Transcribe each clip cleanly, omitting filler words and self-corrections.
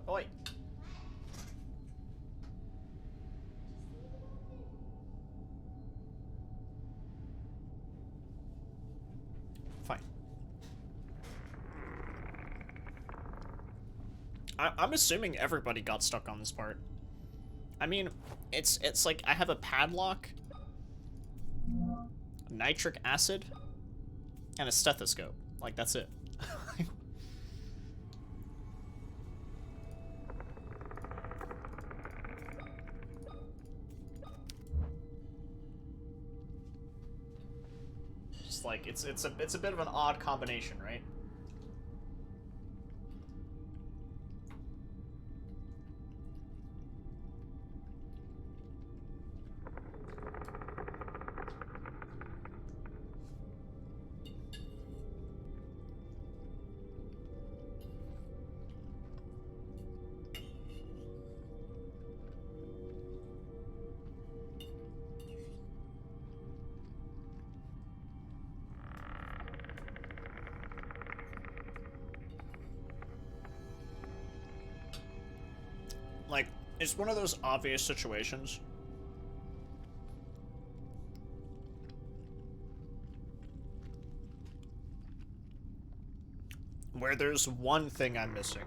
Oi. Fine. I'm assuming everybody got stuck on this part. I mean, it's like I have a padlock, nitric acid, and a stethoscope. Like, that's it. Just like it's a bit of an odd combination, right? Like, it's one of those obvious situations where there's one thing I'm missing.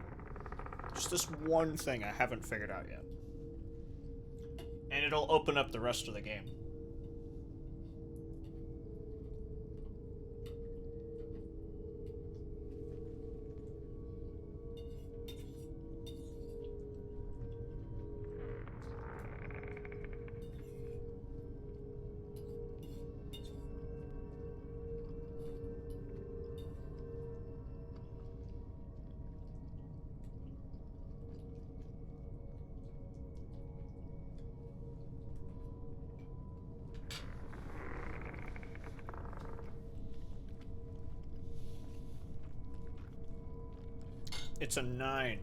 Just this one thing I haven't figured out yet. And it'll open up the rest of the game. It's a 9.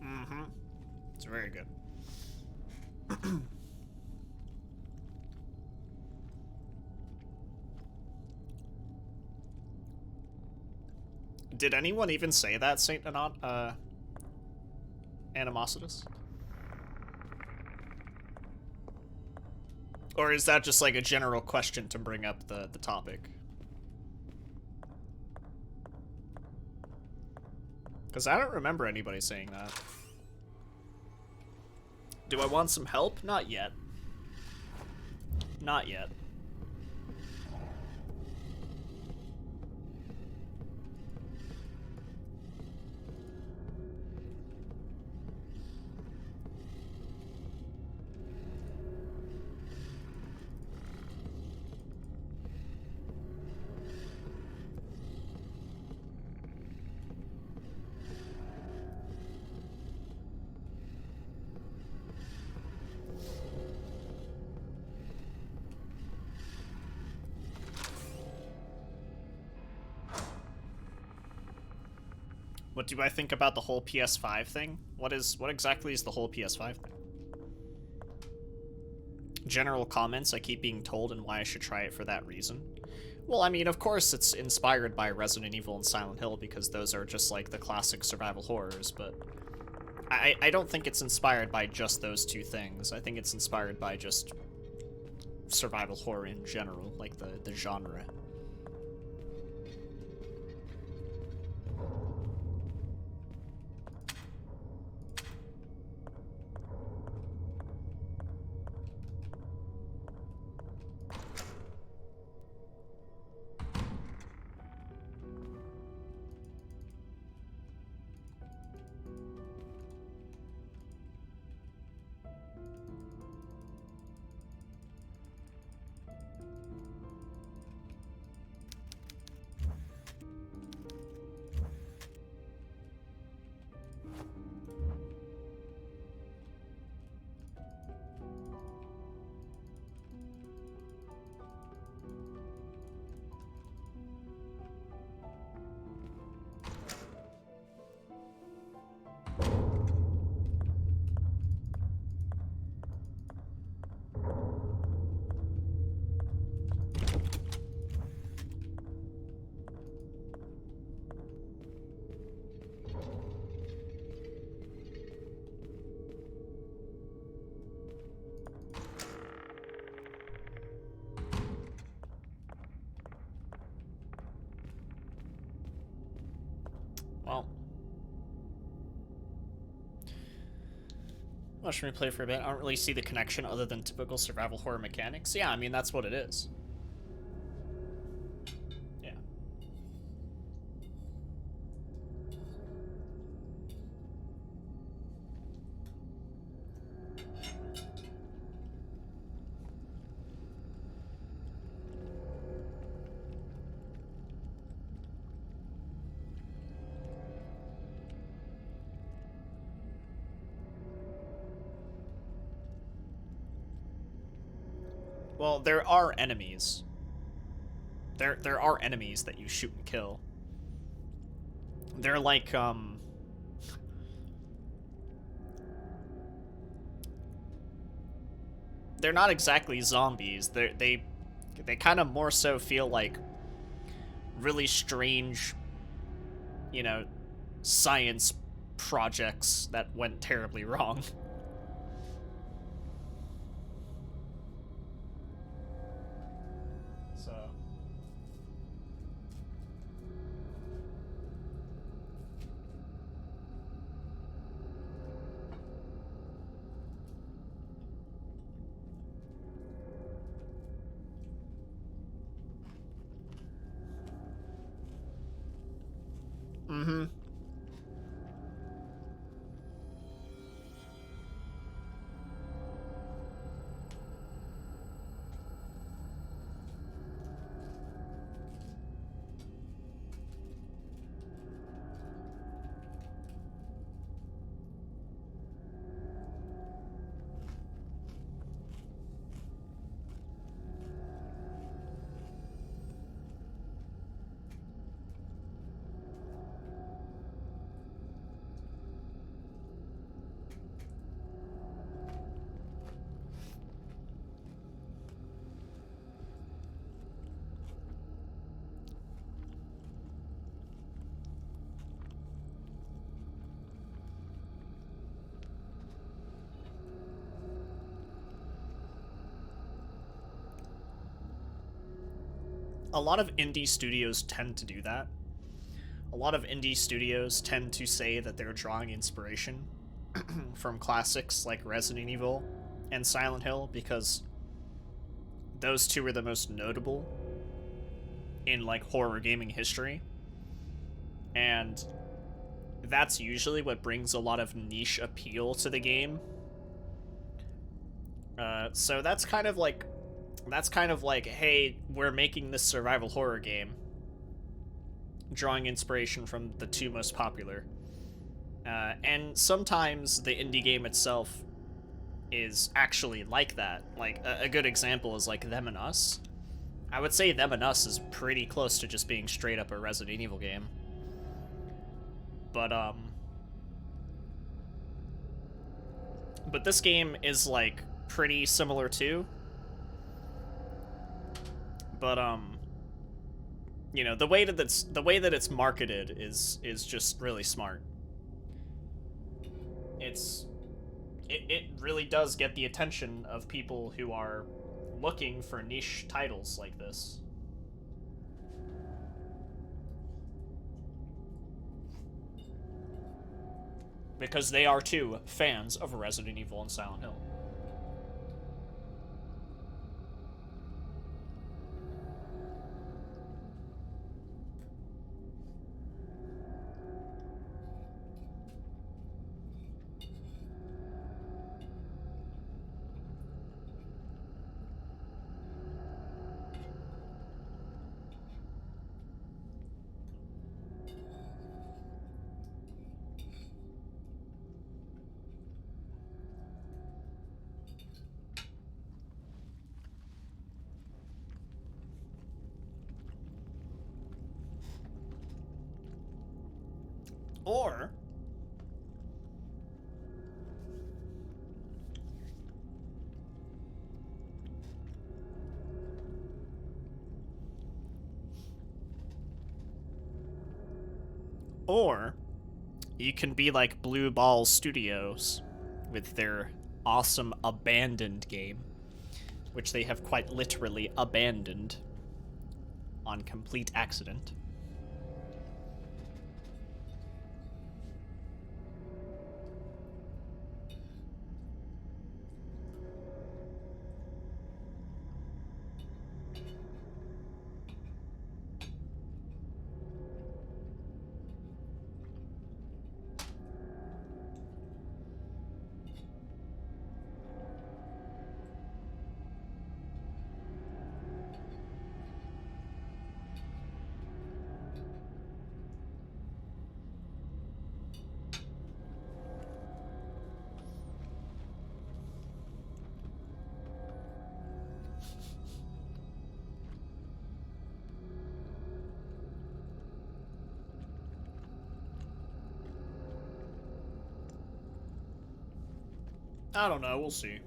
Mm-hmm. It's very good. Did anyone even say that, Saint Animositus? Or is that just like a general question to bring up the topic? Because I don't remember anybody saying that. Do I want some help? Not yet. Not yet. What do I think about the whole PS5 thing? What exactly is the whole PS5 thing? General comments I keep being told and why I should try it for that reason. Well, I mean, of course it's inspired by Resident Evil and Silent Hill because those are just like the classic survival horrors, but I don't think it's inspired by just those two things. I think it's inspired by just survival horror in general, like the genre. Well. Watch me play for a bit. I don't really see the connection other than typical survival horror mechanics. Yeah, I mean, that's what it is. Yeah. Well, there are enemies. There are enemies that you shoot and kill. They're like, they're not exactly zombies. They kind of more so feel like really strange, you know, science projects that went terribly wrong. So. Mm-hmm. A lot of indie studios tend to do that. A lot of indie studios tend to say that they're drawing inspiration from classics like Resident Evil and Silent Hill because those two are the most notable in like horror gaming history. And that's usually what brings a lot of niche appeal to the game. So that's kind of like, hey, we're making this survival horror game, drawing inspiration from the two most popular. And sometimes the indie game itself is actually like that. Like, a good example is like Them and Us. I would say Them and Us is pretty close to just being straight up a Resident Evil game. But this game is like pretty similar too. But you know, the way that it's marketed is just really smart. It really does get the attention of people who are looking for niche titles like this. Because they are too fans of Resident Evil and Silent Hill. Or you can be like Blue Ball Studios with their awesome Abandoned game, which they have quite literally abandoned on complete accident. I don't know, we'll see.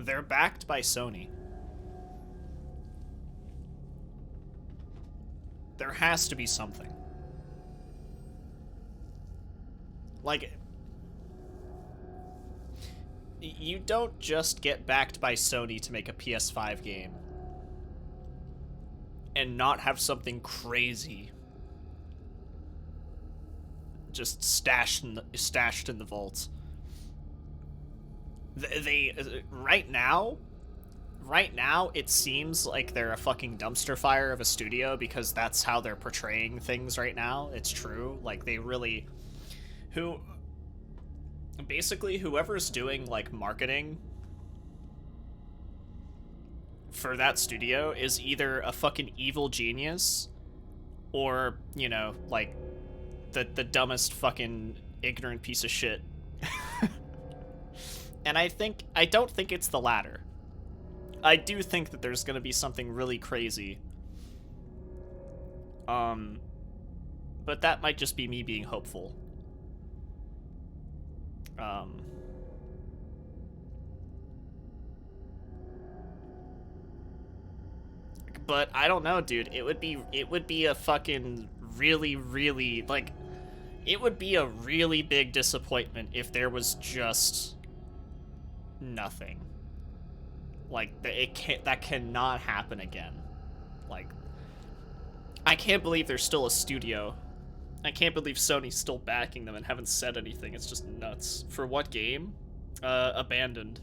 They're backed by Sony. There has to be something. Like, you don't just get backed by Sony to make a PS5 game and not have something crazy just stashed in the vault. They right now it seems like they're a fucking dumpster fire of a studio because that's how they're portraying things right now. It's true. Like, they really basically whoever's doing like marketing for that studio is either a fucking evil genius or, you know, like the dumbest fucking ignorant piece of shit. And I don't think it's the latter. I do think that there's gonna be something really crazy. But that might just be me being hopeful. But I don't know, dude. It would be a fucking really, like, it would be a really big disappointment if there was just nothing. Like, that cannot happen again. Like, I can't believe there's still a studio. I can't believe Sony's still backing them and haven't said anything. It's just nuts. For what game? Abandoned.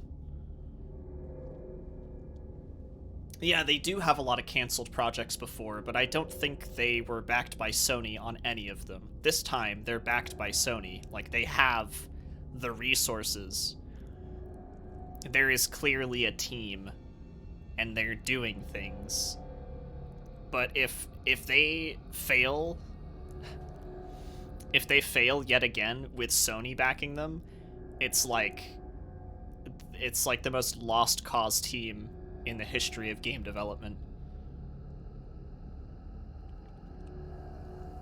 Yeah, they do have a lot of canceled projects before, but I don't think they were backed by Sony on any of them. This time, they're backed by Sony. Like, they have the resources. There is clearly a team, and they're doing things. But if they fail... If they fail yet again with Sony backing them, it's like the most lost cause team in the history of game development.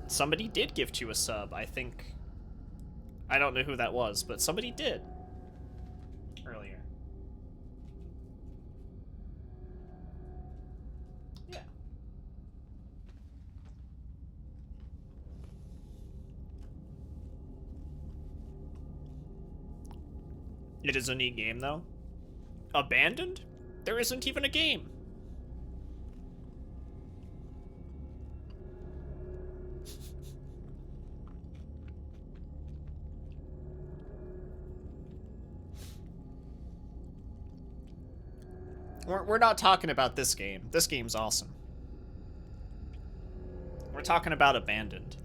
Somebody did give to a sub, I think. I don't know who that was, but somebody did earlier. Yeah. It is a neat game, though. Abandoned? There isn't even a game. We're not talking about this game. This game's awesome. We're talking about Abandoned.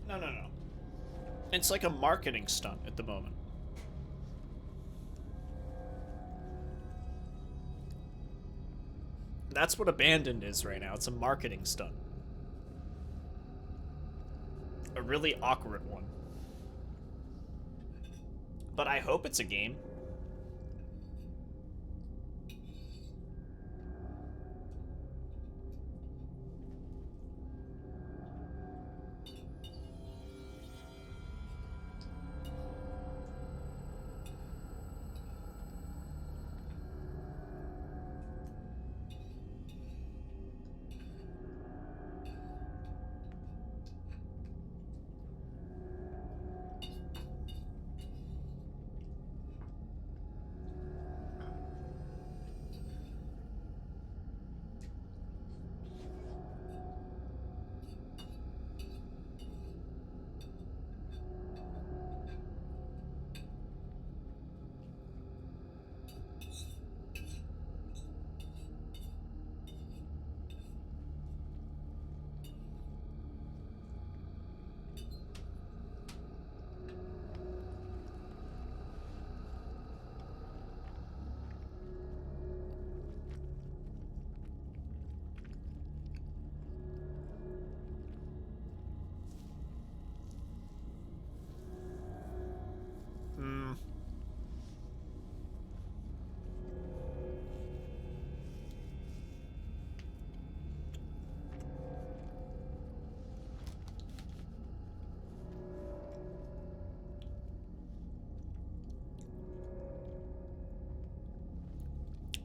No. It's like a marketing stunt at the moment. That's what Abandoned is right now. It's a marketing stunt. A really awkward one. But I hope it's a game.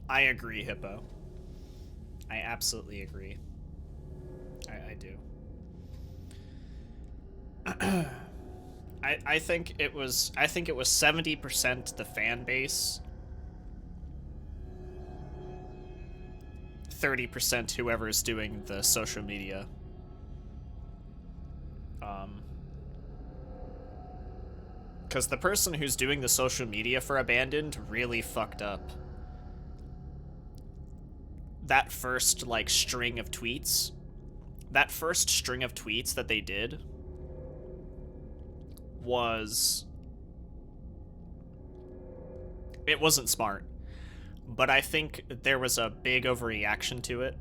I agree, Hippo. I absolutely agree. I do. I think it was 70% the fan base, 30% whoever's doing the social media. Because the person who's doing the social media for Abandoned really fucked up. That first, like, string of tweets that they did was... It wasn't smart. But I think there was a big overreaction to it.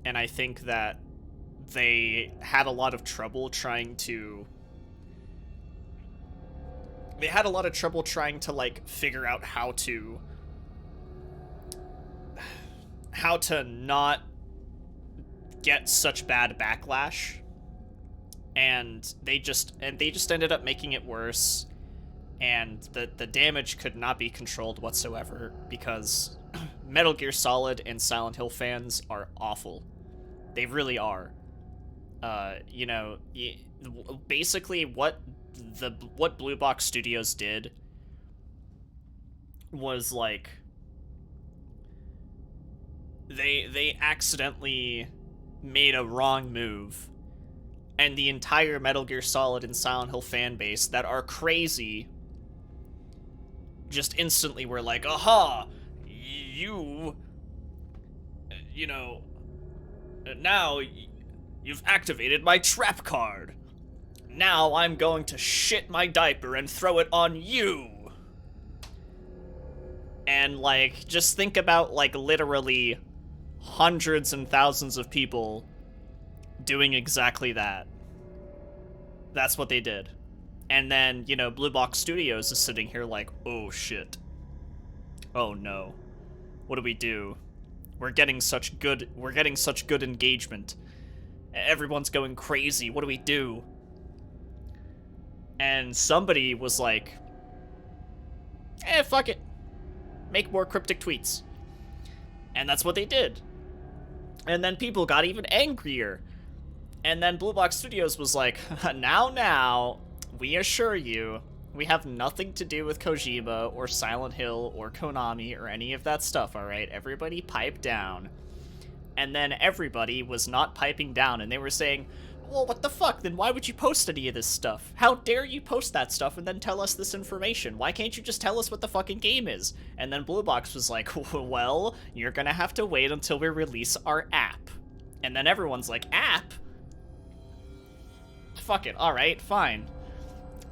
And I think that they had a lot of trouble trying to... like, figure out how to not get such bad backlash, and they just ended up making it worse, and the damage could not be controlled whatsoever, because Metal Gear Solid and Silent Hill fans are awful. They really are. You know, basically what Blue Box Studios did was, like, they accidentally made a wrong move, and the entire Metal Gear Solid and Silent Hill fan base that are crazy just instantly were like, aha, you know, now you've activated my trap card. Now I'm going to shit my diaper and throw it on you. And, like, just think about, like, literally hundreds and thousands of people doing exactly that. That's what they did. And then, you know, Blue Box Studios is sitting here like, oh shit. Oh no. What do we do? We're getting such good engagement. Everyone's going crazy. What do we do? And somebody was like, fuck it. Make more cryptic tweets. And that's what they did. And then people got even angrier. And then Blue Box Studios was like, now, we assure you, we have nothing to do with Kojima or Silent Hill or Konami or any of that stuff, alright? Everybody pipe down. And then everybody was not piping down, and they were saying, well, what the fuck? Then why would you post any of this stuff? How dare you post that stuff and then tell us this information? Why can't you just tell us what the fucking game is? And then Blue Box was like, well, you're gonna have to wait until we release our app. And then everyone's like, app? Fuck it, alright, fine.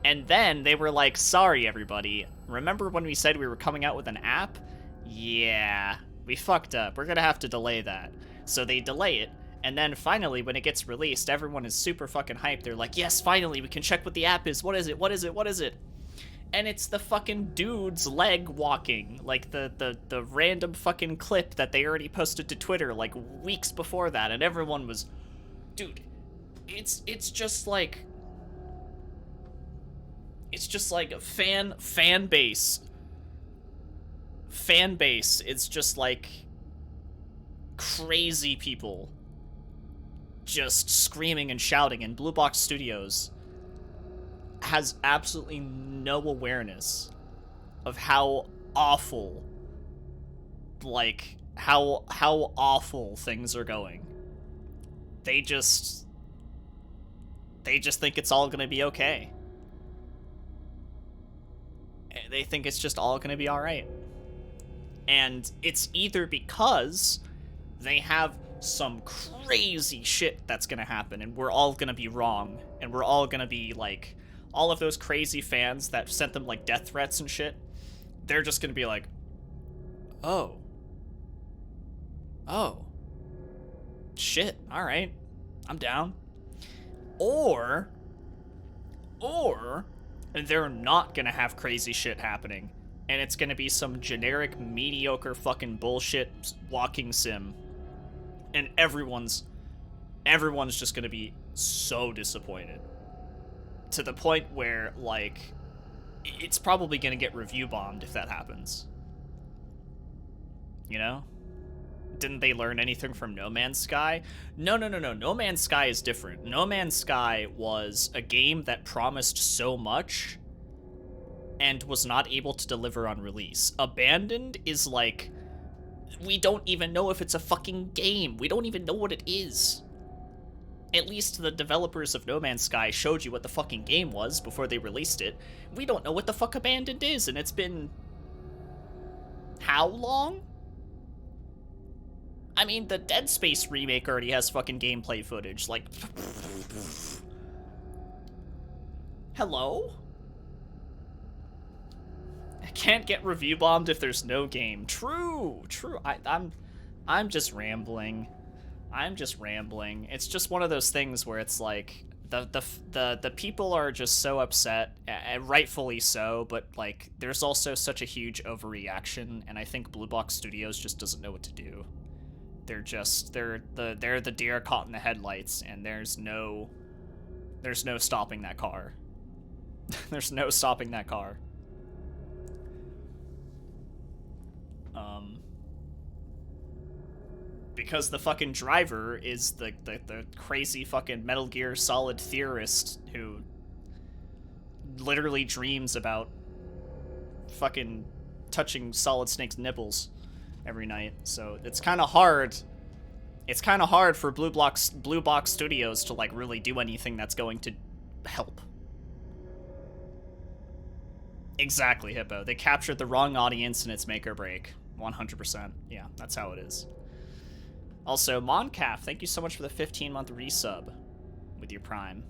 And then they were like, sorry everybody, remember when we said we were coming out with an app? Yeah, we fucked up. We're gonna have to delay that. So they delay it. And then finally, when it gets released, everyone is super fucking hyped. They're like, yes, finally, we can check what the app is. What is it? What is it? What is it? And it's the fucking dude's leg walking. Like, the random fucking clip that they already posted to Twitter, like, weeks before that. And everyone was... Dude, it's just like... It's just like a fan base. Fan base. It's just like... crazy people just screaming and shouting, and Blue Box Studios has absolutely no awareness of how awful, like, how awful things are going. They just think it's all gonna be okay. They think it's just all gonna be alright. And it's either because they have some crazy shit that's gonna happen, and we're all gonna be wrong, and we're all gonna be, like, all of those crazy fans that sent them, like, death threats and shit, they're just gonna be like, oh, shit, alright, I'm down. Or they're not gonna have crazy shit happening, and it's gonna be some generic, mediocre fucking bullshit walking sim. And everyone's just gonna be so disappointed. To the point where, like, it's probably gonna get review bombed if that happens. You know? Didn't they learn anything from No Man's Sky? No, no, no, no. No Man's Sky is different. No Man's Sky was a game that promised so much and was not able to deliver on release. Abandoned is like, we don't even know if it's a fucking game. We don't even know what it is. At least the developers of No Man's Sky showed you what the fucking game was before they released it. We don't know what the fuck Abandoned is, and it's been... how long? I mean, the Dead Space remake already has fucking gameplay footage, like... Hello? I can't get review bombed if there's no game. True, true. I'm just rambling. I'm just rambling. It's just one of those things where it's like the people are just so upset, and rightfully so. But like, there's also such a huge overreaction, and I think Blue Box Studios just doesn't know what to do. They're the deer caught in the headlights, and there's no stopping that car. There's no stopping that car. Because the fucking driver is the crazy fucking Metal Gear Solid theorist who literally dreams about fucking touching Solid Snake's nipples every night. So it's kind of hard. It's kind of hard for Blue Box Studios to like really do anything that's going to help. Exactly, Hippo. They captured the wrong audience and it's make or break. 100%. Yeah, that's how it is. Also, Moncaf, thank you so much for the 15-month resub with your Prime.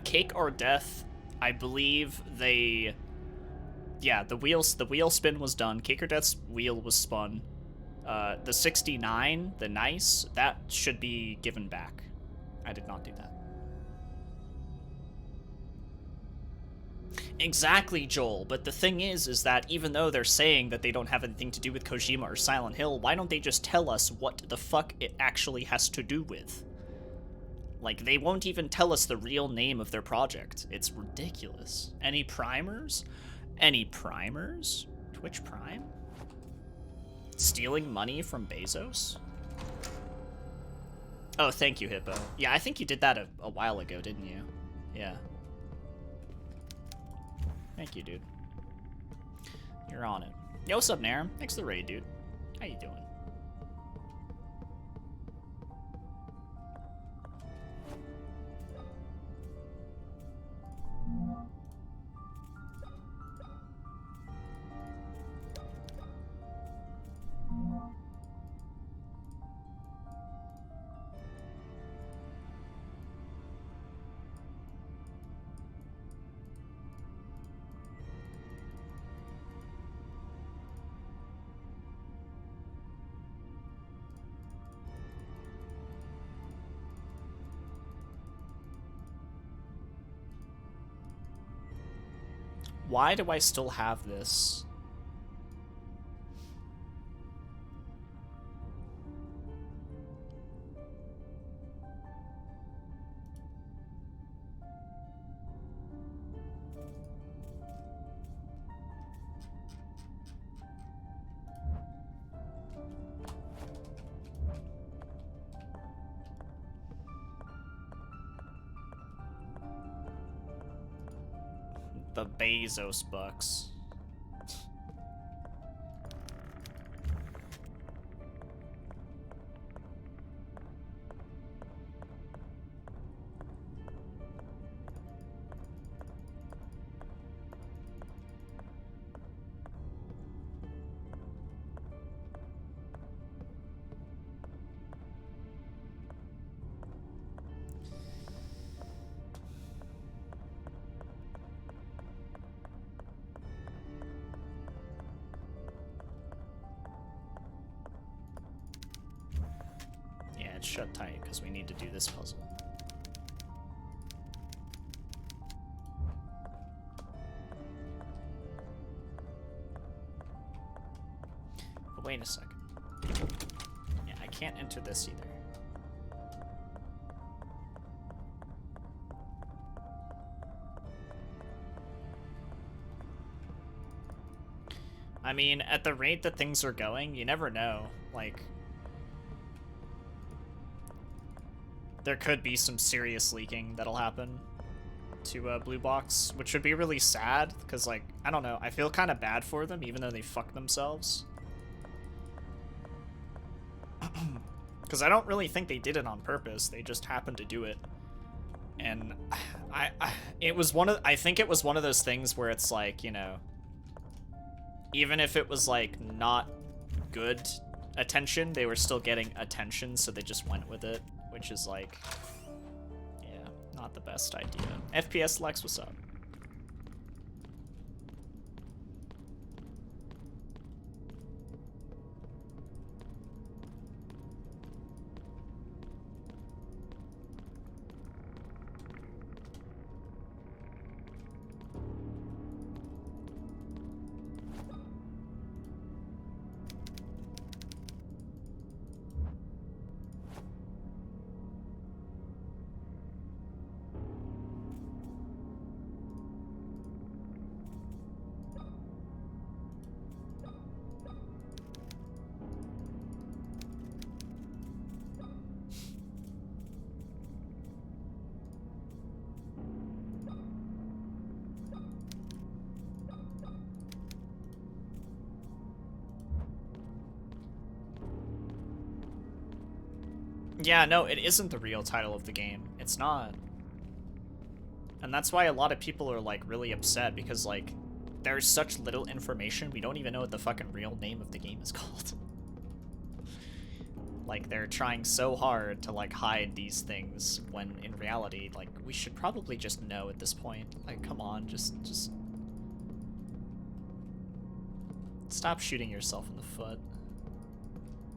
Cake or Death, I believe they... Yeah, the wheel spin was done. Cake or Death's wheel was spun. The 69, the nice, that should be given back. I did not do that. Exactly, Joel, but the thing is that even though they're saying that they don't have anything to do with Kojima or Silent Hill, why don't they just tell us what the fuck it actually has to do with? Like, they won't even tell us the real name of their project. It's ridiculous. Any primers? Any primers? Twitch Prime? Stealing money from Bezos? Oh, thank you, Hippo. Yeah, I think you did that a while ago, didn't you? Yeah. Thank you, dude. You're on it. Yo, what's up, Narum? Thanks for the raid, dude. How you doing? Why do I still have this? The Bezos bucks. Shut tight because we need to do this puzzle. But wait a second. Yeah, I can't enter this either. I mean, at the rate that things are going, you never know. Like, there could be some serious leaking that'll happen to Blue Box, which would be really sad, because, like, I don't know, I feel kind of bad for them, even though they fucked themselves. Because I don't really think they did it on purpose, they just happened to do it. And it was I think it was one of those things where it's like, you know, even if it was, like, not good attention, they were still getting attention, so they just went with it, which is, like, yeah, not the best idea. FPS Lex, what's up? Yeah, no, it isn't the real title of the game. It's not. And that's why a lot of people are, like, really upset, because, like, there's such little information, we don't even know what the fucking real name of the game is called. Like, they're trying so hard to, like, hide these things, when in reality, like, we should probably just know at this point. Like, come on, just... Stop shooting yourself in the foot.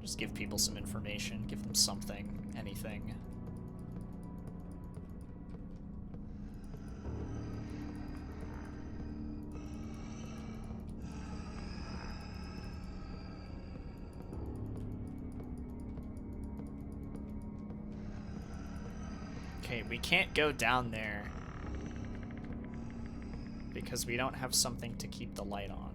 Just give people some information, give them something, anything. Okay, we can't go down there because we don't have something to keep the light on.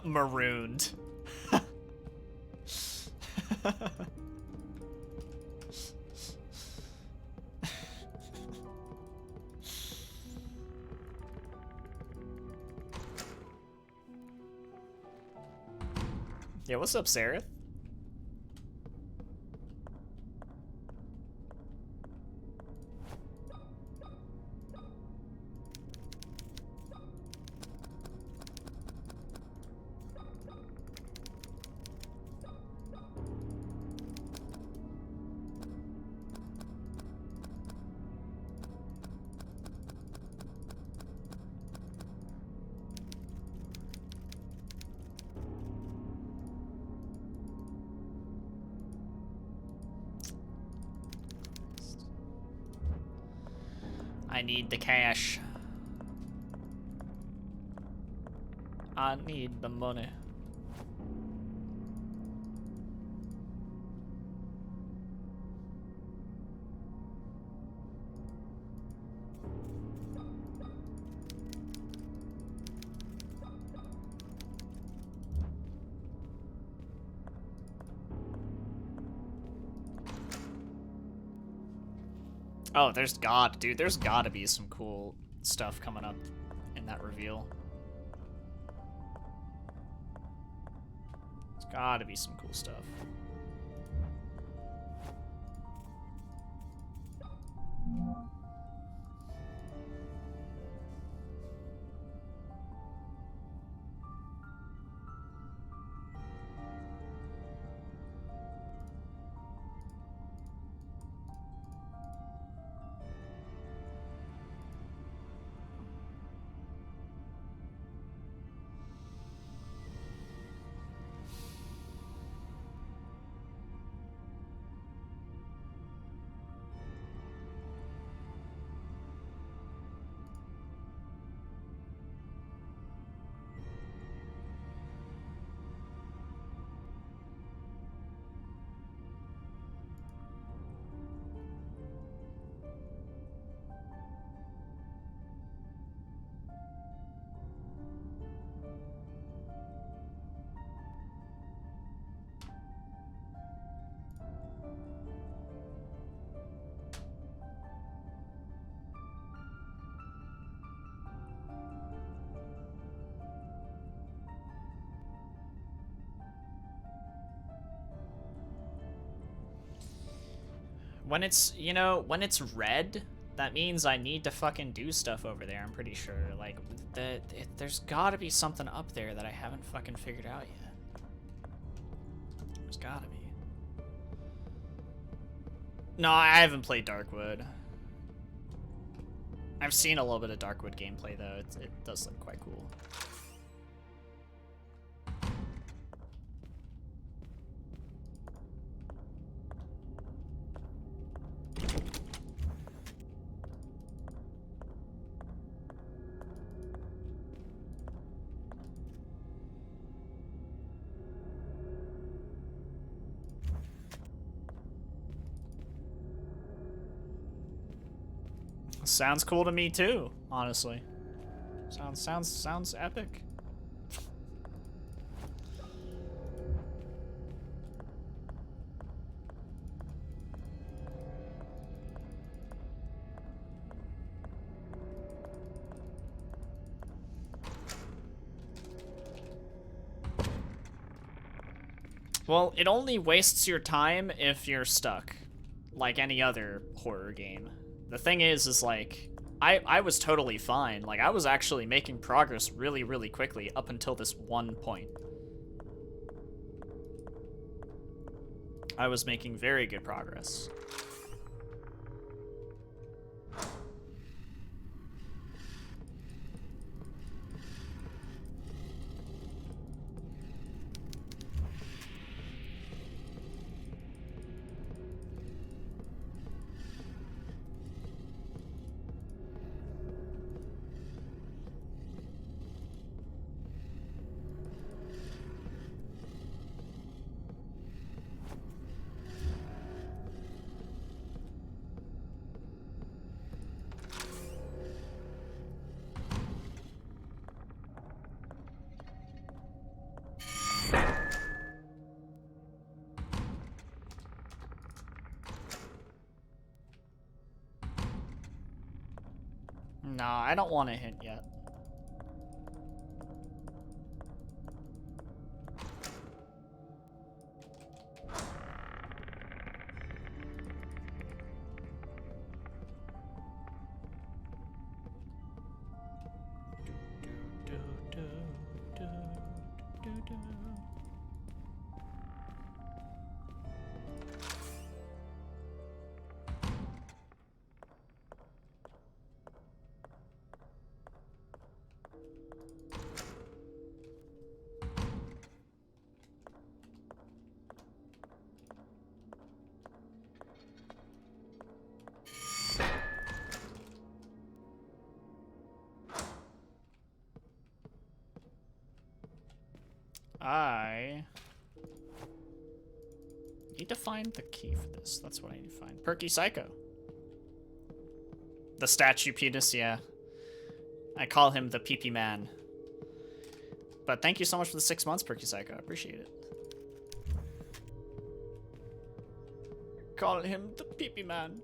Marooned. Yeah, what's up, Sarah? I need the cash. I need the money. Oh, there's gotta be some cool stuff coming up in that reveal. There's gotta be some cool stuff. When it's, you know, when it's red, that means I need to fucking do stuff over there, I'm pretty sure. Like, there's gotta be something up there that I haven't fucking figured out yet. There's gotta be. No, I haven't played Darkwood. I've seen a little bit of Darkwood gameplay, though. It does look quite cool. Sounds cool to me too, honestly. Sounds epic. Well, it only wastes your time if you're stuck, like any other horror game. The thing is like, I was totally fine. Like, I was actually making progress really, really quickly up until this one point. I was making very good progress. Nah, I don't want a hint yet. I need to find the key for this. That's what I need to find. Perky Psycho. The statue penis, yeah. I call him the pee-pee man. But thank you so much for the 6 months, Perky Psycho. I appreciate it. Call him the pee-pee man.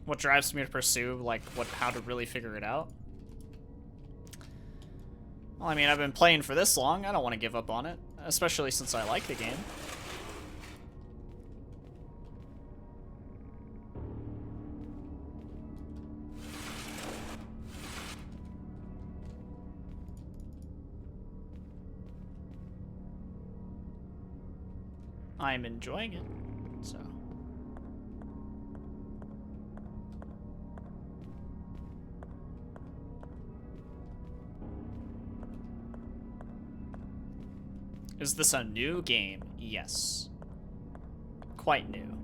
What drives me to pursue, like, how to really figure it out? Well, I mean, I've been playing for this long. I don't want to give up on it, especially since I like the game. I'm enjoying it, so. Is this a new game? Yes. Quite new.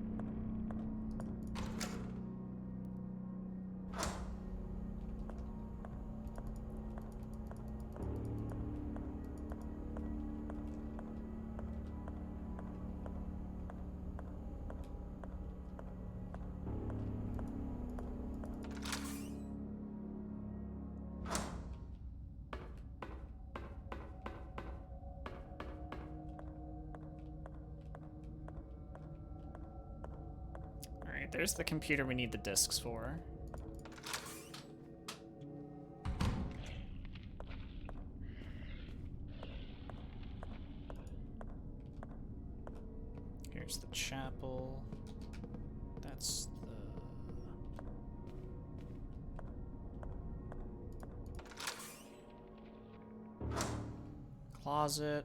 Alright, there's the computer we need the discs for. Here's the chapel. That's the closet.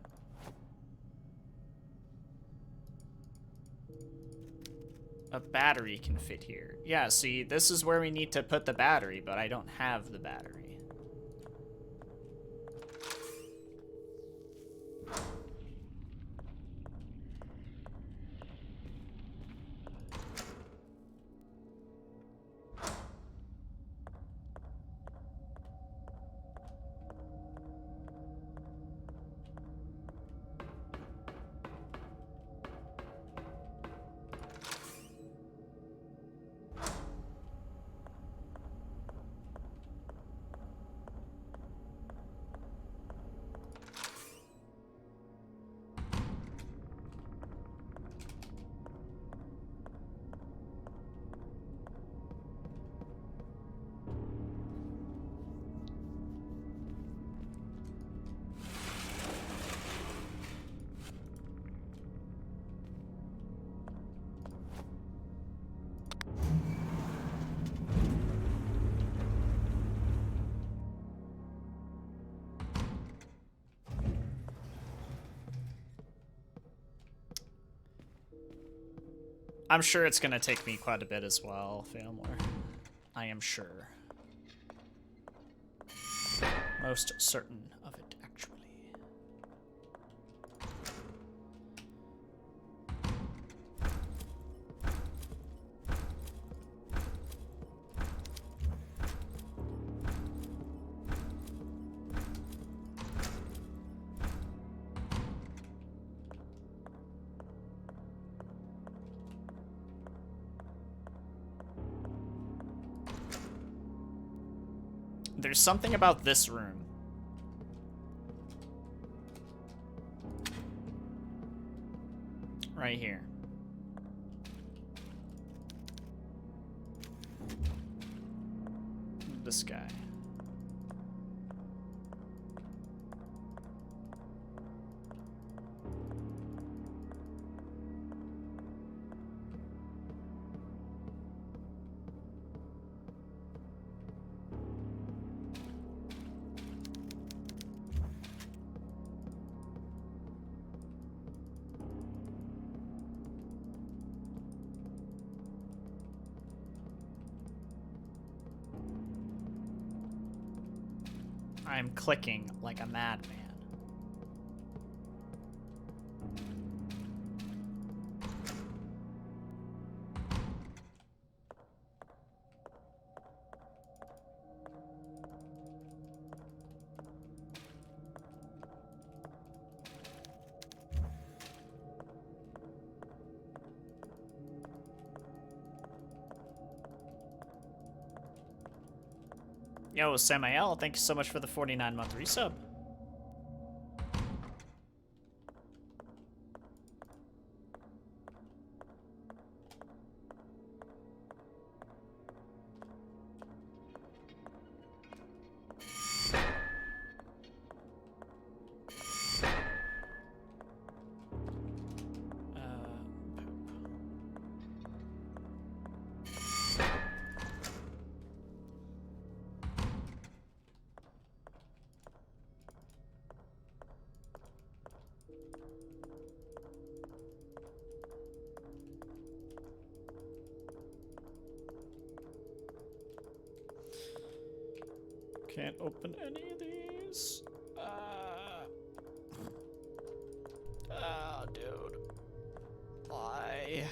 A battery can fit here. Yeah, see, this is where we need to put the battery, but I don't have the battery. I'm sure it's gonna take me quite a bit as well, Failmore. I am sure. Most certain of it, actually. There's something about this room. Right here. This guy. I'm clicking like a madman. Yo, Samael, thank you so much for the 49-month resub. Can't open any of these. Dude. Why?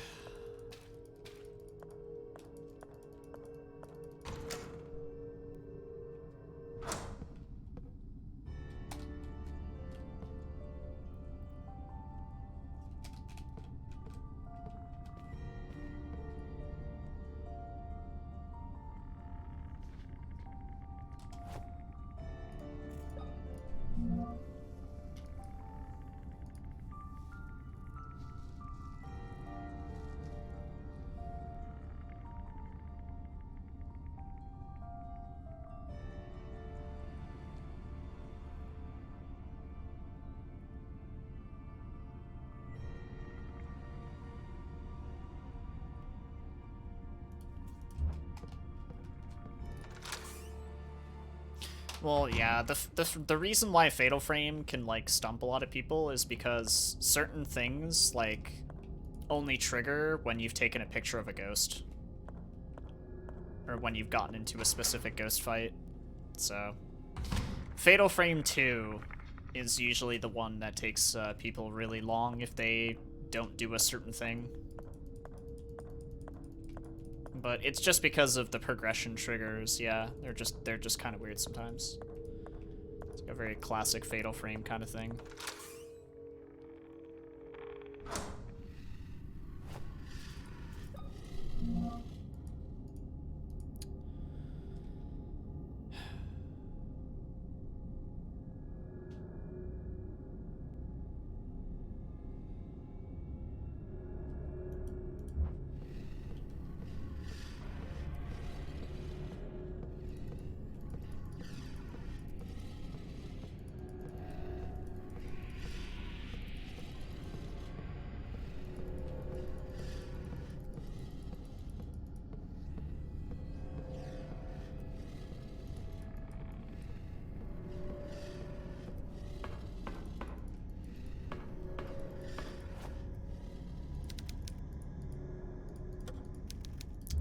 Well, yeah, the reason why Fatal Frame can, like, stump a lot of people is because certain things, like, only trigger when you've taken a picture of a ghost. Or when you've gotten into a specific ghost fight. So, Fatal Frame 2 is usually the one that takes people really long if they don't do a certain thing. But it's just because of the progression triggers, yeah. They're just kind of weird sometimes. It's like a very classic Fatal Frame kind of thing.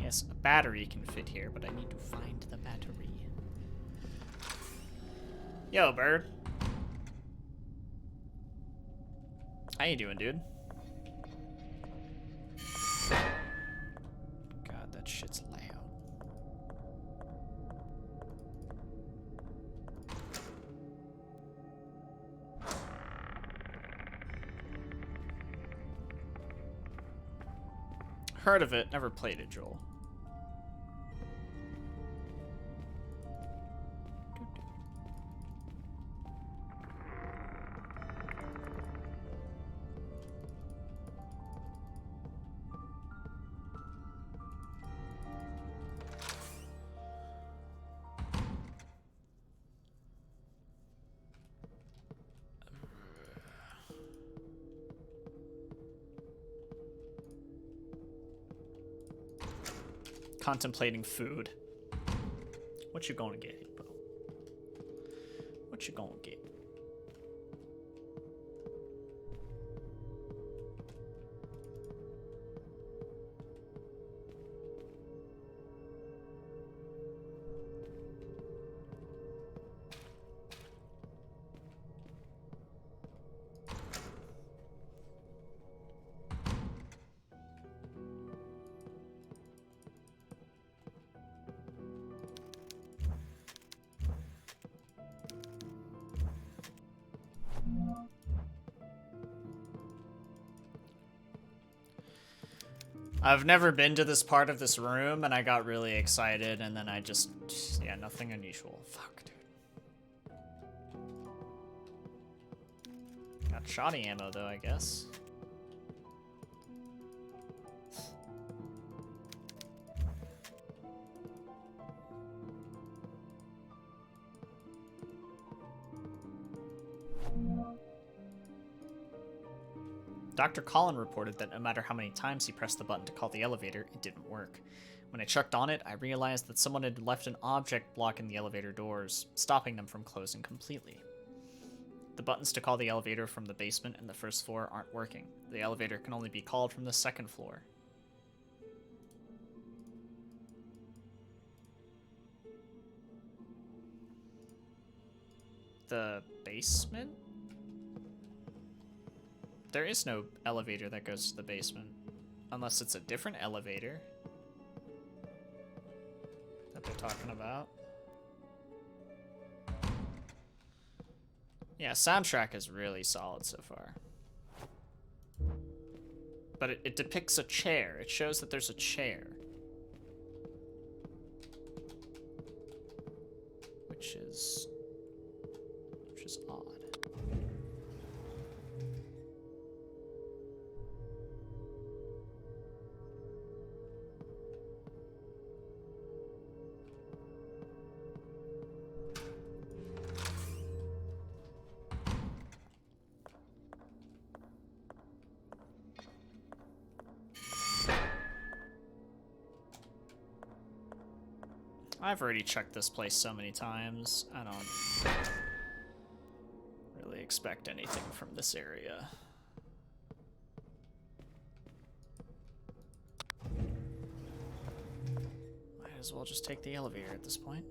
Yes, a battery can fit here, but I need to find the battery. Yo, bird. How you doing, dude? God, that shit's loud. Heard of it, never played it, Joel. Contemplating food. What you gonna get, bro? What you gonna get? I've never been to this part of this room, and I got really excited, and then I just yeah, nothing unusual. Fuck, dude. Got shoddy ammo, though, I guess. Dr. Collin reported that no matter how many times he pressed the button to call the elevator, it didn't work. When I checked on it, I realized that someone had left an object blocking the elevator doors, stopping them from closing completely. The buttons to call the elevator from the basement and the first floor aren't working. The elevator can only be called from the second floor. The basement? There is no elevator that goes to the basement. Unless it's a different elevator that they're talking about. Yeah, soundtrack is really solid so far. But it depicts a chair. It shows that there's a chair. Which is odd. I've already checked this place so many times. I don't really expect anything from this area. Might as well just take the elevator at this point.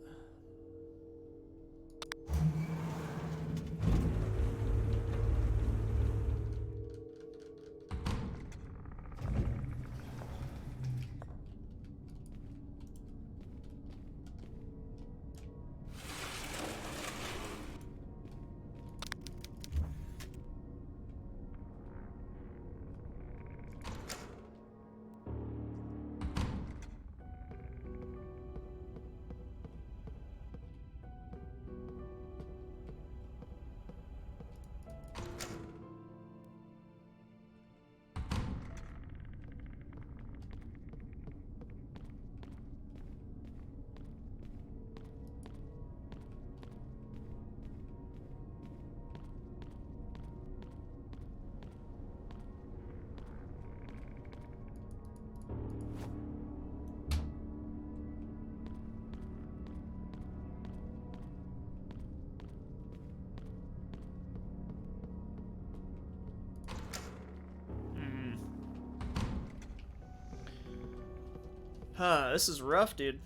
This is rough, dude.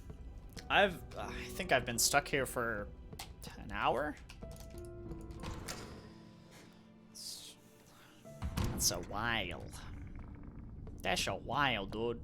I think I've been stuck here for an hour. That's a while. That's a while, dude.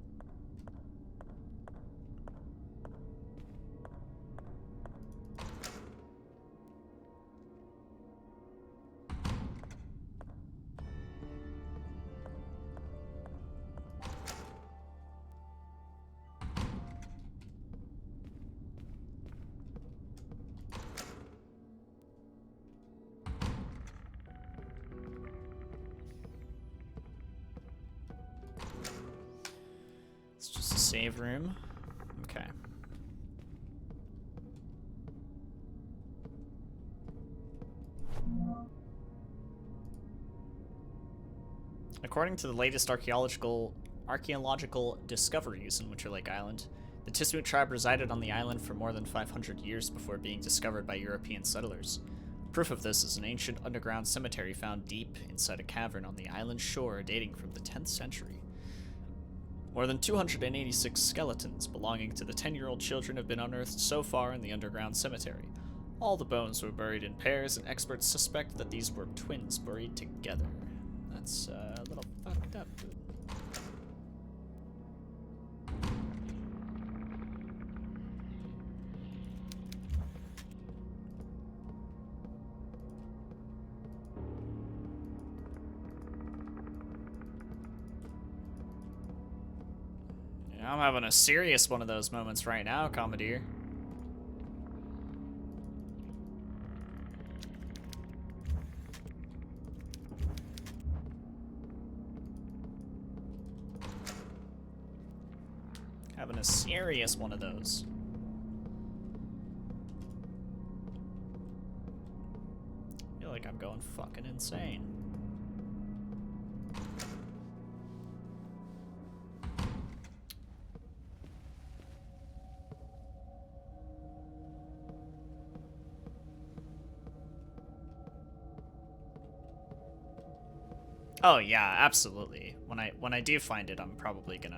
Save room. Okay. According to the latest archaeological discoveries in Winter Lake Island, the Tismoot tribe resided on the island for more than 500 years before being discovered by European settlers. Proof of this is an ancient underground cemetery found deep inside a cavern on the island shore dating from the 10th century. More than 286 skeletons belonging to the 10-year-old children have been unearthed so far in the underground cemetery. All the bones were buried in pairs, and experts suspect that these were twins buried together. That's a little fucked up, dude. I'm having a serious one of those moments right now, Commandeer. Having a serious one of those. I feel like I'm going fucking insane. Oh yeah, absolutely. When I do find it, I'm probably going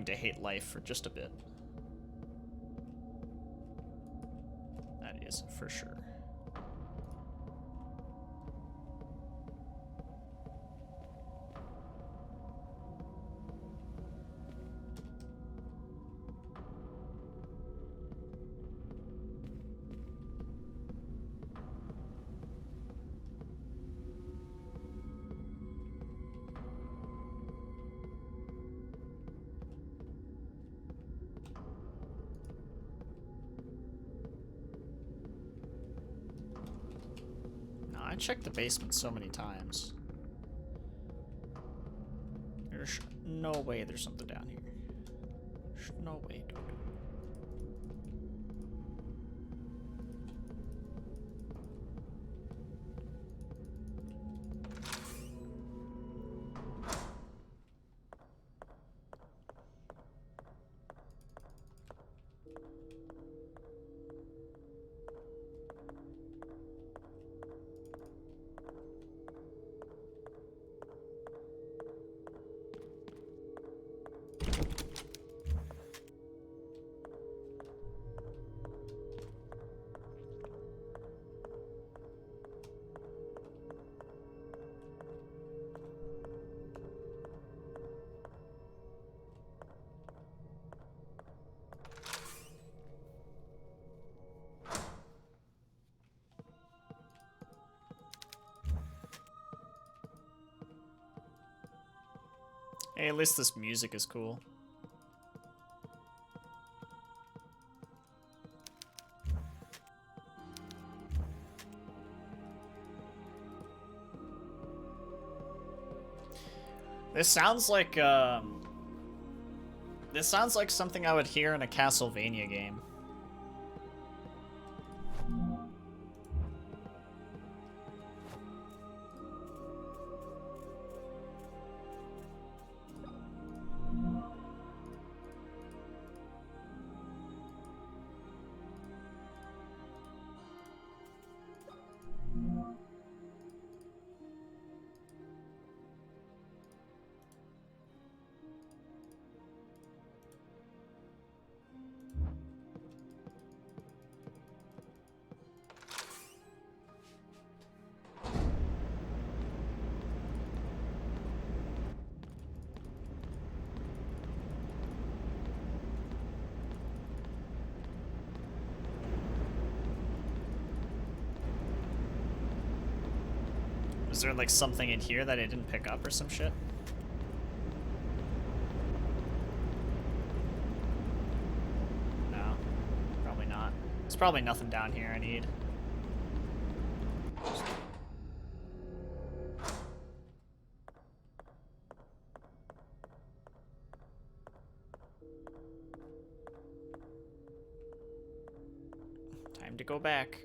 to hate life for just a bit. That is for sure. I checked the basement so many times. There's no way there's something down here. There's no way, dude. Hey, at least this music is cool. This sounds like something I would hear in a Castlevania game. Is there like something in here that I didn't pick up or some shit? No, probably not. There's probably nothing down here I need. Time to go back.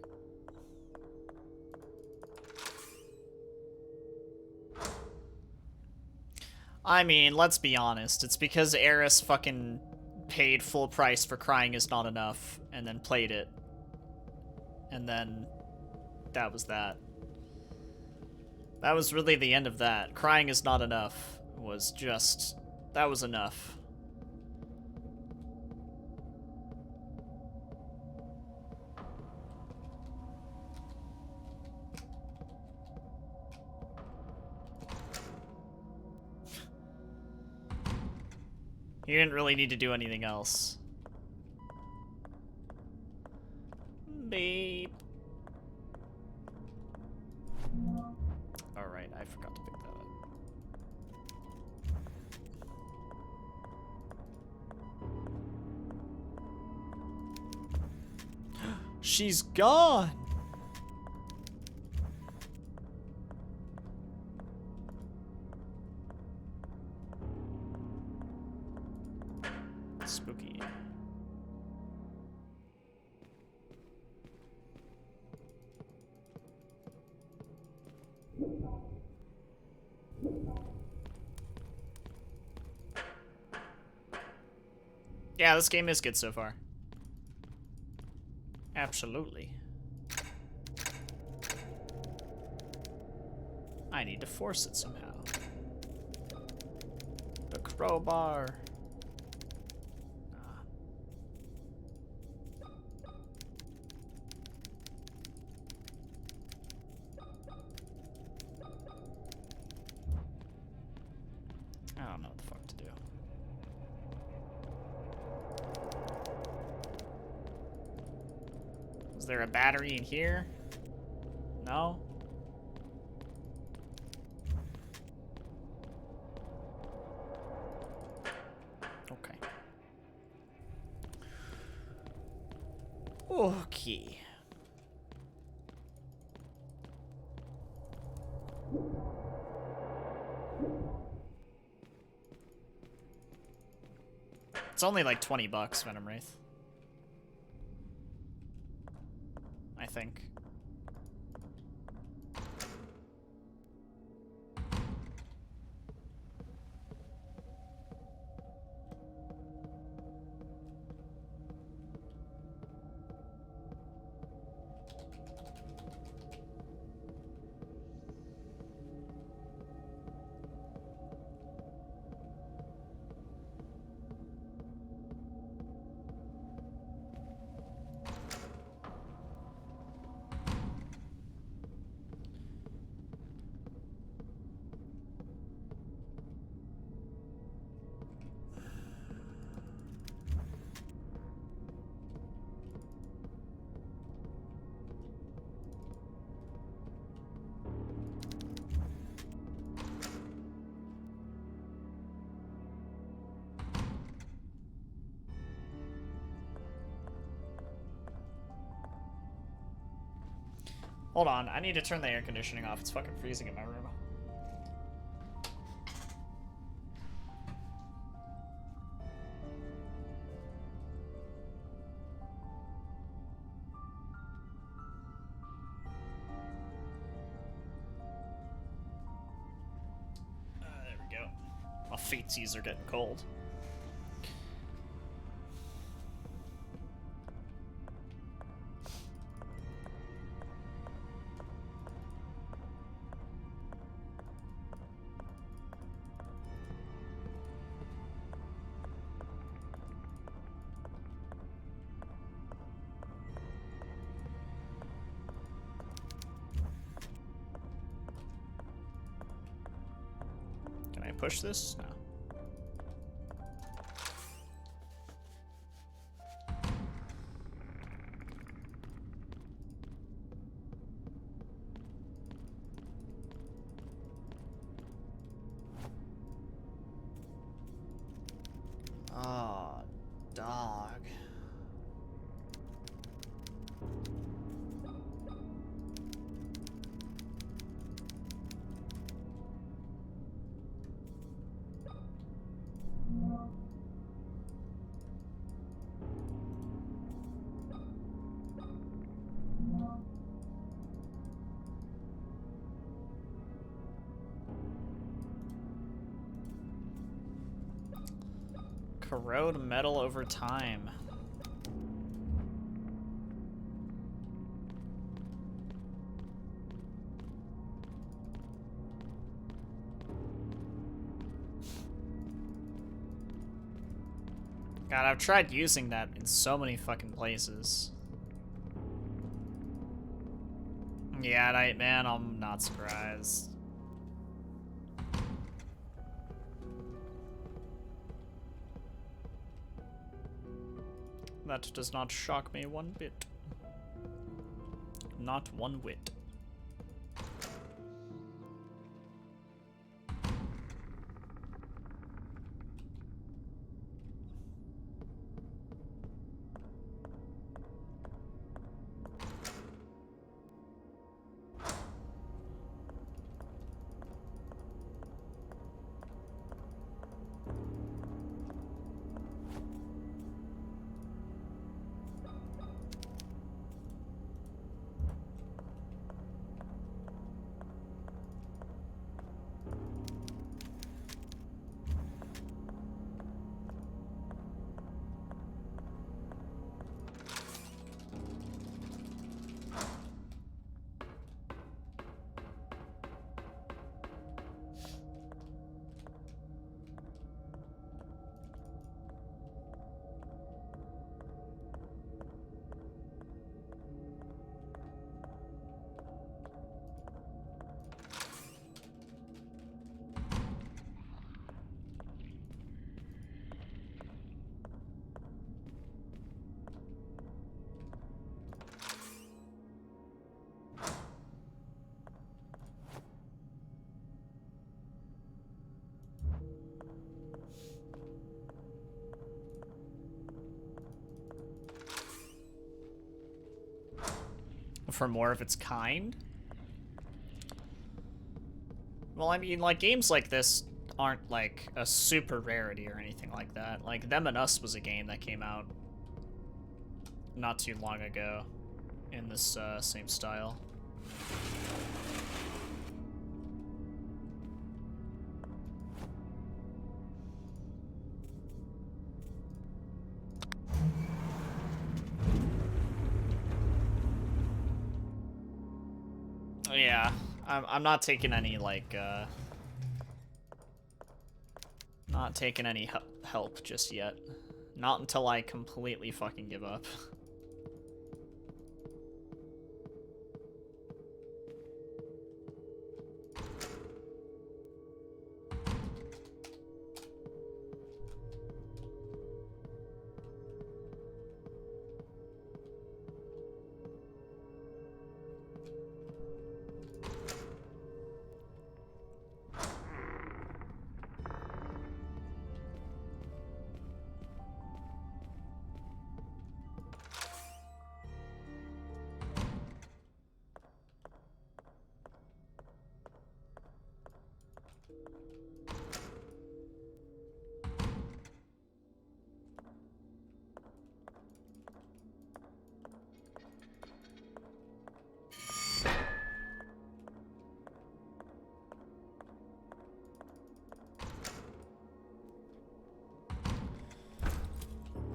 I mean, let's be honest. It's because Eris fucking paid full price for Crying Is Not Enough and then played it. And then that was that. That was really the end of that. Crying Is Not Enough was just... that was enough. You didn't really need to do anything else. Beep. Alright, I forgot to pick that up. She's gone! Spooky. Yeah, this game is good so far. Absolutely. I need to force it somehow. The crowbar. I don't know what the fuck to do. Is there a battery in here? No? Okay. Okay. It's only like 20 bucks, Venom Wraith. I think. Hold on, I need to turn the air conditioning off. It's fucking freezing in my room. There we go. My feetsies are getting cold. Can I push this? No. Oh, dog. Corrode metal over time. God, I've tried using that in so many fucking places. Yeah, man, I'm not surprised. That does not shock me one bit. Not one whit. For more of its kind? Well, I mean, like, games like this aren't, like, a super rarity or anything like that. Like, Them and Us was a game that came out not too long ago in this same style. Yeah, I'm not taking any, like, not taking any help just yet. Not until I completely fucking give up.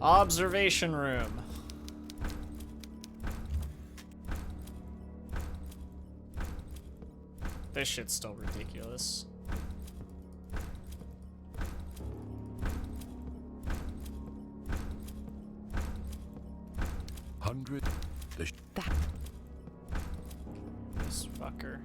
Observation room. This shit's still ridiculous. This fucker.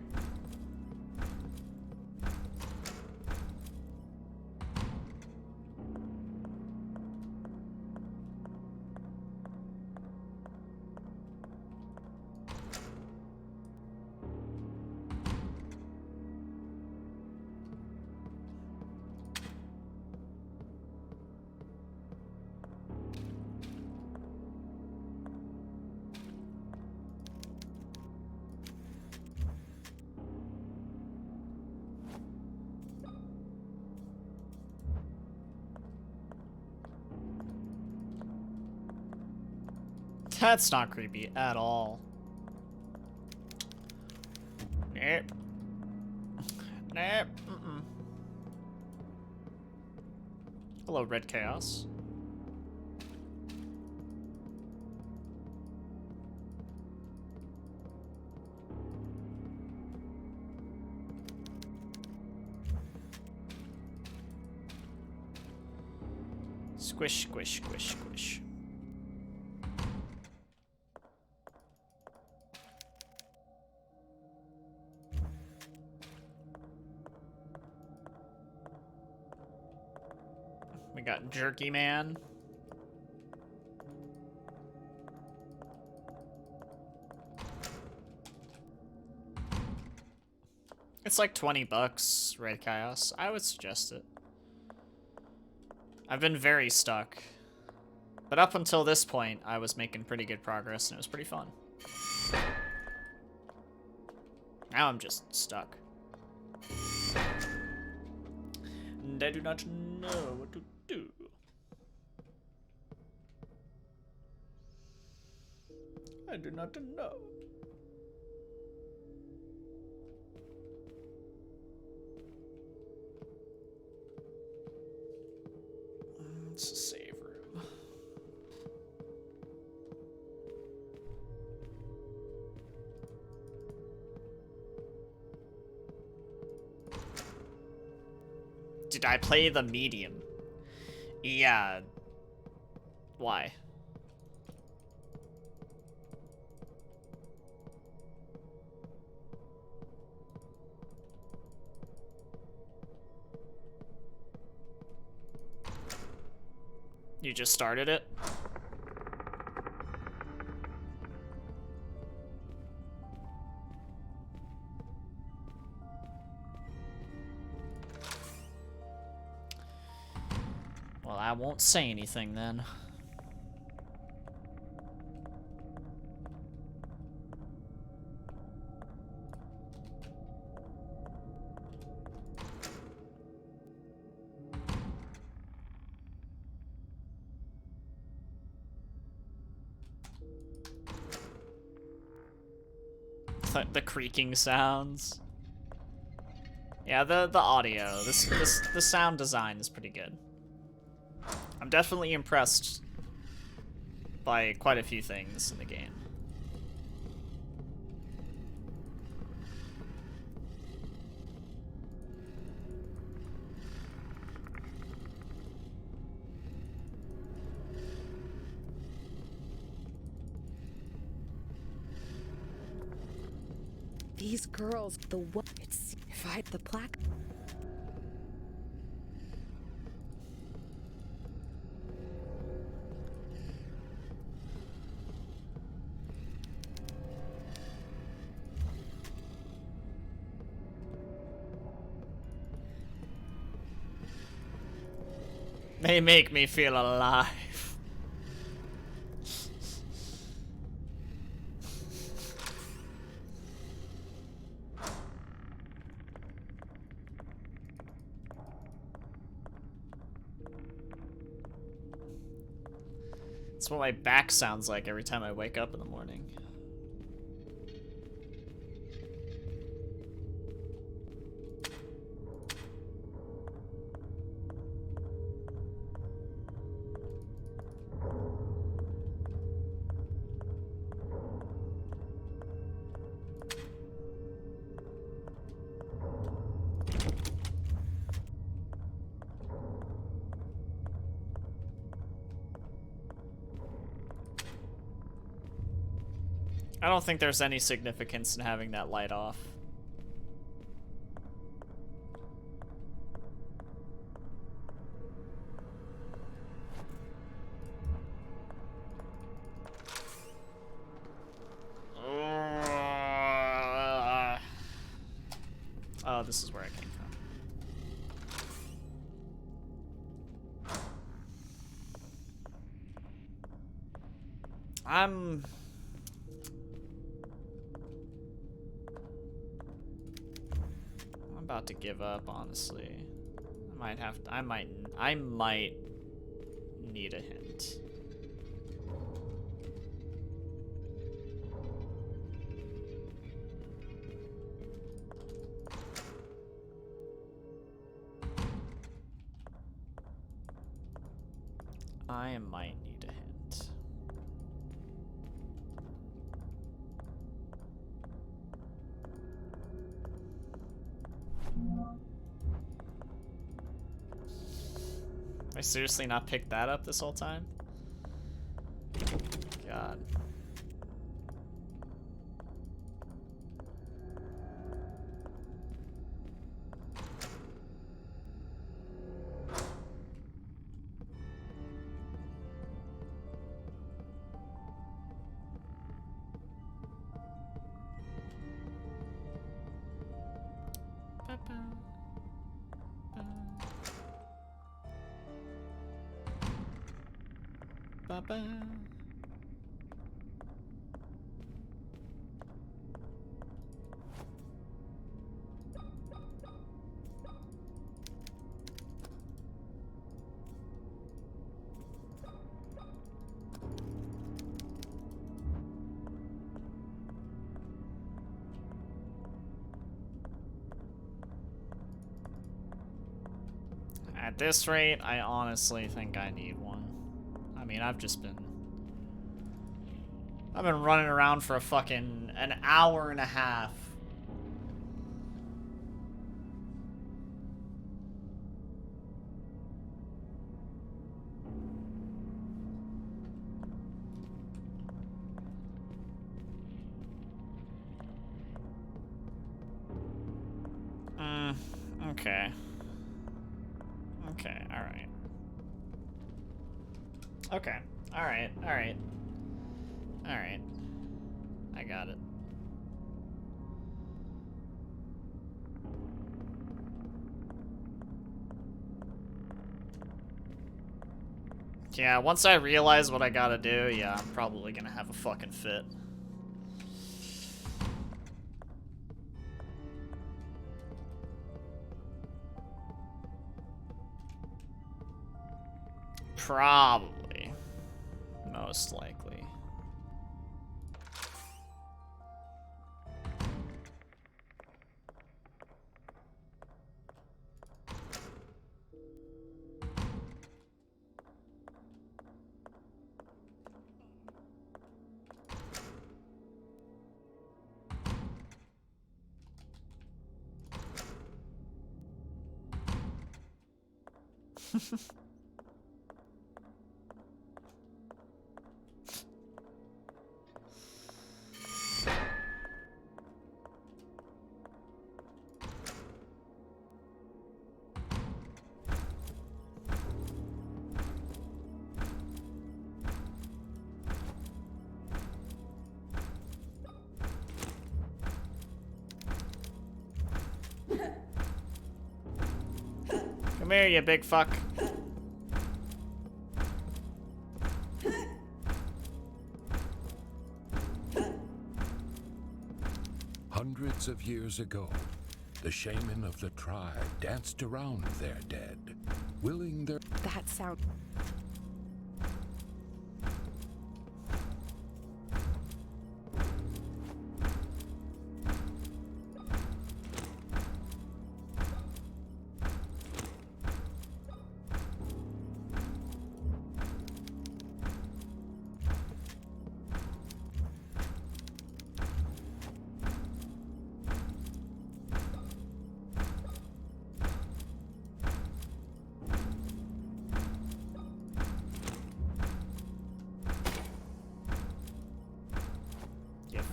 That's not creepy at all. Nope. Nope. Mm-mm. Hello, Red Chaos. Squish, squish, squish, squish. We got Jerky Man. It's like 20 bucks, Red Chaos. I would suggest it. I've been very stuck. But up until this point, I was making pretty good progress, and it was pretty fun. Now I'm just stuck. And I do not know what to do. I do not know. It's a save room. Did I play the medium? Yeah. Why? You just started it? Well, I won't say anything then. The creaking sounds. Yeah, the audio. The sound design is pretty good. I'm definitely impressed by quite a few things in the game. These girls, the what? It's if I had the plaque. They make me feel alive. That's what my back sounds like every time I wake up in the morning. I don't think there's any significance in having that light off. Oh, this is where I came from. I'm about to give up, honestly. I might need a hint. I might need a hint. I seriously not picked that up this whole time? God. Ba-ba. At this rate, I honestly think I need one. I mean, I've been running around for an hour and a half. Okay. Okay, alright. Okay, alright, alright. Alright. I got it. Yeah, once I realize what I gotta do, yeah, I'm probably gonna have a fucking fit. Probably. Most likely. Come here, you big fuck. Hundreds of years ago, the shaman of the tribe danced around their dead, willing their... That sound.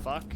fuck?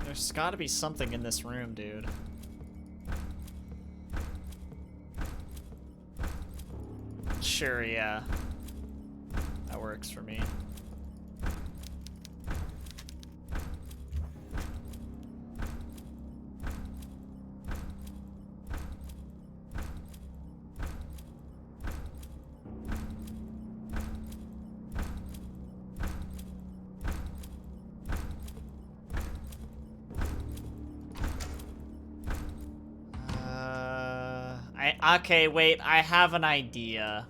There's gotta be something in this room, dude. Sure, yeah. That works for me. Okay, wait, I have an idea.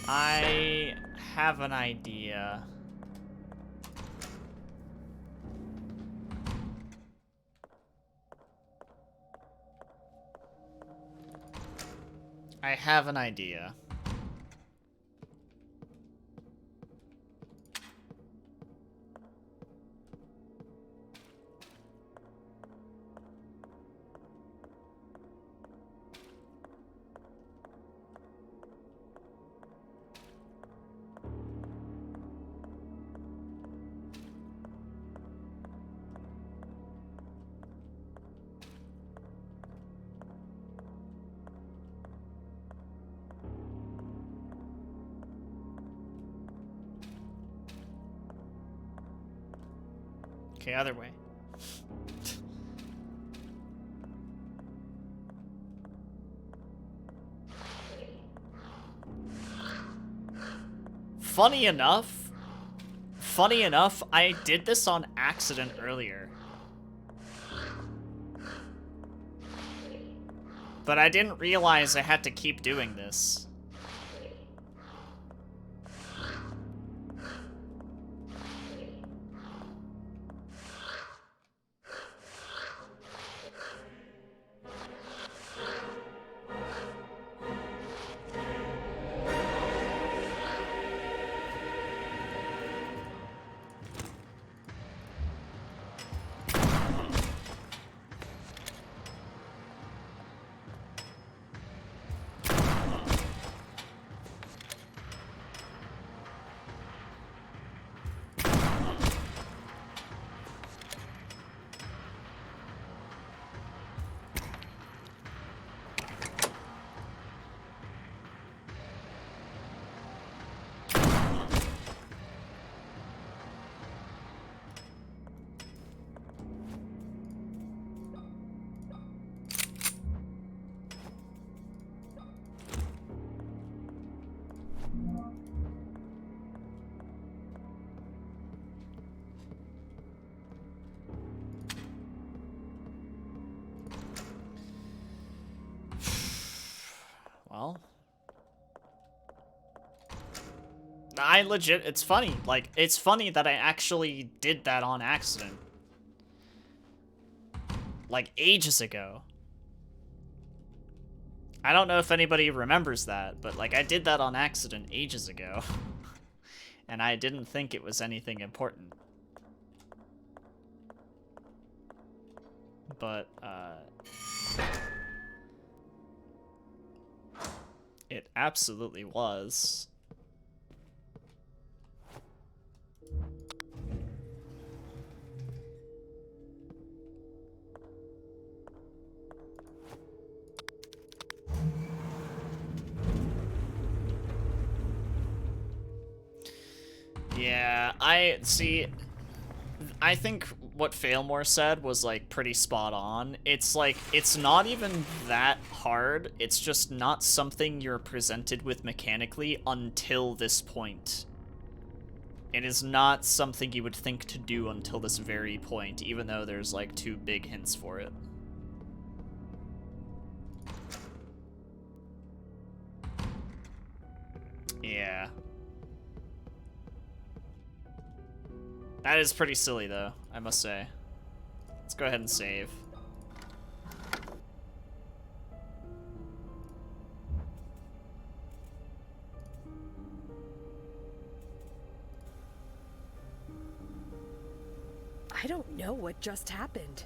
I have an idea. I have an idea. Okay, other way. Funny enough, I did this on accident earlier. But I didn't realize I had to keep doing this. Well, I legit, it's funny. Like, it's funny that I actually did that on accident. Like, ages ago. I don't know if anybody remembers that, but, like, I did that on accident ages ago. And I didn't think it was anything important. But, it absolutely was. Yeah, I see. I think what Failmore said was like pretty spot on. It's like, it's not even that hard. It's just not something you're presented with mechanically until this point. It is not something you would think to do until this very point, even though there's like 2 big hints for it. Yeah. That is pretty silly, though, I must say. Let's go ahead and save. I don't know what just happened.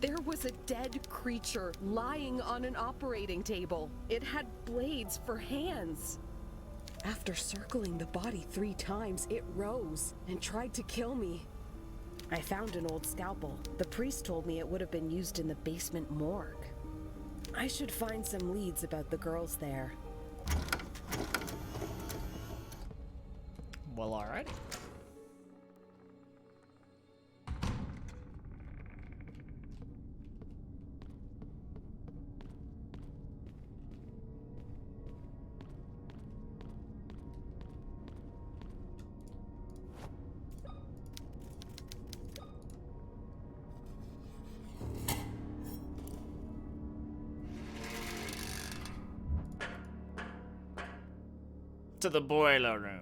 There was a dead creature lying on an operating table. It had blades for hands. After circling the body 3 times, it rose and tried to kill me. I found an old scalpel. The priest told me it would have been used in the basement morgue. I should find some leads about the girls there. Well, alrighty. To the boiler room.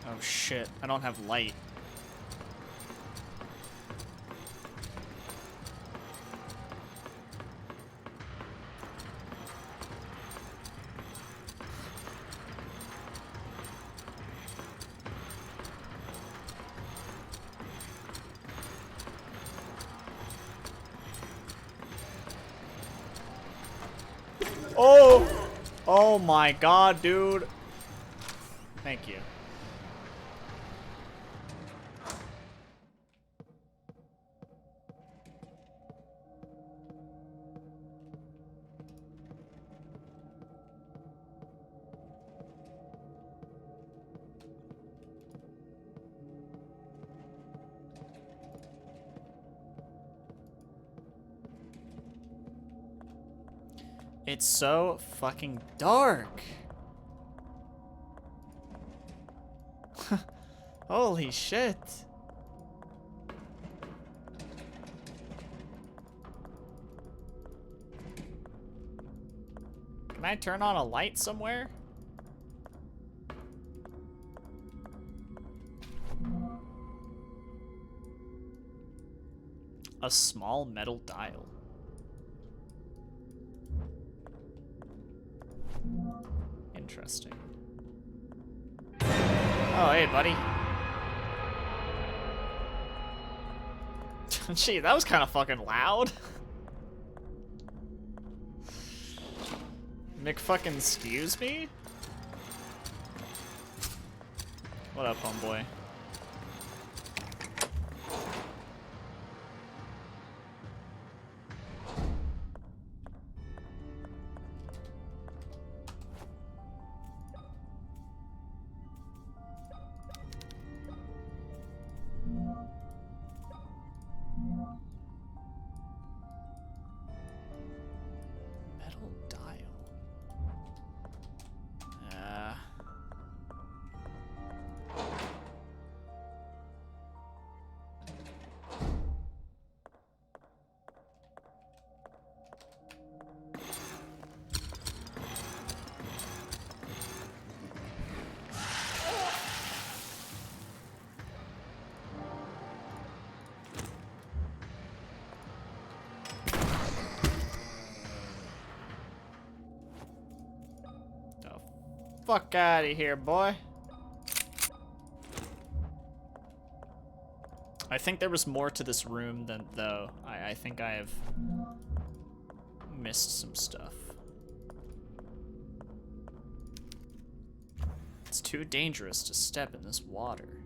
Oh shit, I don't have light. Oh! Oh my god, dude. Thank you. It's so fucking dark. Holy shit. Can I turn on a light somewhere? A small metal dial. Interesting. Oh, hey, buddy. Gee, that was kind of fucking loud. Excuse me? What up, homeboy? Metal dial. Fuck out of here, boy. I think there was more to this room than though. I think I have missed some stuff. It's too dangerous to step in this water.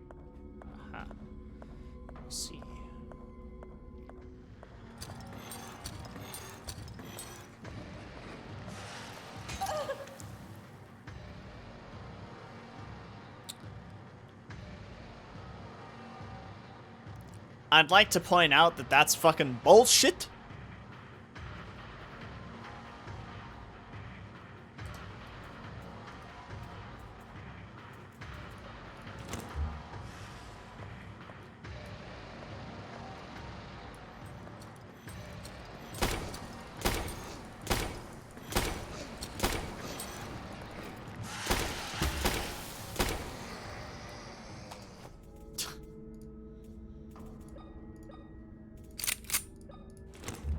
Aha. Let's see. I'd like to point out that that's fucking bullshit.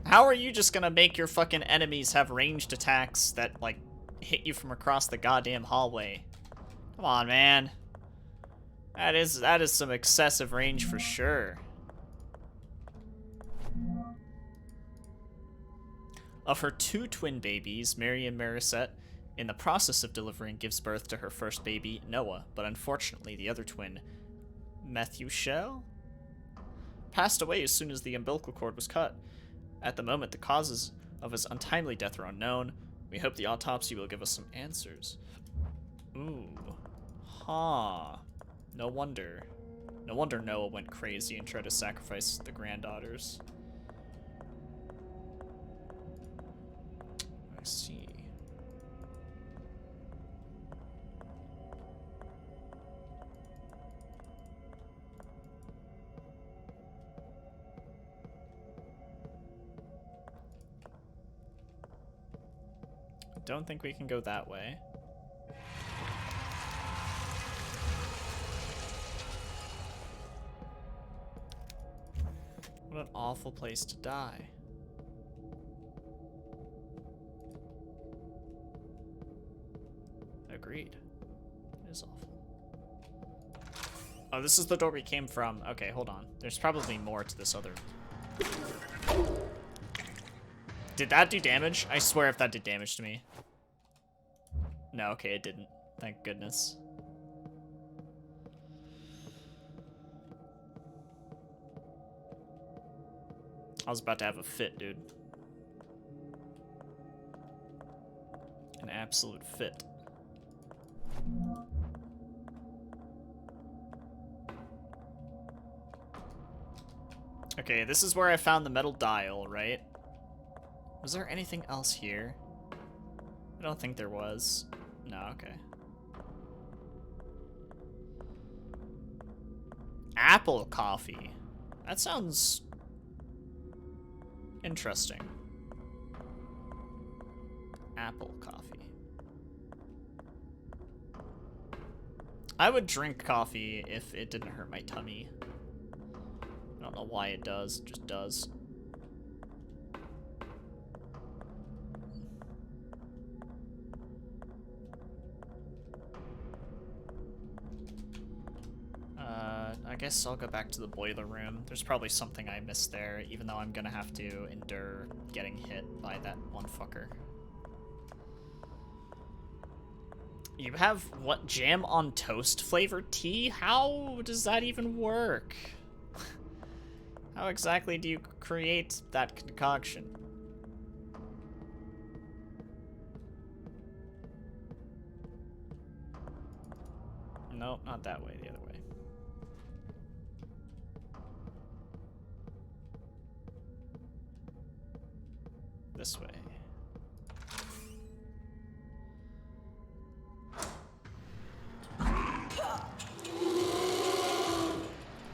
How are you just gonna make your fucking enemies have ranged attacks that, like, hit you from across the goddamn hallway? Come on, man. That is some excessive range for sure. Of her 2 twin babies, Mary and Marisette, in the process of delivering, gives birth to her first baby, Noah, but unfortunately the other twin, Methuselah, passed away as soon as the umbilical cord was cut. At the moment, the causes of his untimely death are unknown. We hope the autopsy will give us some answers. Ooh. Huh. No wonder. No wonder Noah went crazy and tried to sacrifice the granddaughters. I see. Don't think we can go that way. What an awful place to die. Agreed. It is awful. Oh, this is the door we came from. Okay, hold on. There's probably more to this other... Did that do damage? I swear if that did damage to me. No, okay, it didn't. Thank goodness. I was about to have a fit, dude. An absolute fit. Okay, this is where I found the metal dial, right? Was there anything else here? I don't think there was. No, okay. Apple coffee. That sounds interesting. Apple coffee. I would drink coffee if it didn't hurt my tummy. I don't know why it does, it just does. I guess I'll go back to the boiler room. There's probably something I missed there, even though I'm gonna have to endure getting hit by that one fucker. You have, what, jam on toast flavored tea? How does that even work? How exactly do you create that concoction? No, not that way, the other way. This way.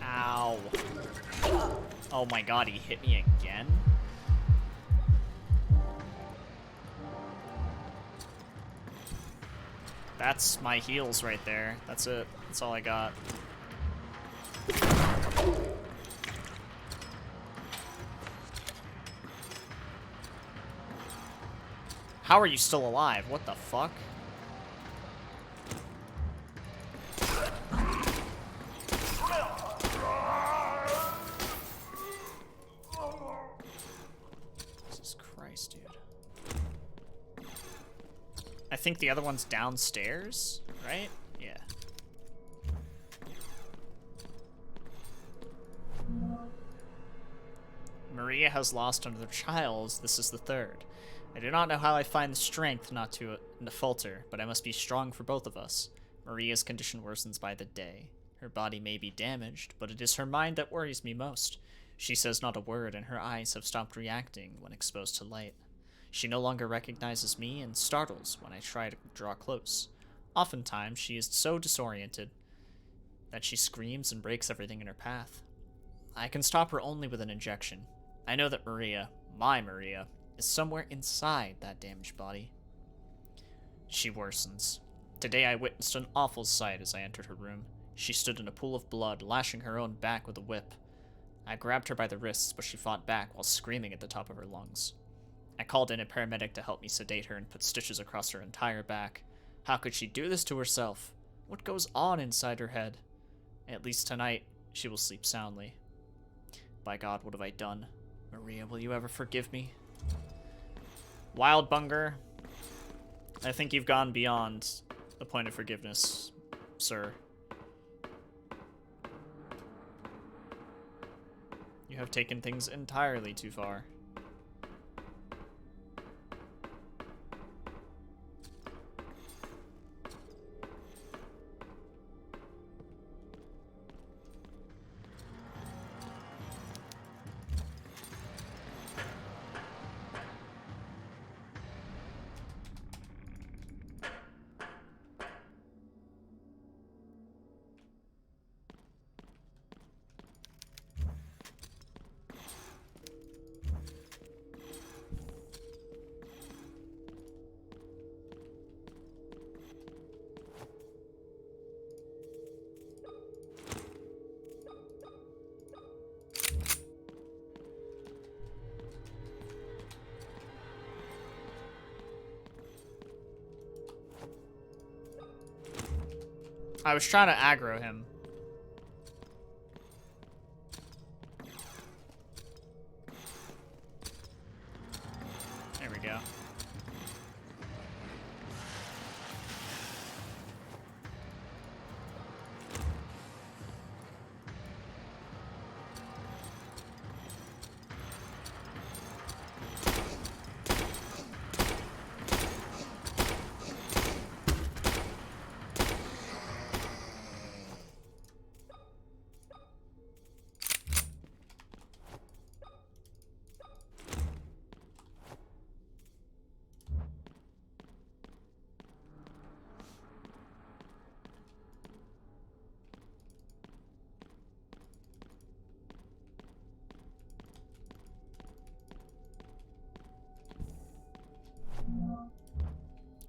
Ow. Oh my god, he hit me again? That's my heals right there. That's it. That's all I got. How are you still alive? What the fuck? Christ, dude. I think the other one's downstairs, right? Yeah. Maria has lost another child. This is the third. I do not know how I find the strength not to falter, but I must be strong for both of us. Maria's condition worsens by the day. Her body may be damaged, but it is her mind that worries me most. She says not a word, and her eyes have stopped reacting when exposed to light. She no longer recognizes me and startles when I try to draw close. Oftentimes, she is so disoriented that she screams and breaks everything in her path. I can stop her only with an injection. I know that Maria, my Maria, is somewhere inside that damaged body. She worsens. Today I witnessed an awful sight as I entered her room. She stood in a pool of blood, lashing her own back with a whip. I grabbed her by the wrists, but she fought back while screaming at the top of her lungs. I called in a paramedic to help me sedate her and put stitches across her entire back. How could she do this to herself? What goes on inside her head? At least tonight, she will sleep soundly. By God, what have I done? Maria, will you ever forgive me? Wild Bunger, I think you've gone beyond the point of forgiveness, sir. You have taken things entirely too far. I was trying to aggro him. There we go.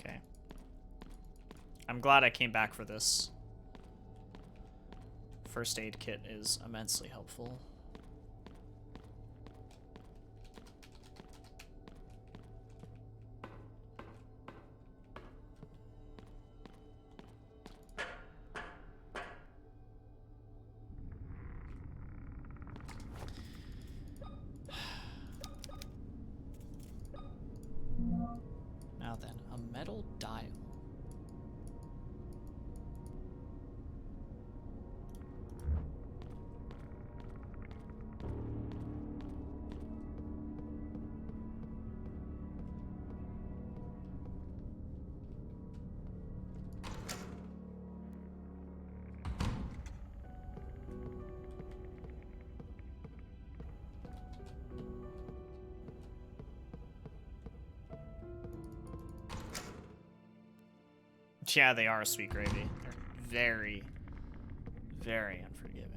Okay. I'm glad I came back for this. First aid kit is immensely helpful. Now then, a metal dial. Yeah, they are sweet gravy. They're very, very unforgiving.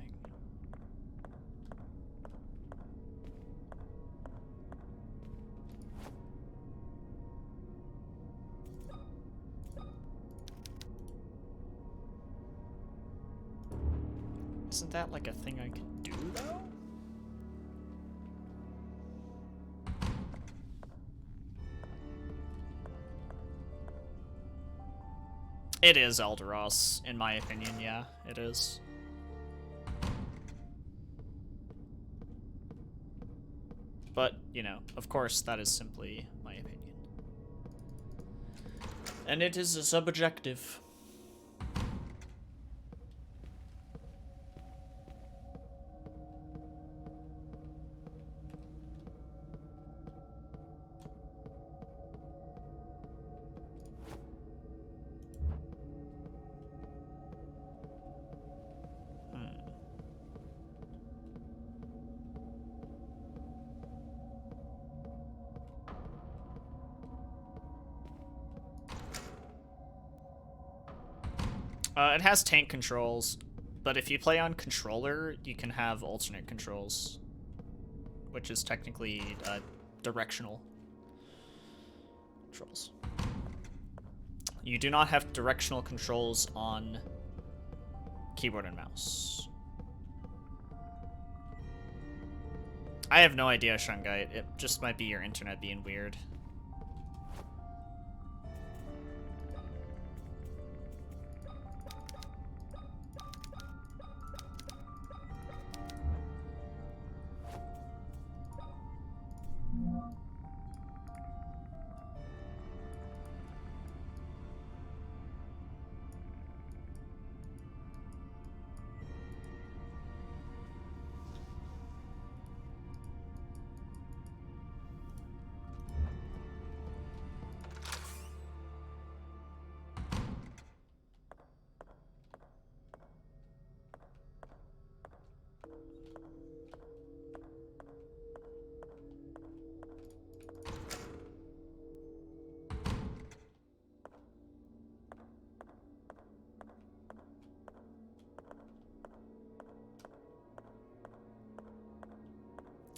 Isn't that like a thing I can do, though? It is Elderos, in my opinion, yeah, it is. But, you know, of course, that is simply my opinion. And it is subjective. It has tank controls, but if you play on controller, you can have alternate controls, which is technically directional controls. You do not have directional controls on keyboard and mouse. I have no idea, Shungite. It just might be your internet being weird.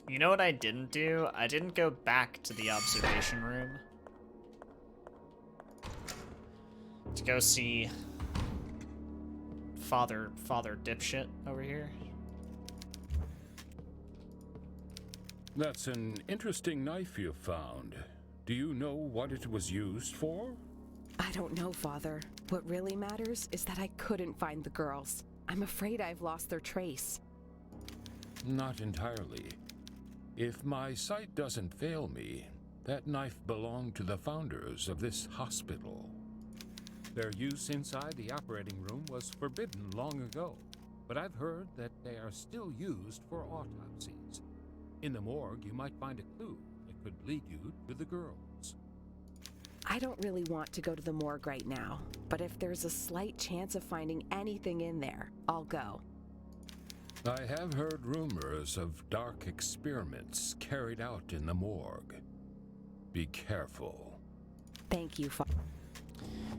You know what I didn't do? I didn't go back to the observation room to go see Father Dipshit over here. That's an interesting knife you found. Do you know what it was used for? I don't know, Father. What really matters is that I couldn't find the girls. I'm afraid I've lost their trace. Not entirely. If my sight doesn't fail me, that knife belonged to the founders of this hospital. Their use inside the operating room was forbidden long ago, but I've heard that they are still used for autopsies. In the morgue, you might find a clue that could lead you to the girls. I don't really want to go to the morgue right now, but if there's a slight chance of finding anything in there, I'll go. I have heard rumors of dark experiments carried out in the morgue. Be careful. Thank you, Father.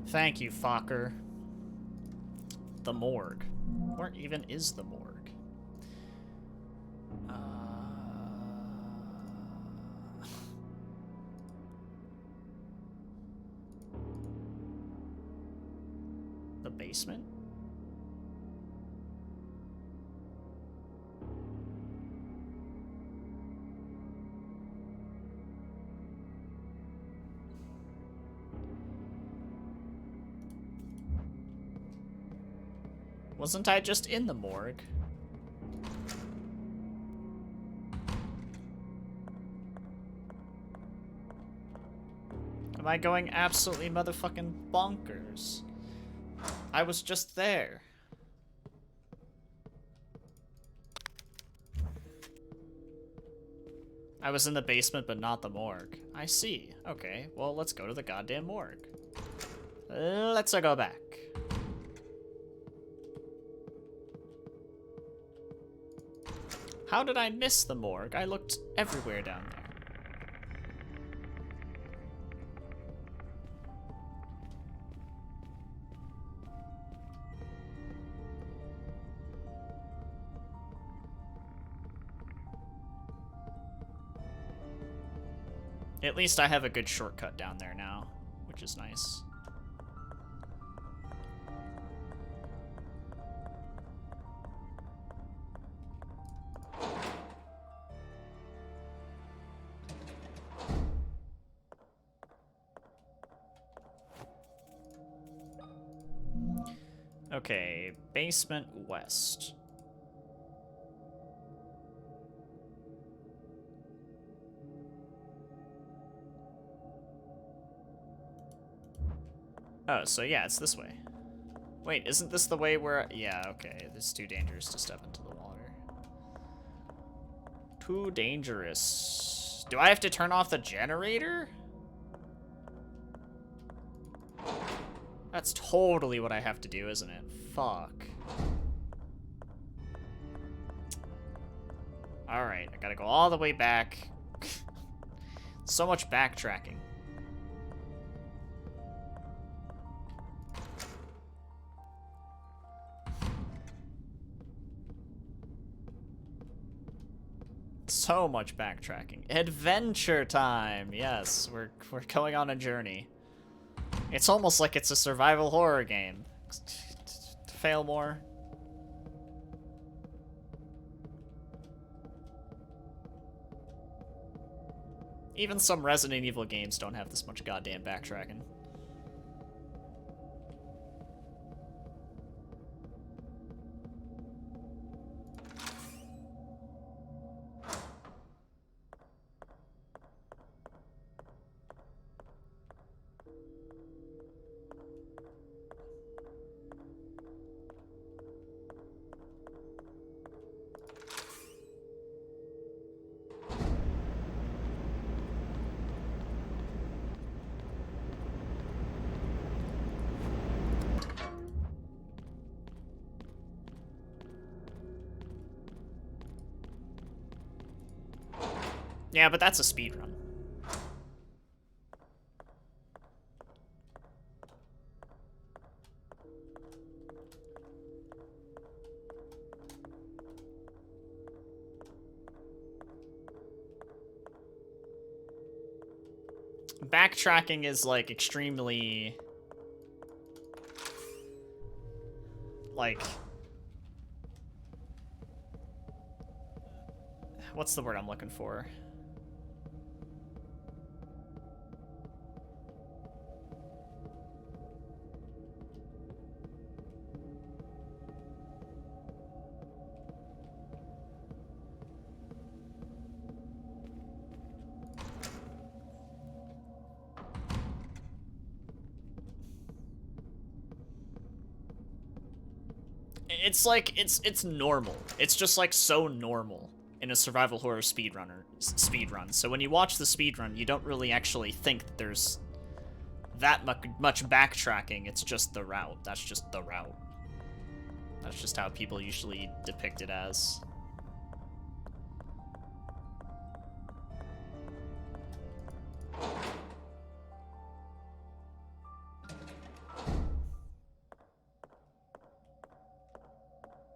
Thank you, Fokker. The morgue. Where even is the morgue? The basement? Wasn't I just in the morgue? Am I going absolutely motherfucking bonkers? I was just there. I was in the basement, but not the morgue. I see. Okay, well, let's go to the goddamn morgue. Let's go back. How did I miss the morgue? I looked everywhere down there. At least I have a good shortcut down there now, which is nice. Okay, basement west. Oh, so yeah, it's this way. Wait, isn't this the way where... Yeah, okay. It's too dangerous to step into the water. Too dangerous. Do I have to turn off the generator? That's totally what I have to do, isn't it? Fuck. Alright, I gotta go all the way back. So much backtracking. So much backtracking. Adventure time! Yes, we're going on a journey. It's almost like it's a survival horror game. Fail more. Even some Resident Evil games don't have this much goddamn backtracking. Yeah, but that's a speedrun. Backtracking is like extremely like what's the word I'm looking for? It's like, it's normal. It's just like so normal in a survival horror speedrun. So when you watch the speedrun, you don't really actually think that there's that much backtracking. It's just the route. That's just the route. That's just how people usually depict it as.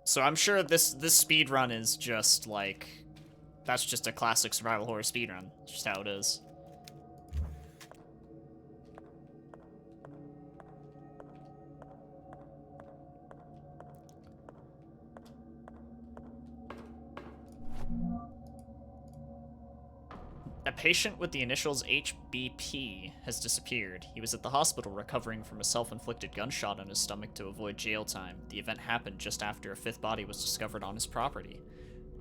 So I'm sure this speedrun is just like, that's just a classic survival horror speedrun. It's just how it is. A patient with the initials HBP has disappeared. He was at the hospital recovering from a self-inflicted gunshot on his stomach to avoid jail time. The event happened just after a fifth body was discovered on his property.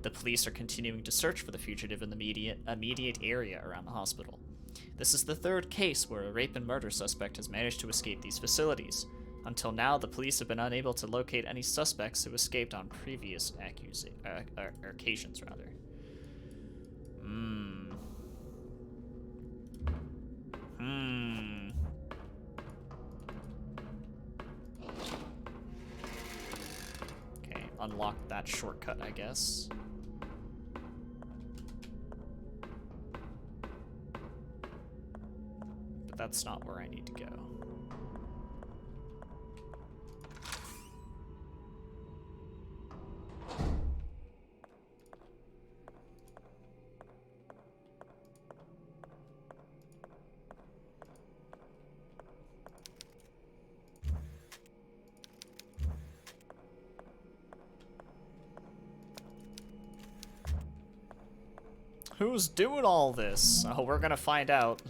The police are continuing to search for the fugitive in the immediate area around the hospital. This is the third case where a rape and murder suspect has managed to escape these facilities. Until now, the police have been unable to locate any suspects who escaped on previous occasions, rather. Okay, unlock that shortcut, I guess. But that's not where I need to go. Who's doing all this? Oh, we're gonna find out.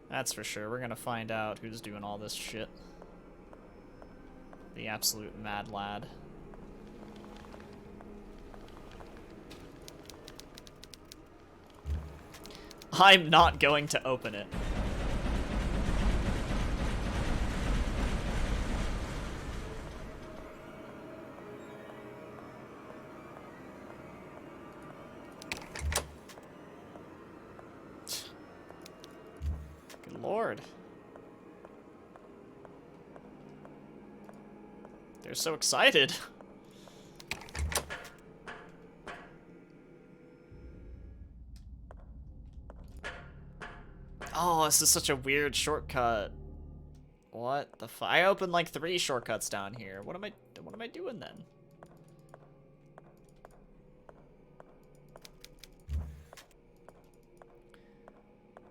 That's for sure. We're gonna find out who's doing all this shit. The absolute mad lad. I'm not going to open it. Good lord. They're so excited. Oh, this is such a weird shortcut. What the f- I opened like 3 shortcuts down here. What am I doing then?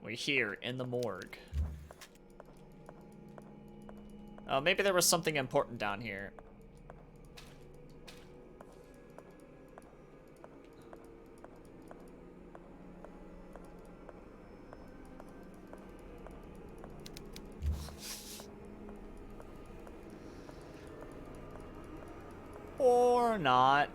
We're here in the morgue. Oh, maybe there was something important down here. Or not.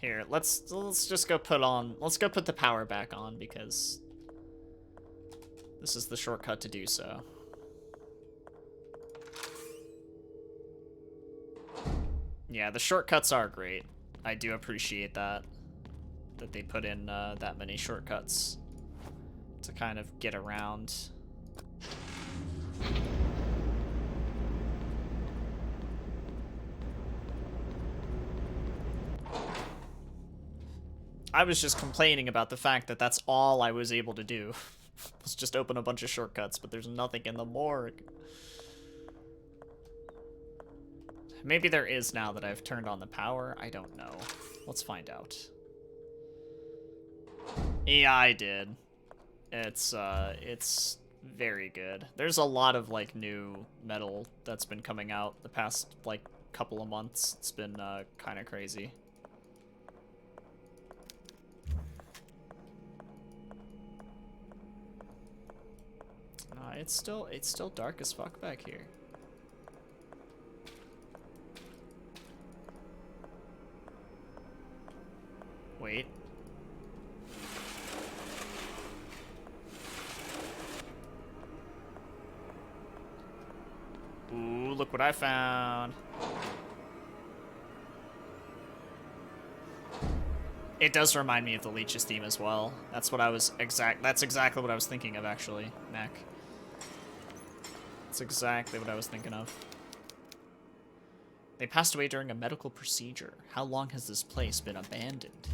Here, let's just go let's go put the power back on because this is the shortcut to do so. Yeah, the shortcuts are great. I do appreciate that they put in that many shortcuts to kind of get around. I was just complaining about the fact that that's all I was able to do. Was just open a bunch of shortcuts, but there's nothing in the morgue. Maybe there is now that I've turned on the power. I don't know. Let's find out. Yeah, I did. It's very good. There's a lot of, like, new metal that's been coming out the past, like, couple of months. It's been, kind of crazy. It's still dark as fuck back here. Wait. Ooh, look what I found. It does remind me of the Leech's theme as well. That's exactly what I was thinking of, actually, Mac. That's exactly what I was thinking of. They passed away during a medical procedure. How long has this place been abandoned?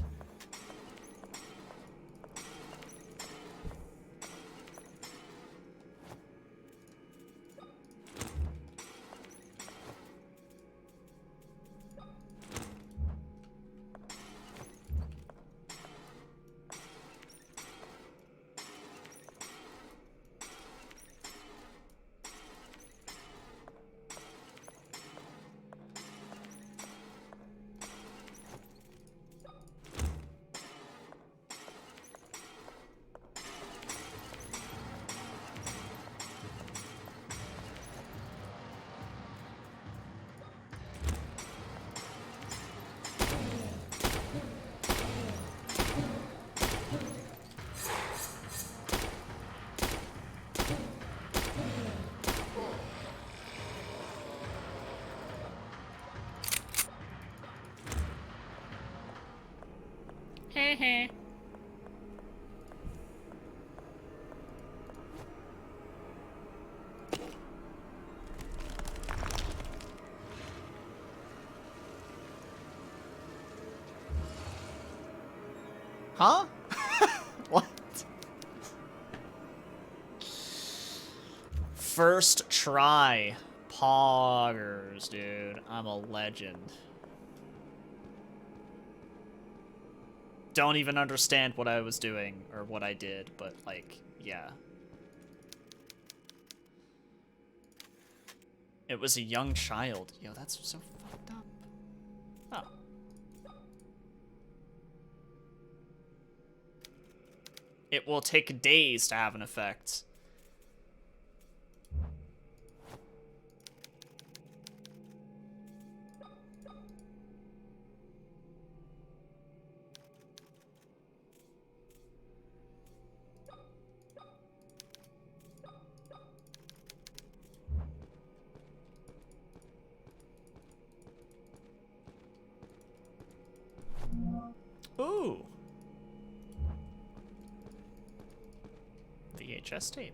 Huh? What? First try. Poggers, dude. I'm a legend. Don't even understand what I was doing or what I did, but, like, yeah. It was a young child. Yo, that's so fucked up. Oh. It will take days to have an effect. VHS tape.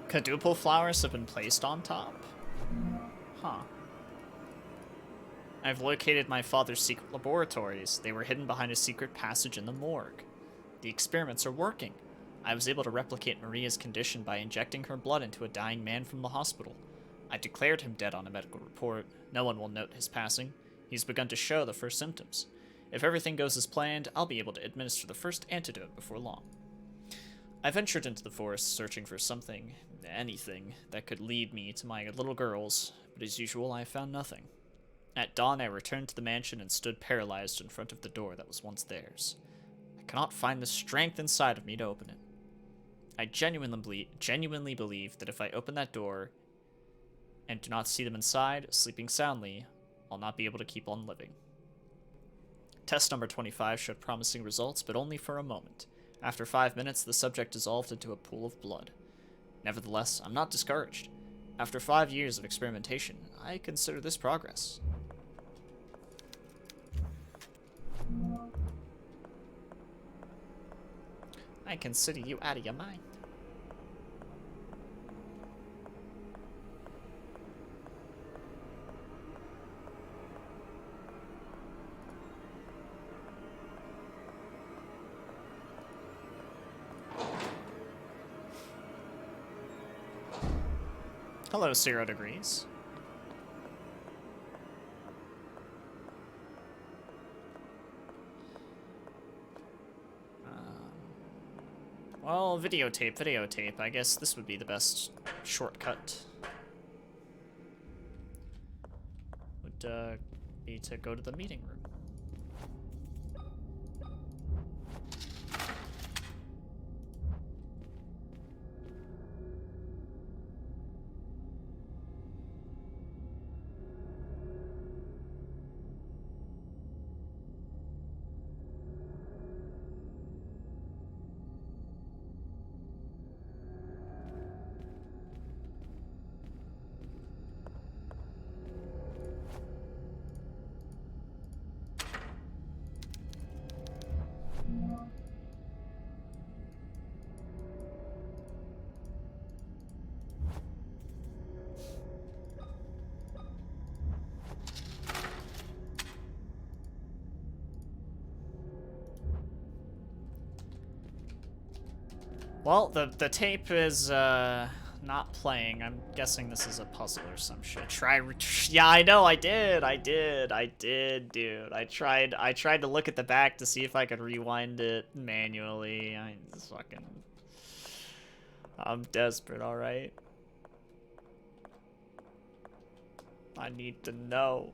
Quadruple flowers have been placed on top? Huh. I've located my father's secret laboratories. They were hidden behind a secret passage in the morgue. The experiments are working. I was able to replicate Maria's condition by injecting her blood into a dying man from the hospital. I declared him dead on a medical report. No one will note his passing. He's begun to show the first symptoms. If everything goes as planned, I'll be able to administer the first antidote before long. I ventured into the forest searching for something, anything, that could lead me to my little girls, but as usual I found nothing. At dawn I returned to the mansion and stood paralyzed in front of the door that was once theirs. I cannot find the strength inside of me to open it. I genuinely believe that if I open that door and do not see them inside, sleeping soundly, I'll not be able to keep on living. Test number 25 showed promising results, but only for a moment. After 5 minutes, the subject dissolved into a pool of blood. Nevertheless, I'm not discouraged. After 5 years of experimentation, I consider this progress. I consider you out of your mind. Hello, 0 degrees. Well, videotape. I guess this would be the best shortcut. Would be to go to the meeting room. Well, the tape is not playing. I'm guessing this is a puzzle or some shit. Yeah, I know. I did, dude. I tried to look at the back to see if I could rewind it manually. I'm desperate. All right. I need to know.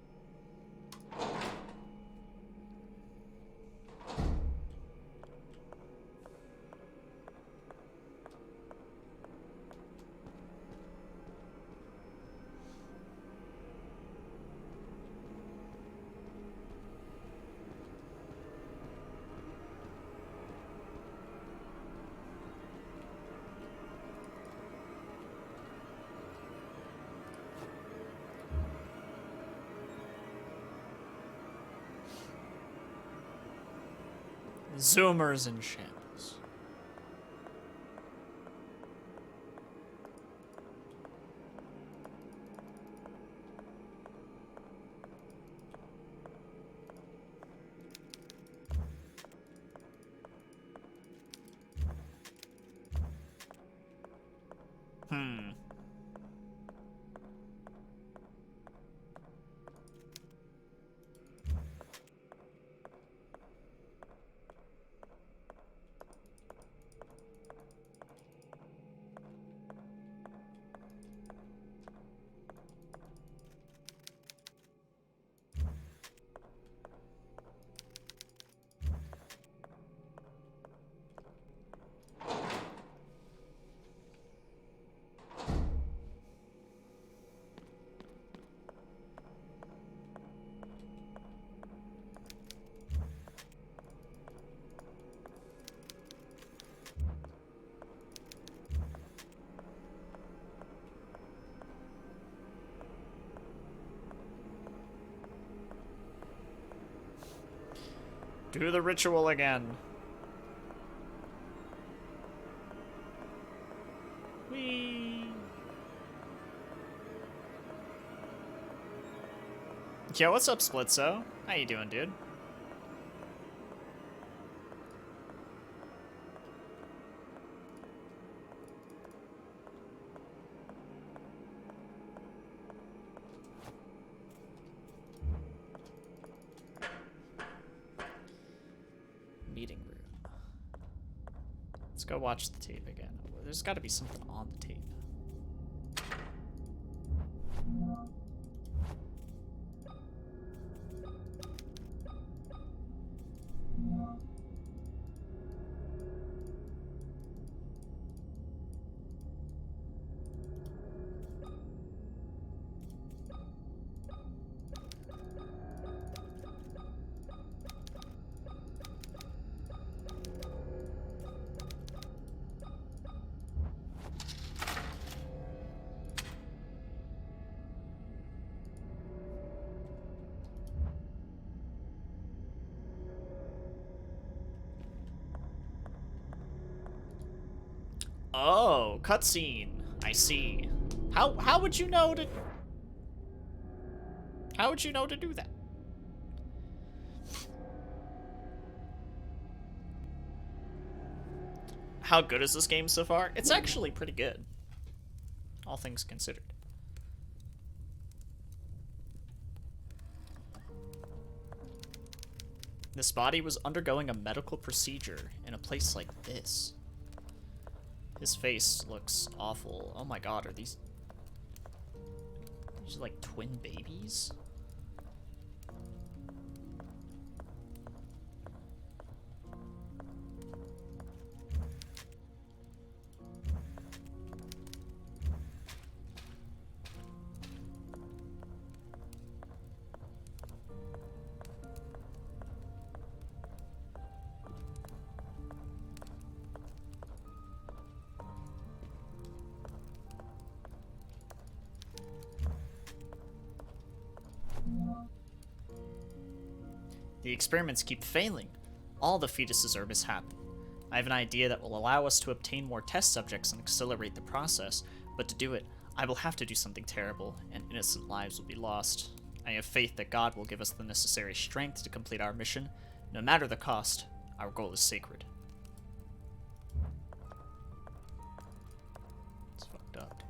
Zoomers in shambles. Do the ritual again. Whee! Yo, what's up, Splitzo? How you doing, dude? Meeting room. Let's go watch the tape again. There's got to be something on the tape. Oh, cutscene. I see. How would you know to... How would you know to do that? How good is this game so far? It's actually pretty good. All things considered. This body was undergoing a medical procedure in a place like this. His face looks awful. Oh my god, are these like twin babies? The experiments keep failing. All the fetuses are mishappen. I have an idea that will allow us to obtain more test subjects and accelerate the process, but to do it, I will have to do something terrible, and innocent lives will be lost. I have faith that God will give us the necessary strength to complete our mission. No matter the cost, our goal is sacred. It's fucked up, dude.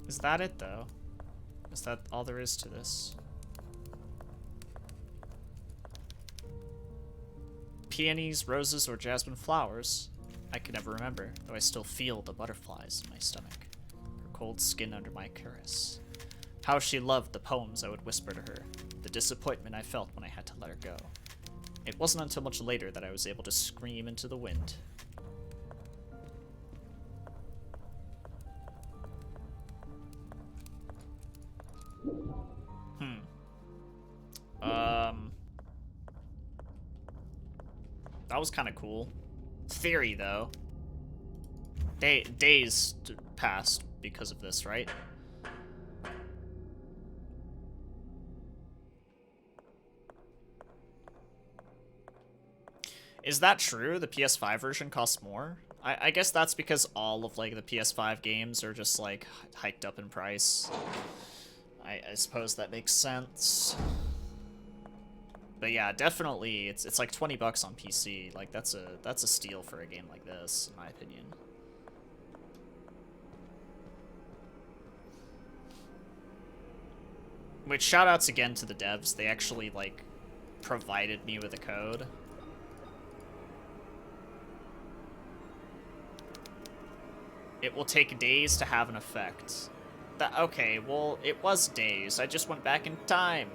Is that it, though? Is that all there is to this? Peonies, roses, or jasmine flowers? I can never remember, though I still feel the butterflies in my stomach. Her cold skin under my caress. How she loved the poems I would whisper to her. The disappointment I felt when I had to let her go. It wasn't until much later that I was able to scream into the wind. That was kind of cool. Theory, though. Days passed because of this, right? Is that true? The PS5 version costs more? I guess that's because all of, like, the PS5 games are just, like, hiked up in price. I suppose that makes sense. But yeah, definitely, it's like 20 bucks on PC. Like, that's a steal for a game like this, in my opinion. Which, shoutouts again to the devs. They actually, like, provided me with a code. It will take days to have an effect. Okay, well, it was days. I just went back in time.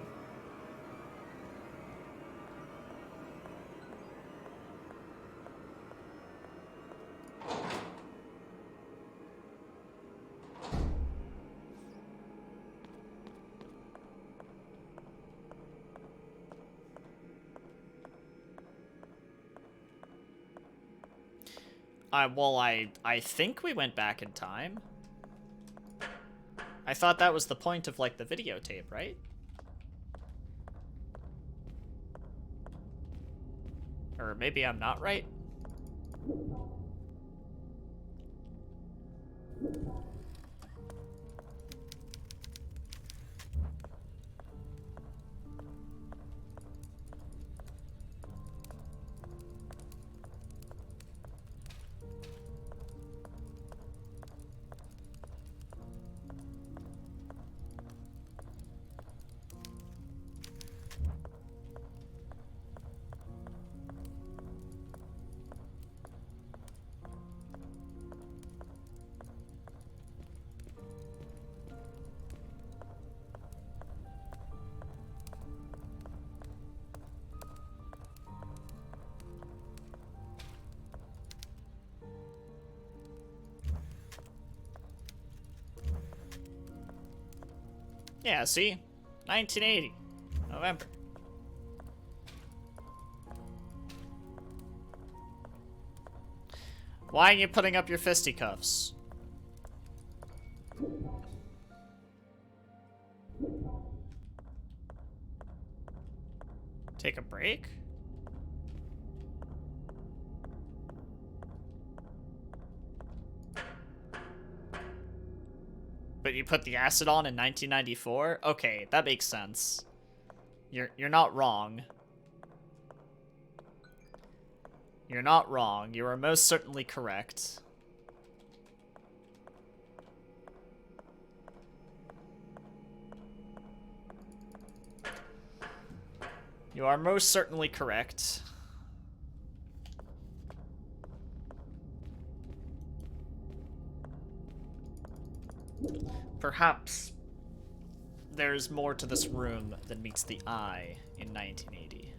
Well, I think we went back in time. I thought that was the point of, like, the videotape, right? Or maybe I'm not right? Yeah, see? 1980. November. Why are you putting up your fisticuffs? Take a break? But you put the acid on in 1994? Okay, that makes sense. You're not wrong. You're not wrong. You are most certainly correct. You are most certainly correct. Perhaps there's more to this room than meets the eye in 1980.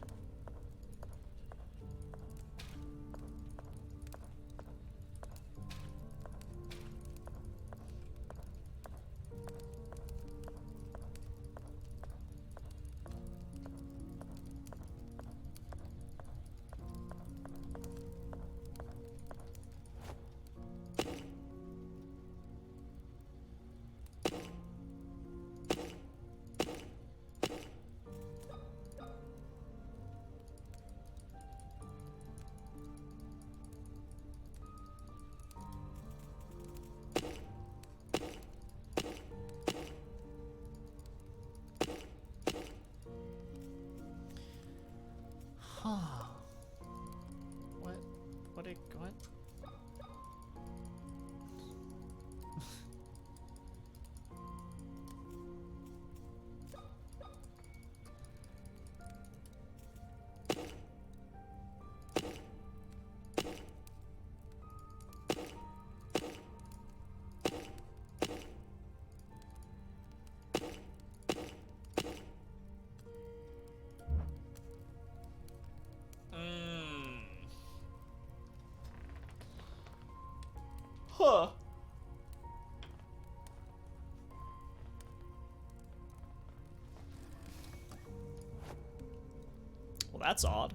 What? Huh. Well, that's odd.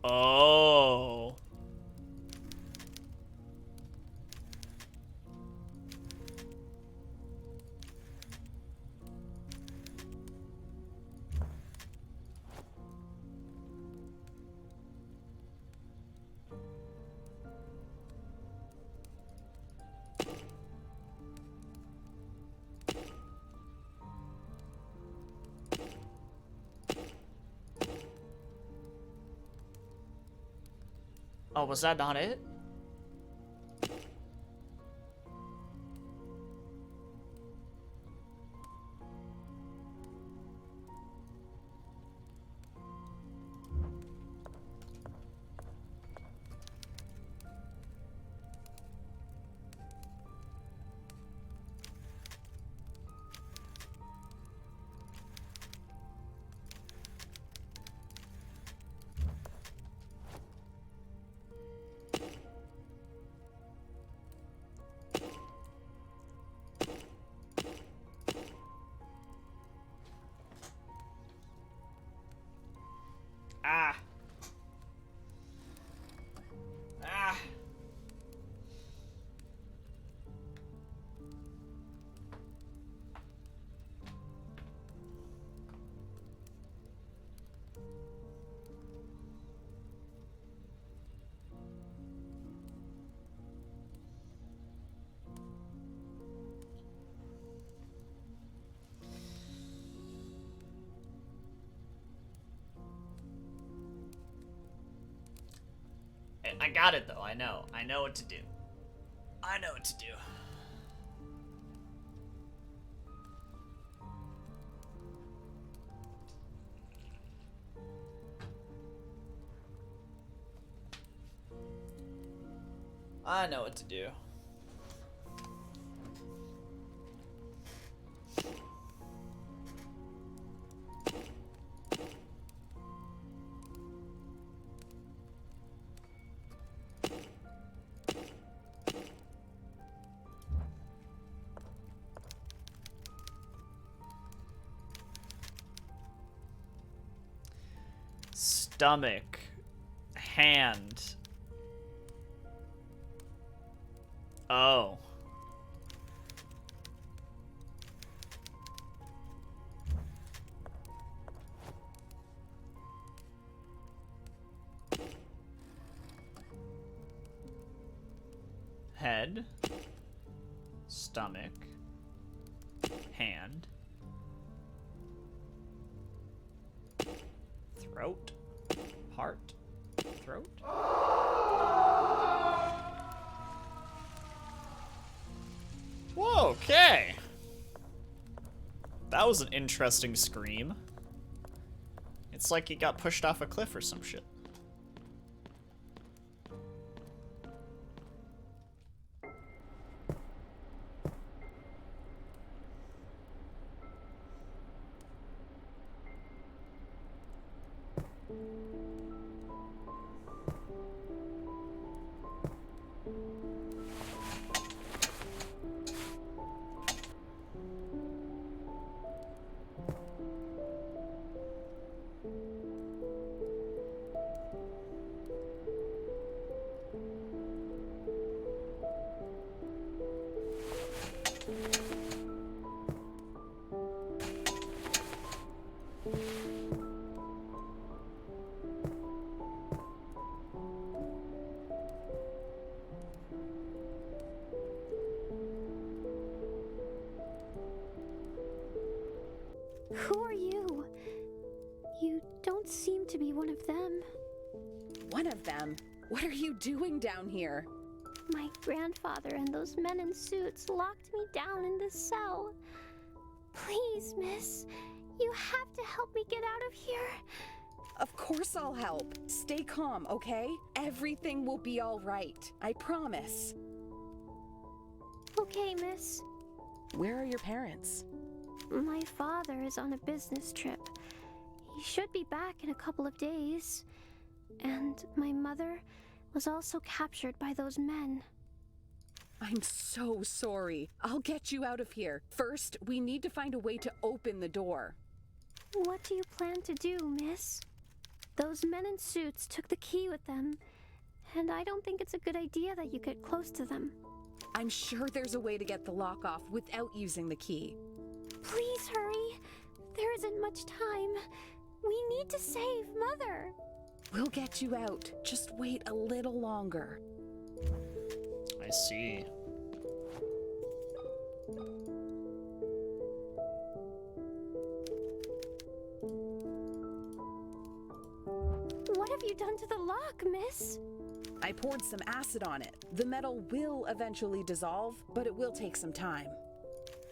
Oh. Oh, was that not it? I got it, though. I know. I know what to do. I know what to do. I know what to do. Stomach, hand. Oh. Head, stomach, hand, throat, heart, throat. Whoa, okay. That was an interesting scream. It's like he got pushed off a cliff or some shit. Who are you? You don't seem to be one of them. One of them? What are you doing down here? My grandfather and those men in suits locked me down in this cell. Please, miss, you have to help me get out of here. Of course I'll help. Stay calm, okay? Everything will be all right. I promise. Okay, miss. Where are your parents? My father is on a business trip. He should be back in a couple of days. And my mother was also captured by those men. I'm so sorry. I'll get you out of here. First, we need to find a way to open the door. What do you plan to do, miss? Those men in suits took the key with them, and I don't think it's a good idea that you get close to them. I'm sure there's a way to get the lock off without using the key. Please hurry. There isn't much time. We need to save Mother. We'll get you out. Just wait a little longer. I see. What have you done to the lock, miss? I poured some acid on it. The metal will eventually dissolve, but it will take some time.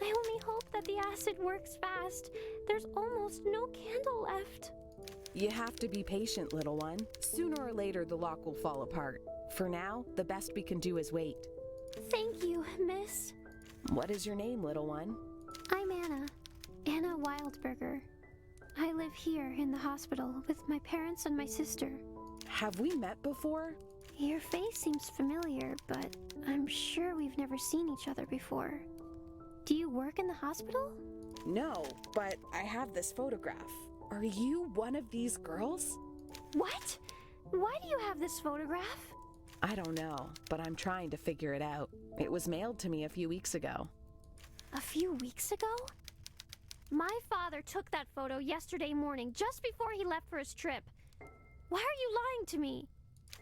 I only hope that the acid works fast. There's almost no candle left. You have to be patient, little one. Sooner or later, the lock will fall apart. For now, the best we can do is wait. Thank you, miss. What is your name, little one? I'm Anna. Anna Wildberger. I live here in the hospital with my parents and my sister. Have we met before? Your face seems familiar, but I'm sure we've never seen each other before. Do you work in the hospital? No, but I have this photograph. Are you one of these girls? What? Why do you have this photograph? I don't know, but I'm trying to figure it out. It was mailed to me a few weeks ago. A few weeks ago? My father took that photo yesterday morning, just before he left for his trip. Why are you lying to me?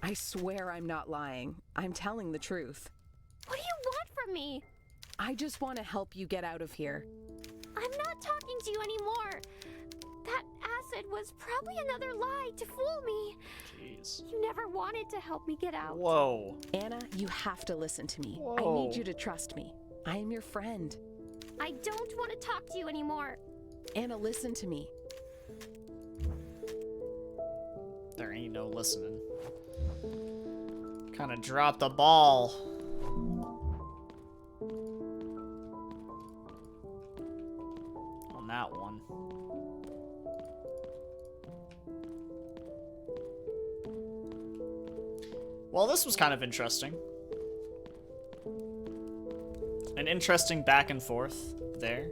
I swear I'm not lying. I'm telling the truth. What do you want from me? I just want to help you get out of here. I'm not talking to you anymore. That acid was probably another lie to fool me. Jeez. You never wanted to help me get out. Whoa. Anna, you have to listen to me. I Whoa. need you to trust me. I am your friend. I don't want to talk to you anymore. Anna, listen to me. There ain't no listening. Kind of dropped the ball. On that one. Well, this was kind of interesting. An interesting back and forth there.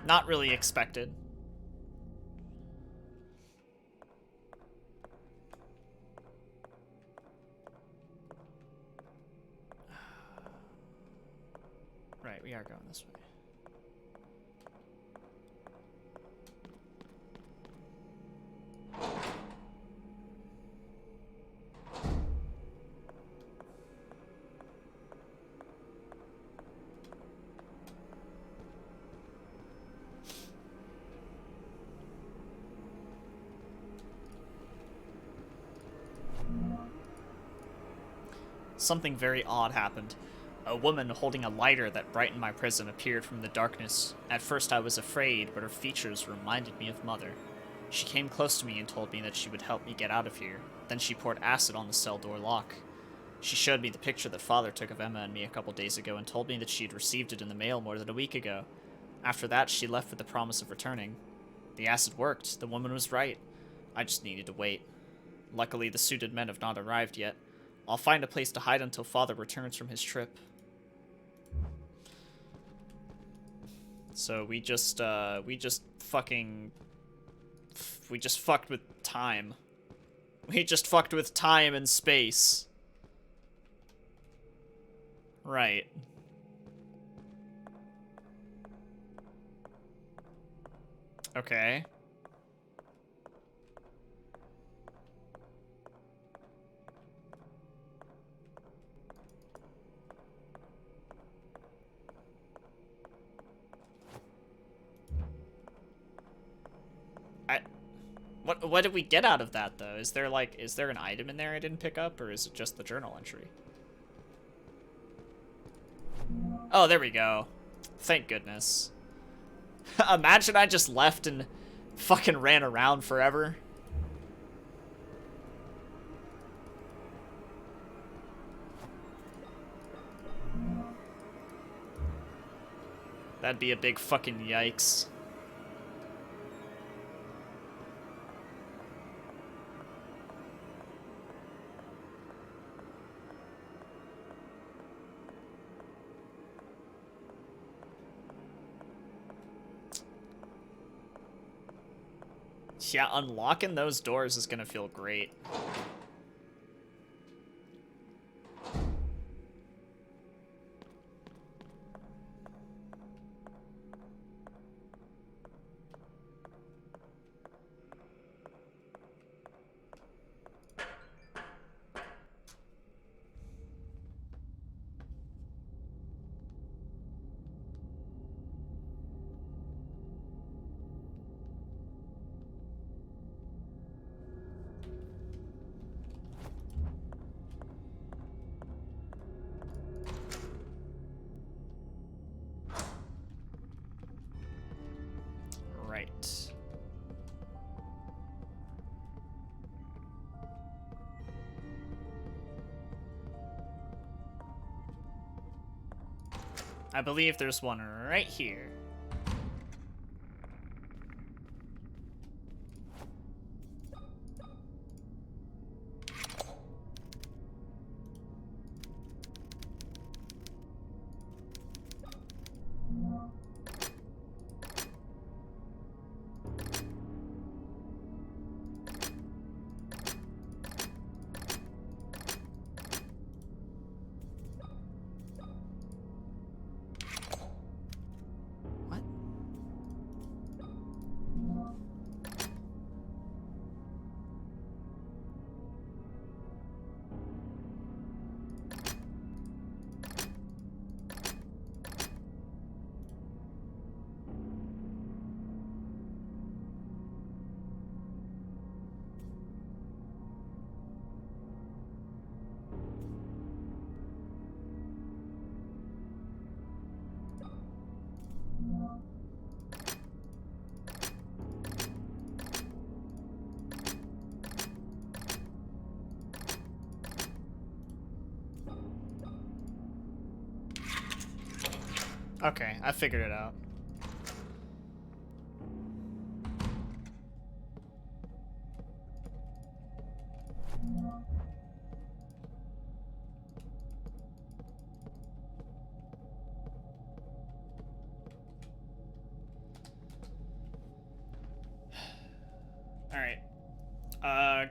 Not really expected. Right, we are going this way. Something very odd happened. A woman holding a lighter that brightened my prison appeared from the darkness. At first I was afraid, but her features reminded me of Mother. She came close to me and told me that she would help me get out of here. Then she poured acid on the cell door lock. She showed me the picture that Father took of Emma and me a couple days ago and told me that she had received it in the mail more than a week ago. After that, she left with the promise of returning. The acid worked. The woman was right. I just needed to wait. Luckily, the suited men have not arrived yet. I'll find a place to hide until Father returns from his trip. So we just fucked with time. We just fucked with time and space. Right. Okay. What did we get out of that, though? Is there an item in there I didn't pick up, or is it just the journal entry? Oh, there we go. Thank goodness. Imagine I just left and fucking ran around forever. That'd be a big fucking yikes. Yeah, unlocking those doors is gonna feel great. Right. I believe there's one right here. Okay, I figured it out. Alright.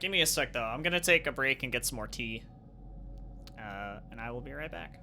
Give me a sec though. I'm gonna take a break and get some more tea. And I will be right back.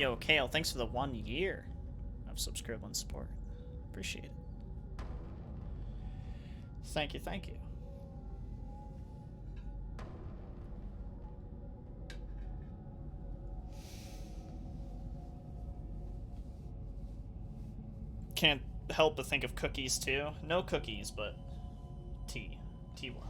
Yo, Kale, thanks for the 1 year of subscription support. Appreciate it. Thank you, thank you. Can't help but think of cookies too. No cookies, but tea. Tea will help.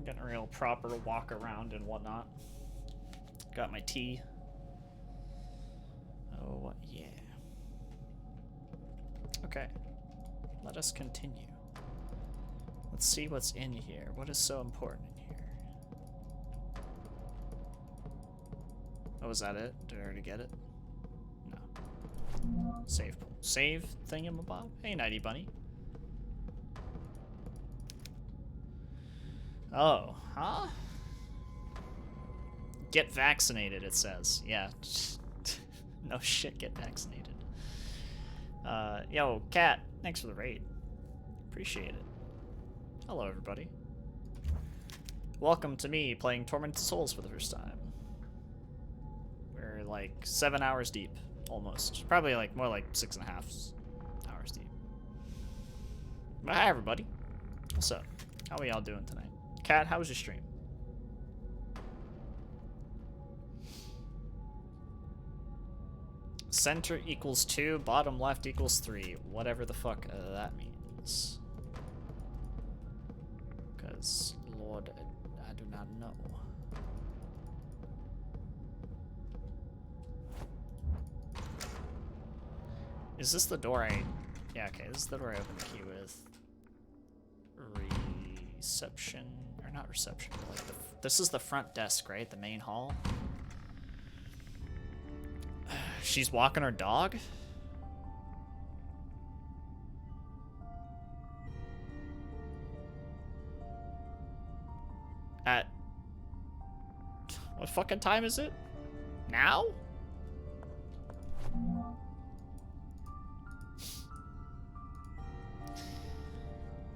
Getting a real proper walk around and whatnot. Got my tea. Oh, yeah. Okay. Let us continue. Let's see what's in here. What is so important in here? Oh, is that it? Did I already get it? No. Save. Save thingamabob? Hey, Nighty Bunny. Oh, huh? Get vaccinated, it says. Yeah. No shit, get vaccinated. Yo, Cat, thanks for the raid. Appreciate it. Hello, everybody. Welcome to me playing Tormented Souls for the first time. We're like 7 hours deep, almost. Probably like more like 6.5 hours deep. But hi, everybody. What's up? How are y'all doing tonight? Cat, how was your stream? Center equals 2, bottom left equals 3. Whatever the fuck that means. Because, Lord, I do not know. Is this the door I... Yeah, okay, this is the door I opened the key with. Reception... Or not reception, but like this is the front desk, right? The main hall? She's walking her dog? At... What fucking time is it? Now?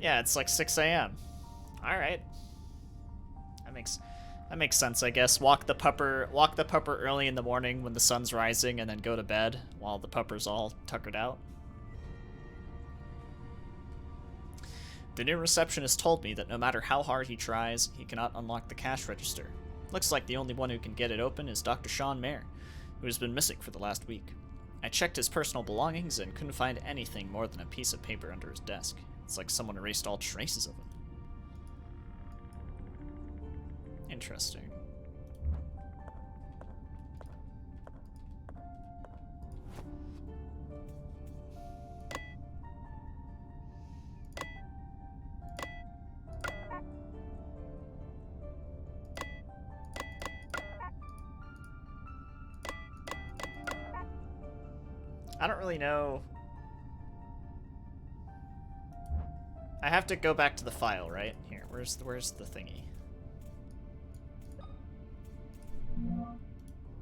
Yeah, it's like 6 a.m. Alright. That makes sense, I guess. Walk the pupper early in the morning when the sun's rising and then go to bed while the pupper's all tuckered out. The new receptionist told me that no matter how hard he tries, he cannot unlock the cash register. Looks like the only one who can get it open is Dr. Sean Mayer, who has been missing for the last week. I checked his personal belongings and couldn't find anything more than a piece of paper under his desk. It's like someone erased all traces of him. Interesting. I don't really know. I have to go back to the file, right? Here, where's the thingy?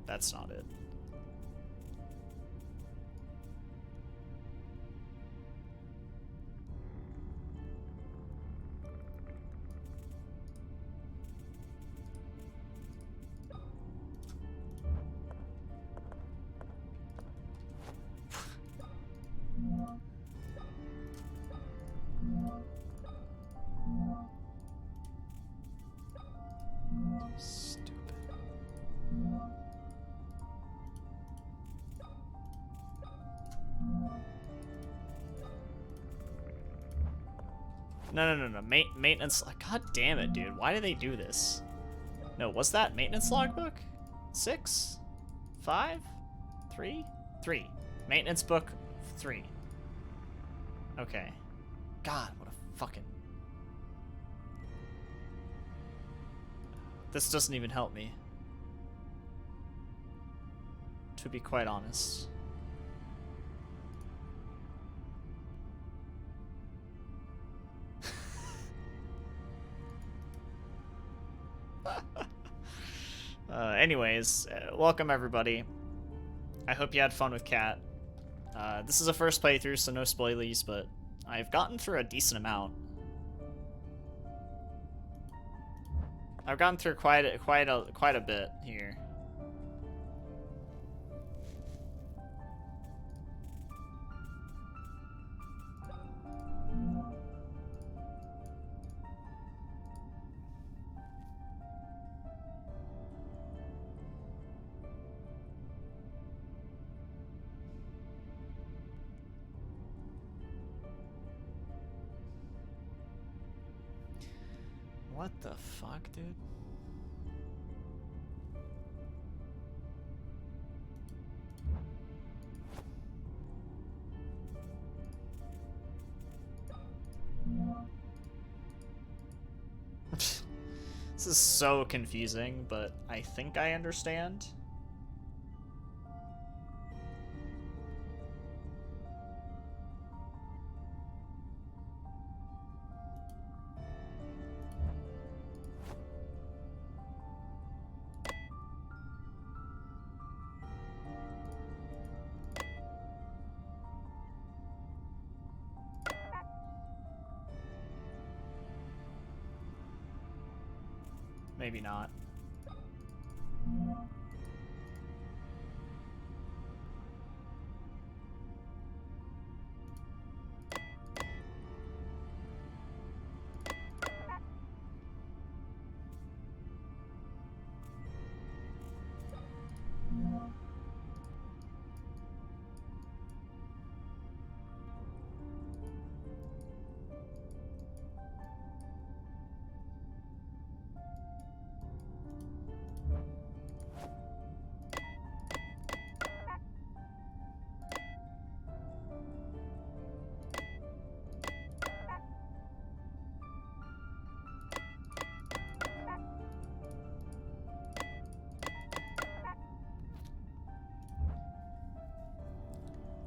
That's not it. Stupid. No. Maintenance. God damn it, dude. Why do they do this? No, what's that? Maintenance logbook? 6? 5? 3? 3. Maintenance book 3. Okay. God, what a fucking... This doesn't even help me. To be quite honest. Anyways, welcome everybody. I hope you had fun with Cat. This is a first playthrough, so no spoilies, but I've gotten through a decent amount. I've gotten through quite a bit here. What the fuck, dude? This is so confusing, but I think I understand. Maybe not.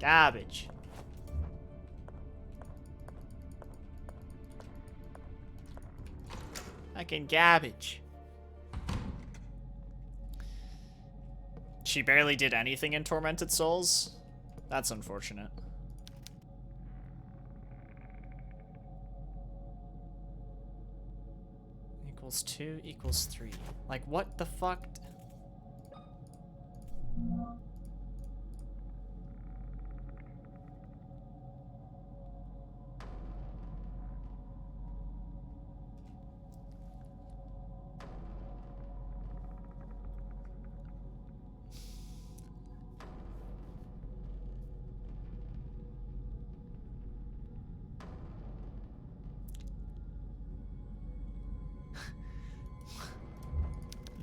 Garbage. Fucking garbage. She barely did anything in Tormented Souls? That's unfortunate. Equals 2 equals 3. Like, what the fuck?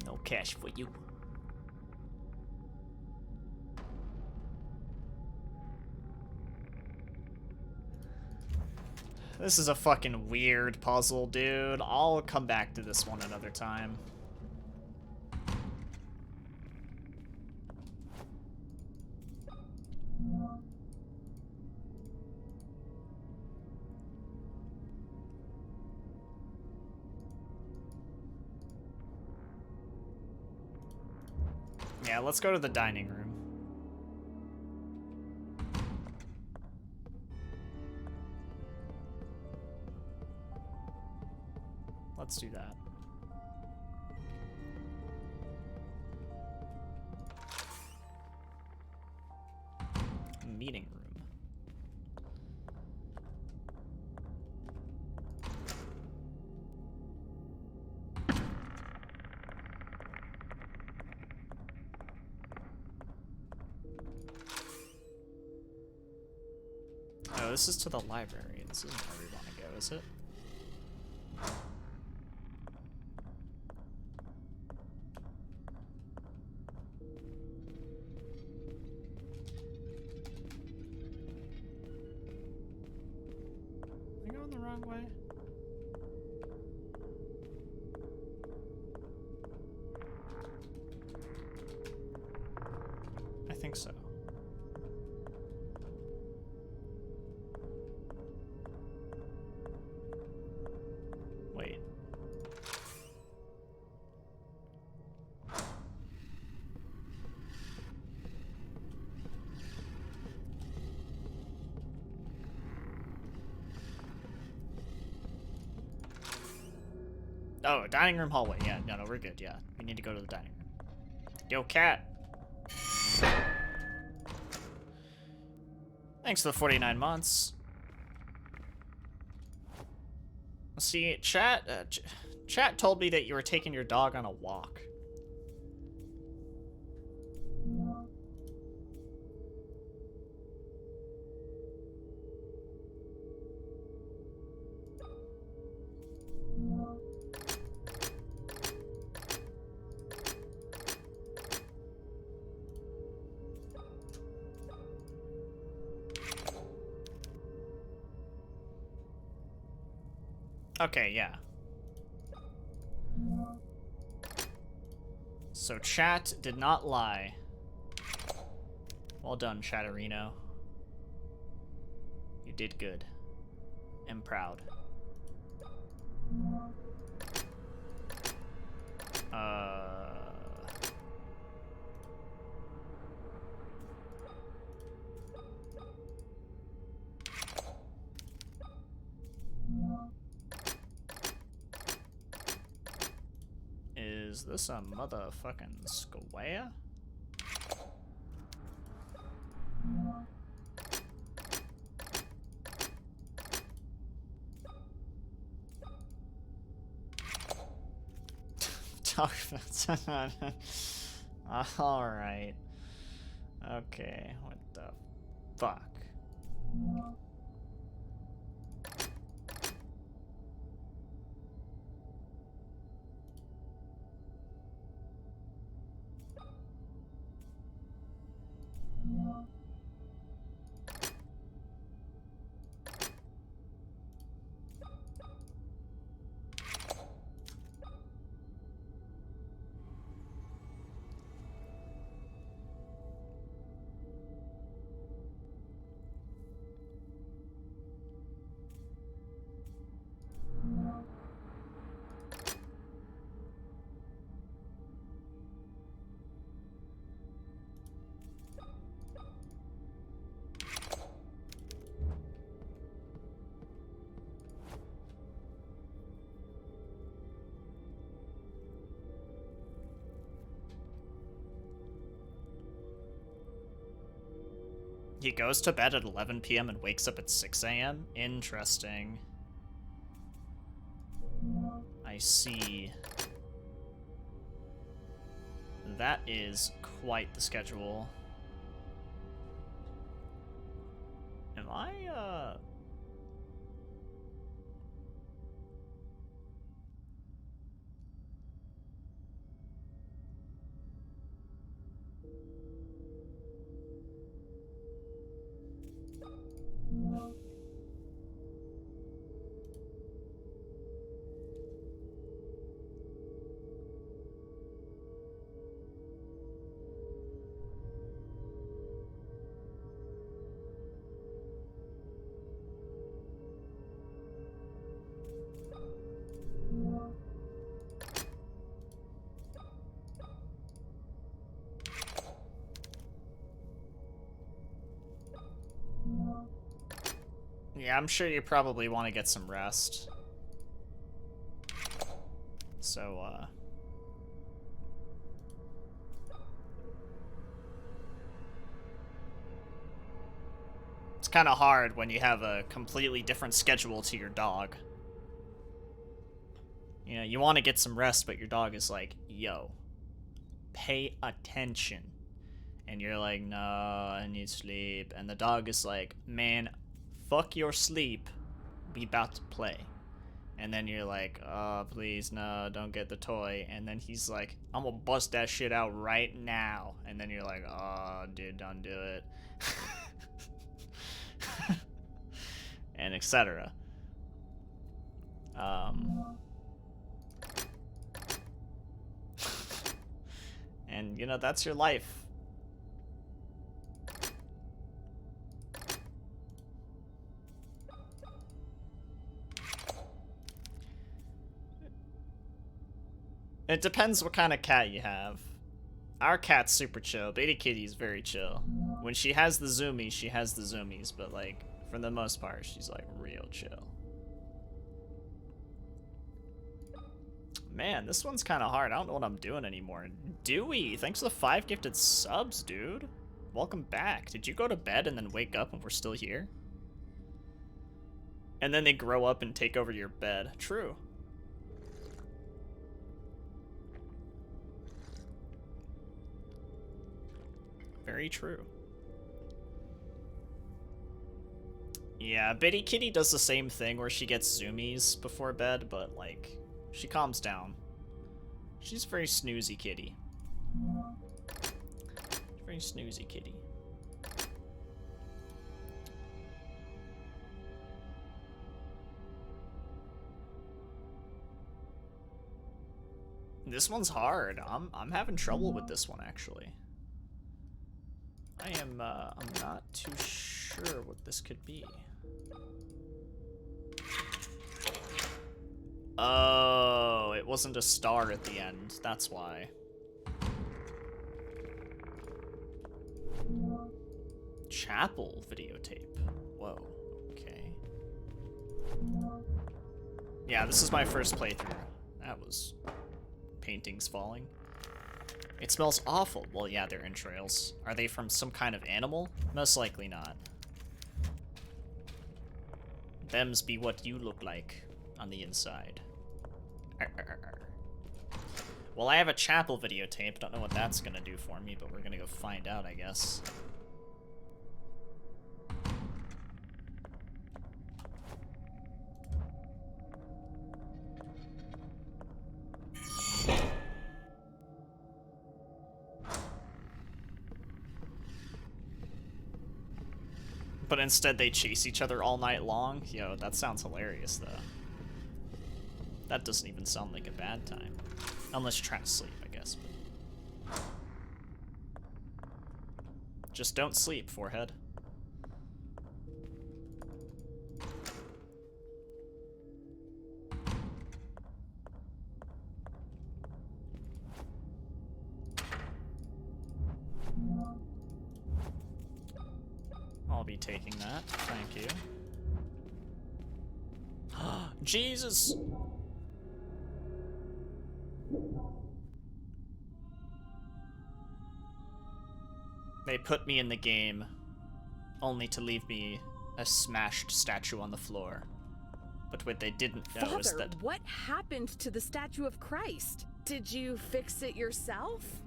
No cash for you. This is a fucking weird puzzle, dude. I'll come back to this one another time. Yeah, let's go to the dining room. Let's do that. Meeting room. Oh, this is to the library. This isn't where we want to go, is it? Am I going the wrong way? I think so. Wait. Oh, dining room hallway. Yeah, no, we're good. Yeah, we need to go to the dining room. Yo, cat. Thanks for the 49 months. See, chat told me that you were taking your dog on a walk. Okay, yeah. So chat did not lie. Well done, Chatterino. You did good. I'm proud. Is this a motherfucking square? Talk about Alright. Okay, what the fuck? He goes to bed at 11 p.m. and wakes up at 6 a.m.? Interesting. I see. That is quite the schedule. Am I, Yeah, I'm sure you probably want to get some rest. So, it's kind of hard when you have a completely different schedule to your dog. You know, you want to get some rest, but your dog is like, yo, pay attention. And you're like, no, I need sleep. And the dog is like, man, fuck your sleep. We about to play. And then you're like, oh, please, no, don't get the toy. And then he's like, I'm gonna bust that shit out right now. And then you're like, oh, dude, don't do it. And etc. And, you know, that's your life. It depends what kind of cat you have. Our cat's super chill. Baby Kitty's very chill. When she has the zoomies, she has the zoomies, but like, for the most part, she's like real chill. Man, this one's kind of hard. I don't know what I'm doing anymore. Dewey, thanks for the 5 gifted subs, dude. Welcome back. Did you go to bed and then wake up and we're still here? And then they grow up and take over your bed. True. Very true. Yeah, Bitty Kitty does the same thing where she gets zoomies before bed, but like, she calms down. She's a very snoozy kitty. Very snoozy kitty. This one's hard. I'm having trouble with this one actually. I'm not too sure what this could be. Oh, it wasn't a star at the end. That's why. Chapel videotape. Whoa. Okay. Yeah, this is my first playthrough. That was paintings falling. It smells awful. Well, yeah, they're entrails. Are they from some kind of animal? Most likely not. Thems be what you look like on the inside. Well, I have a chapel videotape. Don't know what that's gonna do for me, but we're gonna go find out, I guess. But instead they chase each other all night long? Yo, that sounds hilarious, though. That doesn't even sound like a bad time. Unless you're trying to sleep, I guess. But... just don't sleep, forehead. I'll be taking that. Thank you. Jesus! They put me in the game, only to leave me a smashed statue on the floor. But what they didn't know is Father, that... what happened to the statue of Christ? Did you fix it yourself?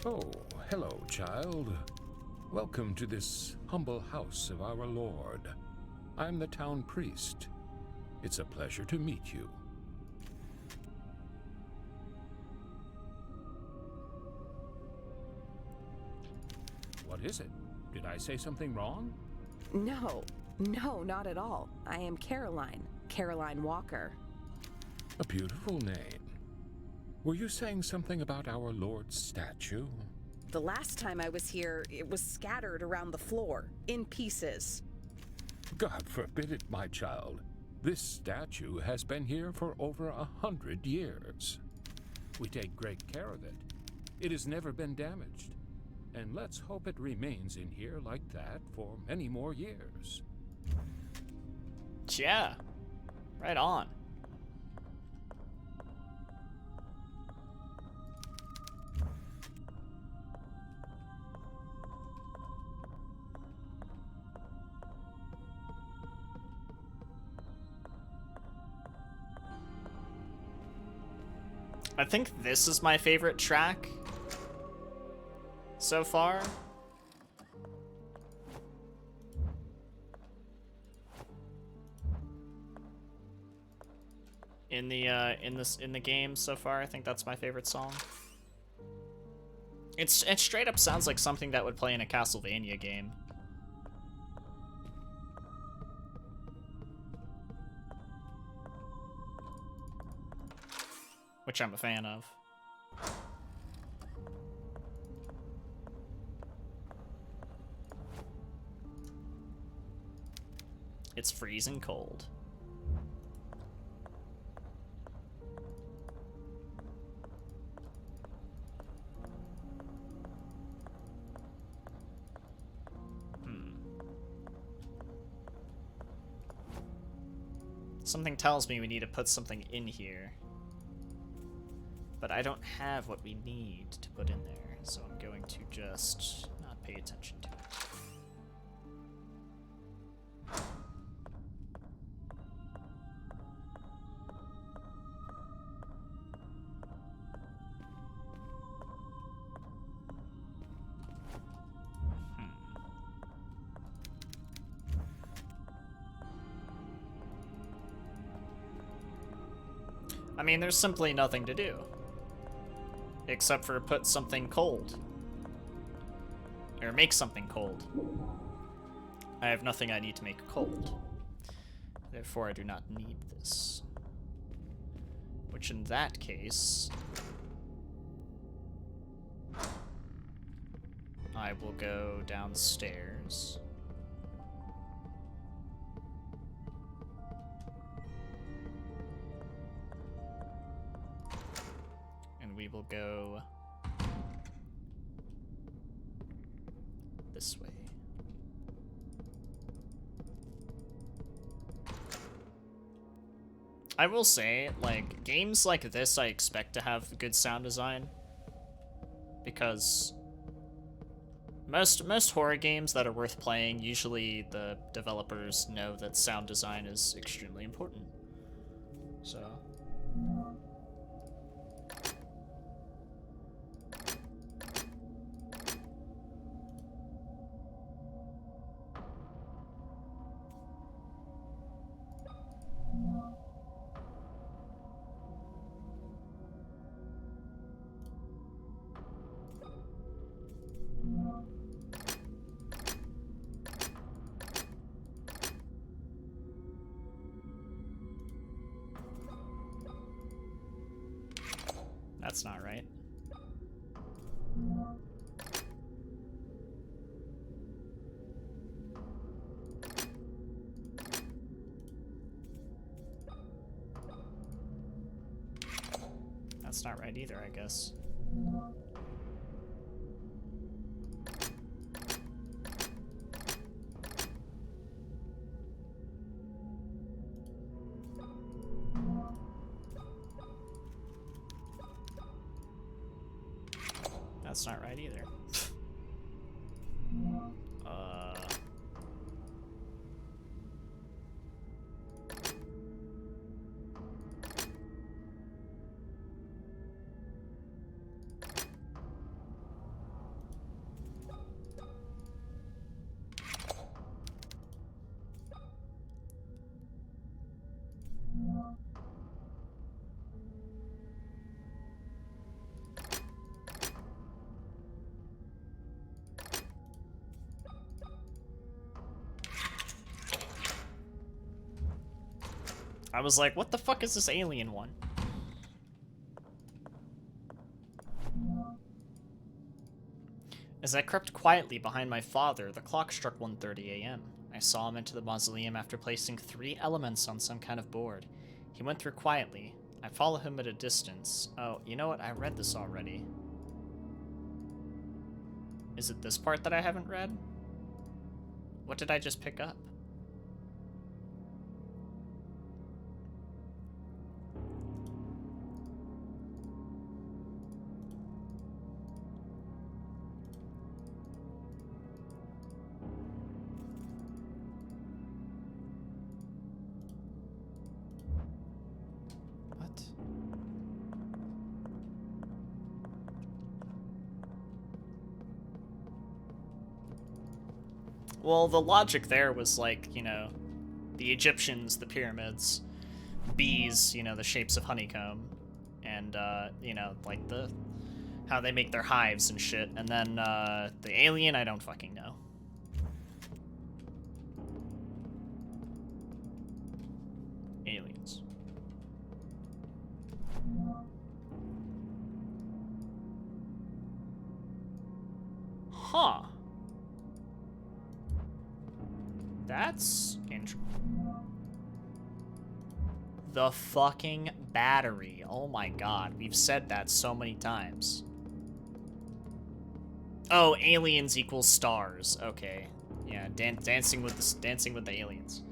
Oh, hello, child. Welcome to this humble house of our Lord. I'm the town priest. It's a pleasure to meet you. What is it? Did I say something wrong? No, not at all. I am Caroline Walker. A beautiful name. Were you saying something about our Lord's statue? The last time I was here, it was scattered around the floor, in pieces. God forbid it, my child. This statue has been here for over 100 years. We take great care of it. It has never been damaged. And let's hope it remains in here like that for many more years. Yeah. Right on. I think this is my favorite track so far. In the game so far, I think that's my favorite song. It straight up sounds like something that would play in a Castlevania game. Which I'm a fan of. It's freezing cold. Something tells me we need to put something in here. But I don't have what we need to put in there, so I'm going to just not pay attention to it. I mean, there's simply nothing to do. Except for put something cold. Or make something cold. I have nothing I need to make cold. Therefore, I do not need this. which in that case, I will go downstairs. And we will go this way. I will say, like, games like this I expect to have good sound design. Because most horror games that are worth playing, usually the developers know that sound design is extremely important. So... That's not right. That's not right either, I guess. That's not right either. I was like, what the fuck is this alien one? As I crept quietly behind my father, the clock struck 1:30 a.m. I saw him enter the mausoleum after placing 3 elements on some kind of board. He went through quietly. I followed him at a distance. Oh, you know what? I read this already. Is it this part that I haven't read? What did I just pick up? Well, the logic there was like, you know, the Egyptians, the pyramids, bees, you know, the shapes of honeycomb, and, you know, like how they make their hives and shit, and then, the alien, I don't fucking know. Aliens. Huh. That's interesting. The fucking battery. Oh my god, we've said that so many times. Oh, aliens equals stars. Okay, yeah, dancing with the aliens.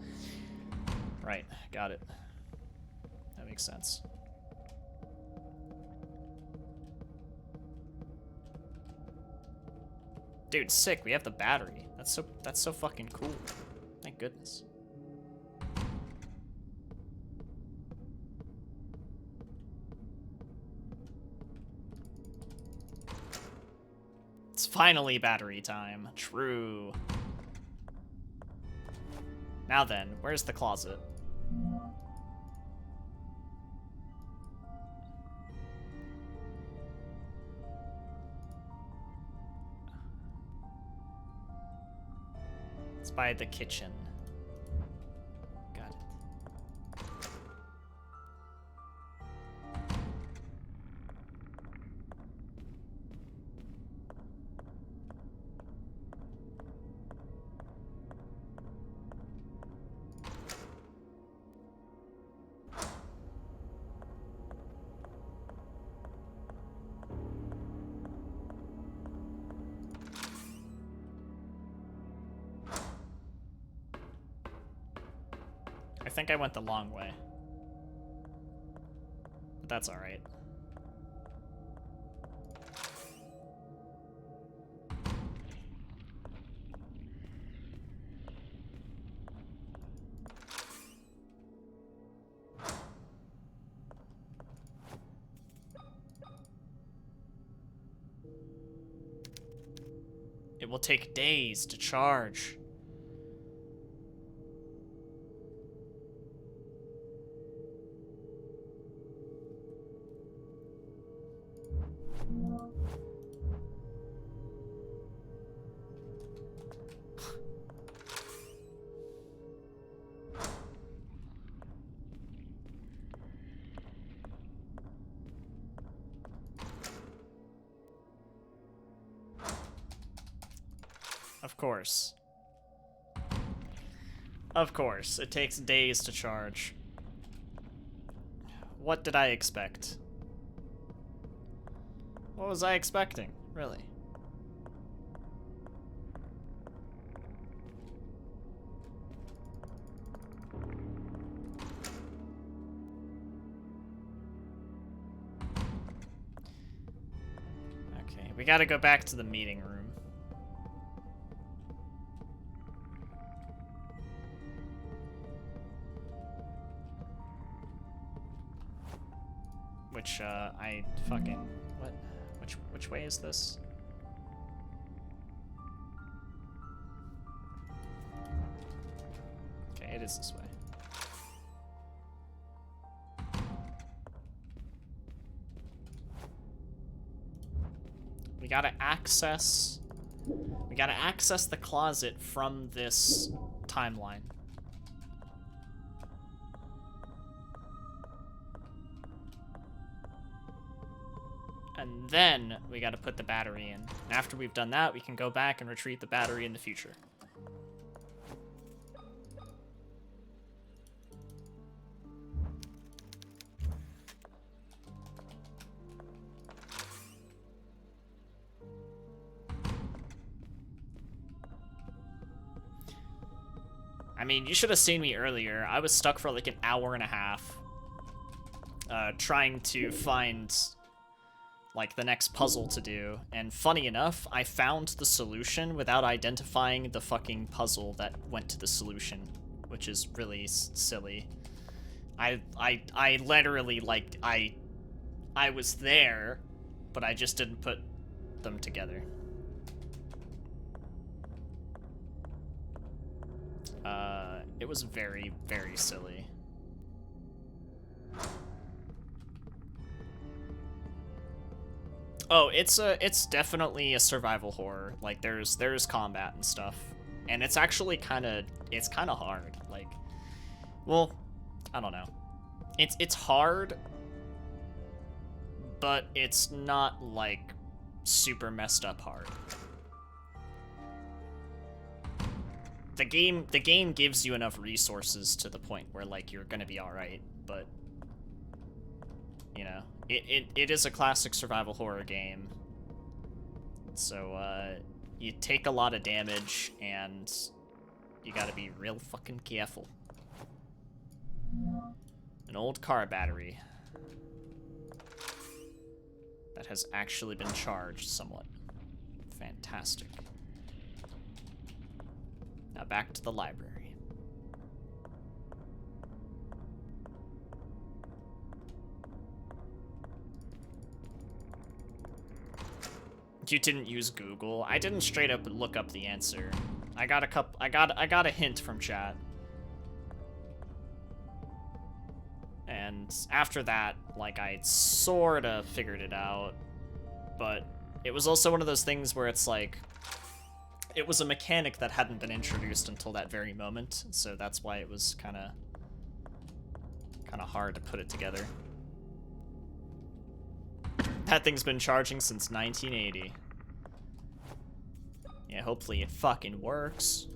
Right, got it. That makes sense. Dude, sick. We have the battery. That's so fucking cool. Thank goodness. It's finally battery time. True. Now then, where's the closet? It's by the kitchen. Got it. think I went the long way. But that's alright. It will take days to charge. Of course. Of course, it takes days to charge. What did I expect? What was I expecting, really? Okay, we gotta go back to the meeting room. Which, I fucking... What? Which way is this? Okay, it is this way. We gotta access the closet from this timeline. And then we gotta put the battery in. And after we've done that, we can go back and retrieve the battery in the future. I mean, you should have seen me earlier. I was stuck for like an hour and a half trying to find like the next puzzle to do, and funny enough, I found the solution without identifying the fucking puzzle that went to the solution, which is really silly. I literally, like, I was there, but I just didn't put them together. It was very, very silly. Oh, it's definitely a survival horror. Like there's combat and stuff, and it's actually kind of hard. Like, well, I don't know. It's hard, but it's not like super messed up hard. The game gives you enough resources to the point where like you're gonna be all right, but you know. It is a classic survival horror game, so you take a lot of damage and you gotta be real fucking careful. An old car battery that has actually been charged somewhat. Fantastic. Now back to the library. You didn't use Google. I didn't straight up look up the answer. I got a hint from chat. And after that, like, I sorta figured it out. But it was also one of those things where it's like, it was a mechanic that hadn't been introduced until that very moment, so that's why it was kinda hard to put it together. That thing's been charging since 1980. Yeah, hopefully it fucking works.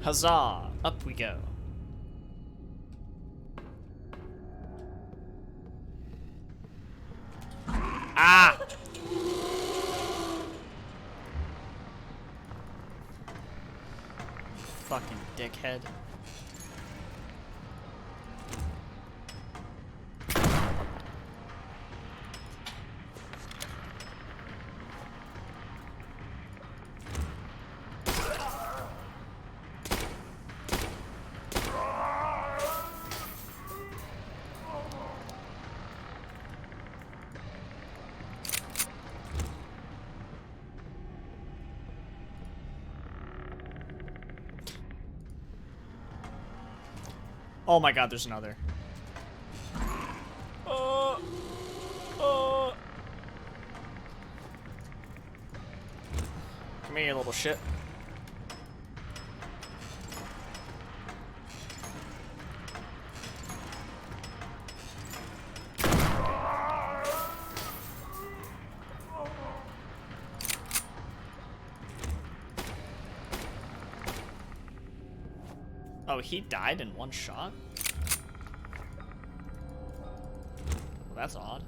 Huzzah! Up we go. Ah! Fucking dickhead. Oh my god, there's another. Come here, you little shit. Oh, he died in one shot? Well, that's odd.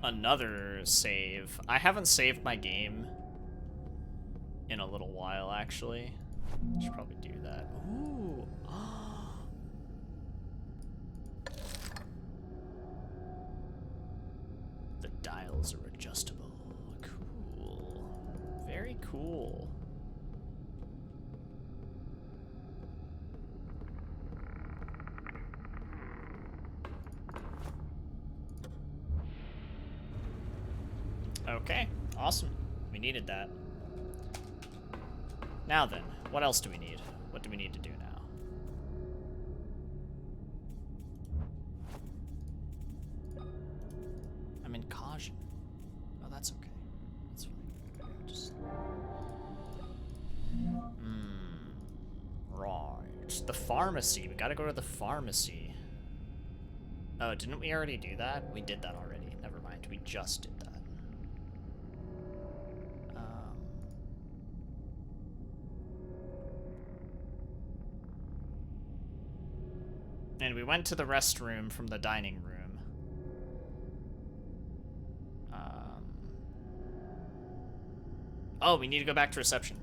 Another save. I haven't saved my game in a little while, actually. Should probably do that. Ooh. The dials are adjustable. Cool. Very cool. Okay, awesome. We needed that. Now then, what else do we need? What do we need to do now? I'm in caution. Oh, that's okay. That's fine. Just... Right. The pharmacy. We gotta go to the pharmacy. Oh, didn't we already do that? We did that already. Never mind. We just did that. And we went to the restroom from the dining room. Oh, we need to go back to reception.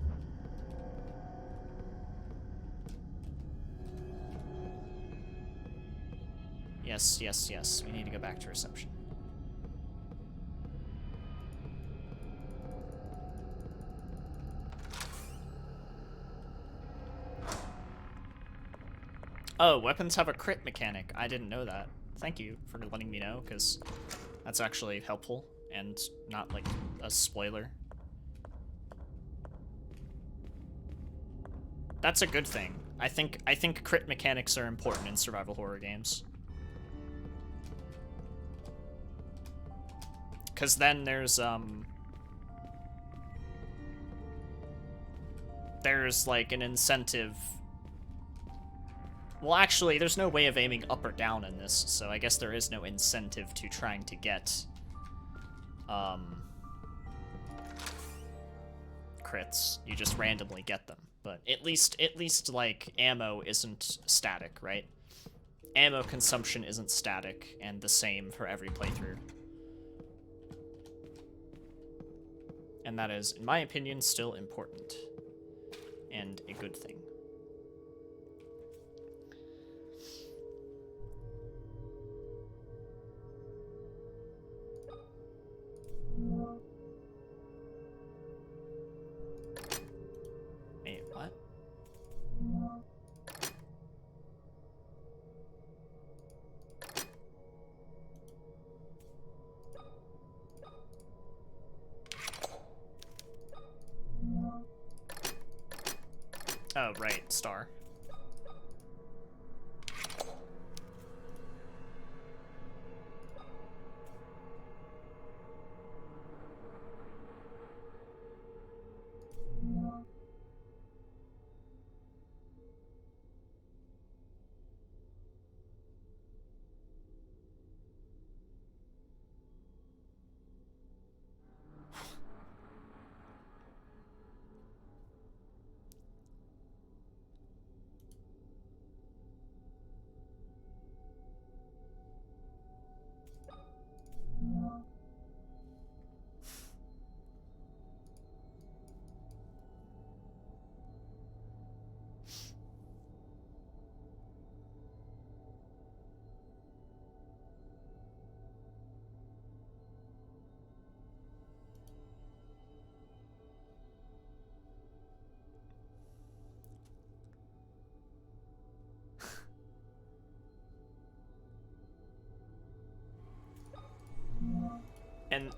Yes, yes, yes. We need to go back to reception. Oh, weapons have a crit mechanic. I didn't know that. Thank you for letting me know, because that's actually helpful and not like a spoiler. That's a good thing. I think crit mechanics are important in survival horror games. Cause then there's like an incentive. Well, actually, there's no way of aiming up or down in this, so I guess there is no incentive to trying to get crits. You just randomly get them. But at least like ammo isn't static, right? Ammo consumption isn't static and the same for every playthrough. And that is, in my opinion, still important and a good thing. Wait, what? Oh, right, star.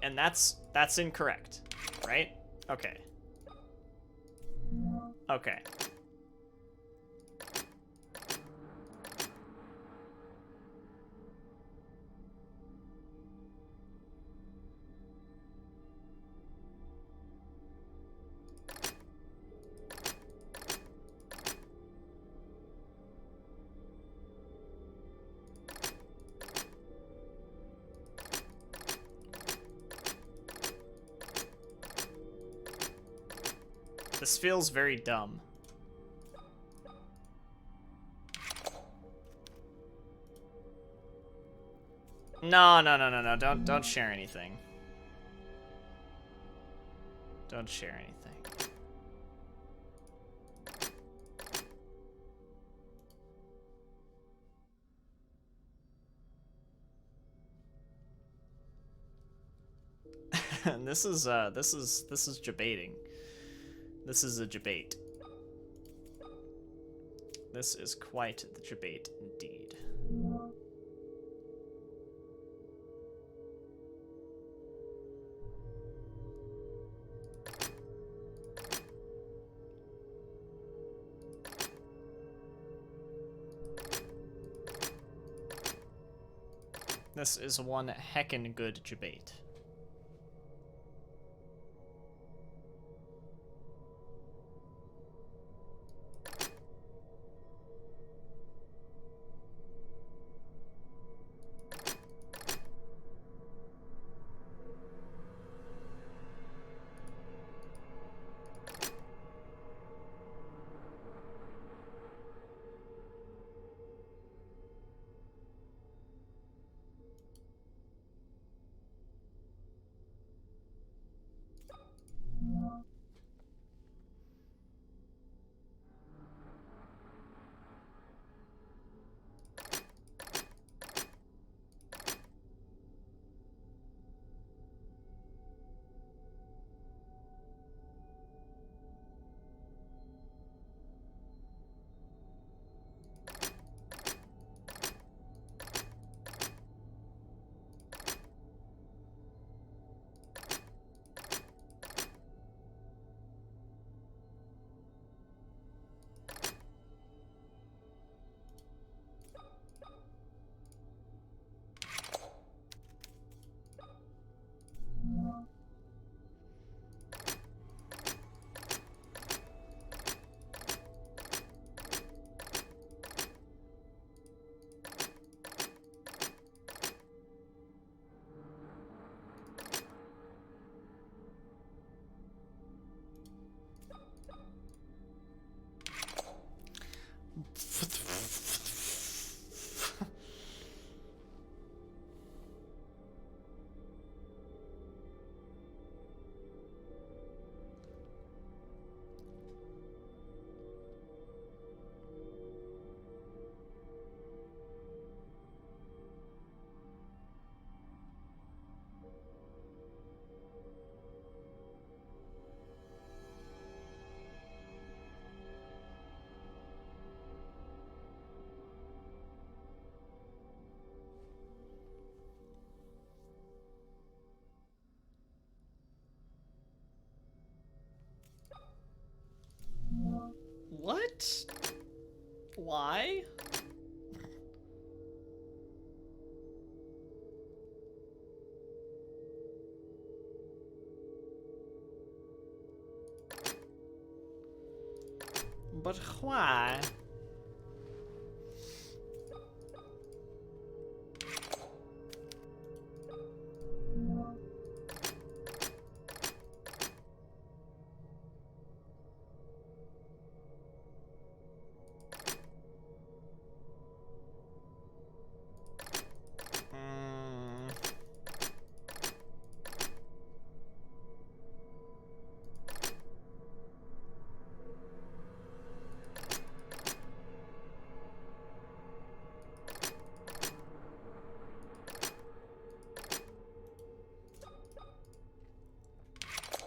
And that's incorrect, right? Okay. Okay. This feels very dumb. No, no, no, no, no. Don't share anything. Don't share anything. And this is debating. This is a debate. This is quite the debate indeed. This is one heckin' good debate. What? Why? But why?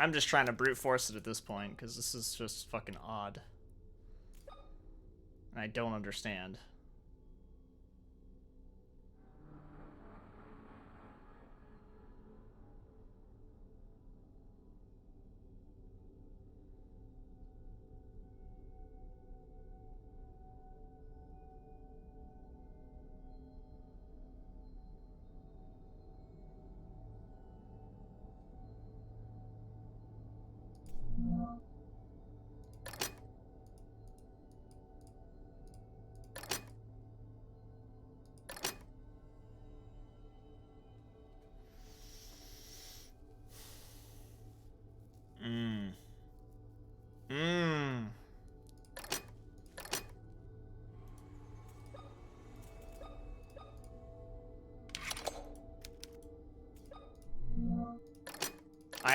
I'm just trying to brute force it at this point, because this is just fucking odd. And I don't understand.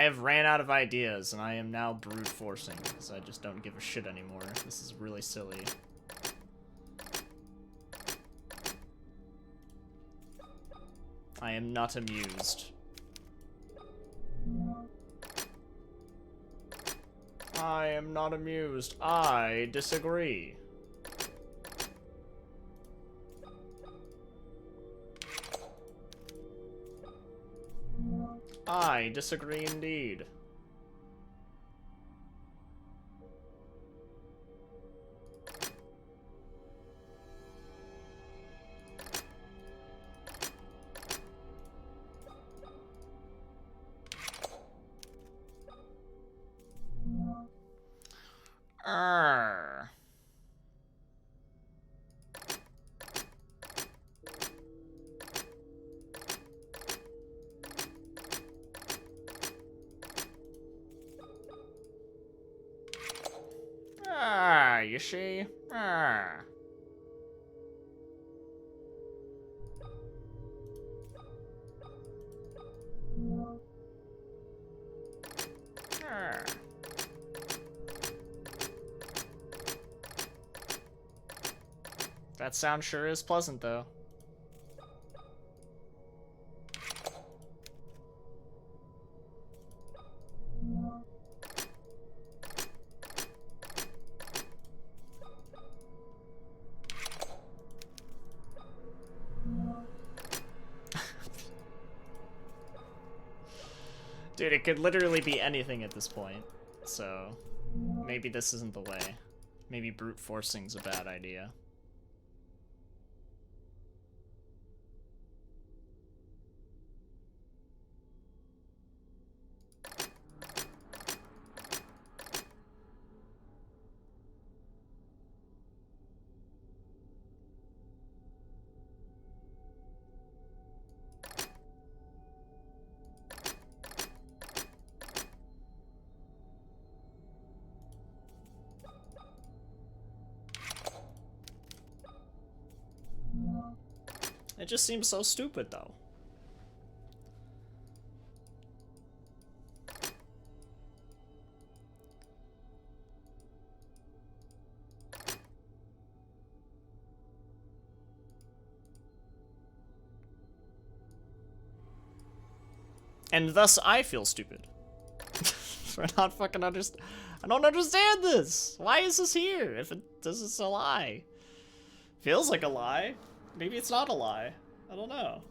have ran out of ideas, and I am now brute forcing, because I just don't give a shit anymore. This is really silly. I am not amused. I am not amused. I disagree. I disagree indeed. Arr. Ah, you see? Ah. Ah. That sound sure is pleasant, though. Dude, it could literally be anything at this point, so maybe this isn't the way. Maybe brute forcing's a bad idea. It just seems so stupid, though. And thus I feel stupid. For not fucking understand. I don't understand this. Why is this here if this is a lie? Feels like a lie. Maybe it's not a lie. I don't know.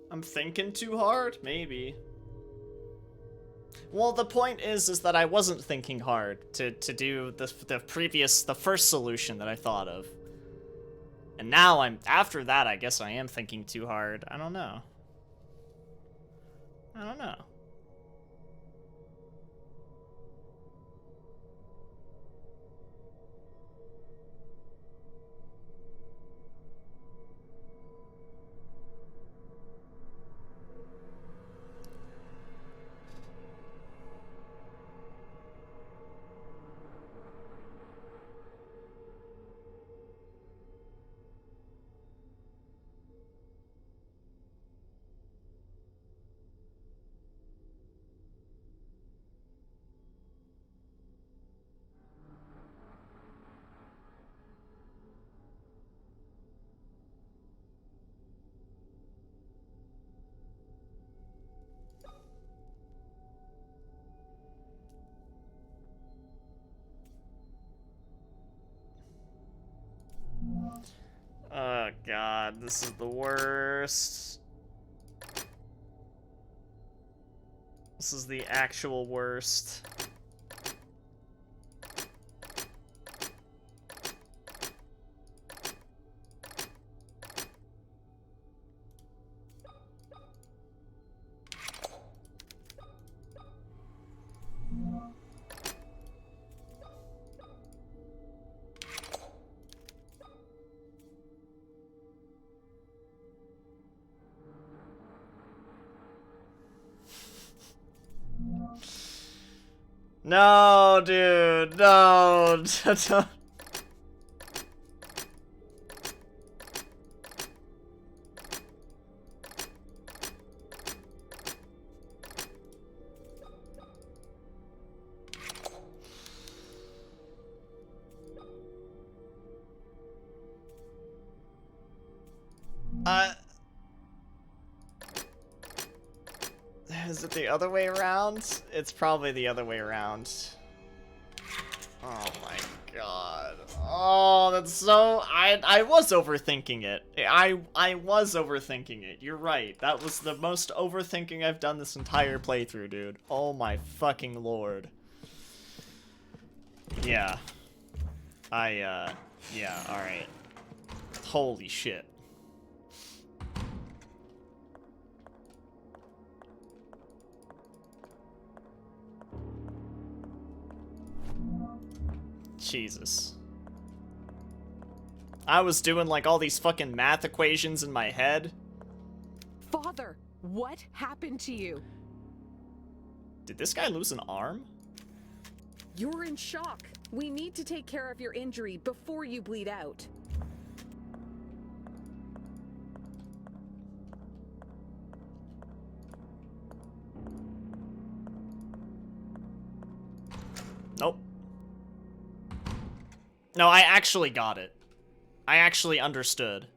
I'm thinking too hard? Maybe. Well, the point is that I wasn't thinking hard to do the first solution that I thought of. And now after that, I guess I am thinking too hard. I don't know. I don't know. god, this is the worst. This is the actual worst. No, dude, no. Is it the other way around? It's probably the other way around. Oh my god. Oh, that's so... I was overthinking it. I was overthinking it. You're right. That was the most overthinking I've done this entire playthrough, dude. Oh my fucking lord. Yeah. Yeah, alright. Holy shit. Jesus. I was doing like all these fucking math equations in my head. Father, what happened to you? Did this guy lose an arm? You're in shock. We need to take care of your injury before you bleed out. Nope. No, I actually got it. I actually understood.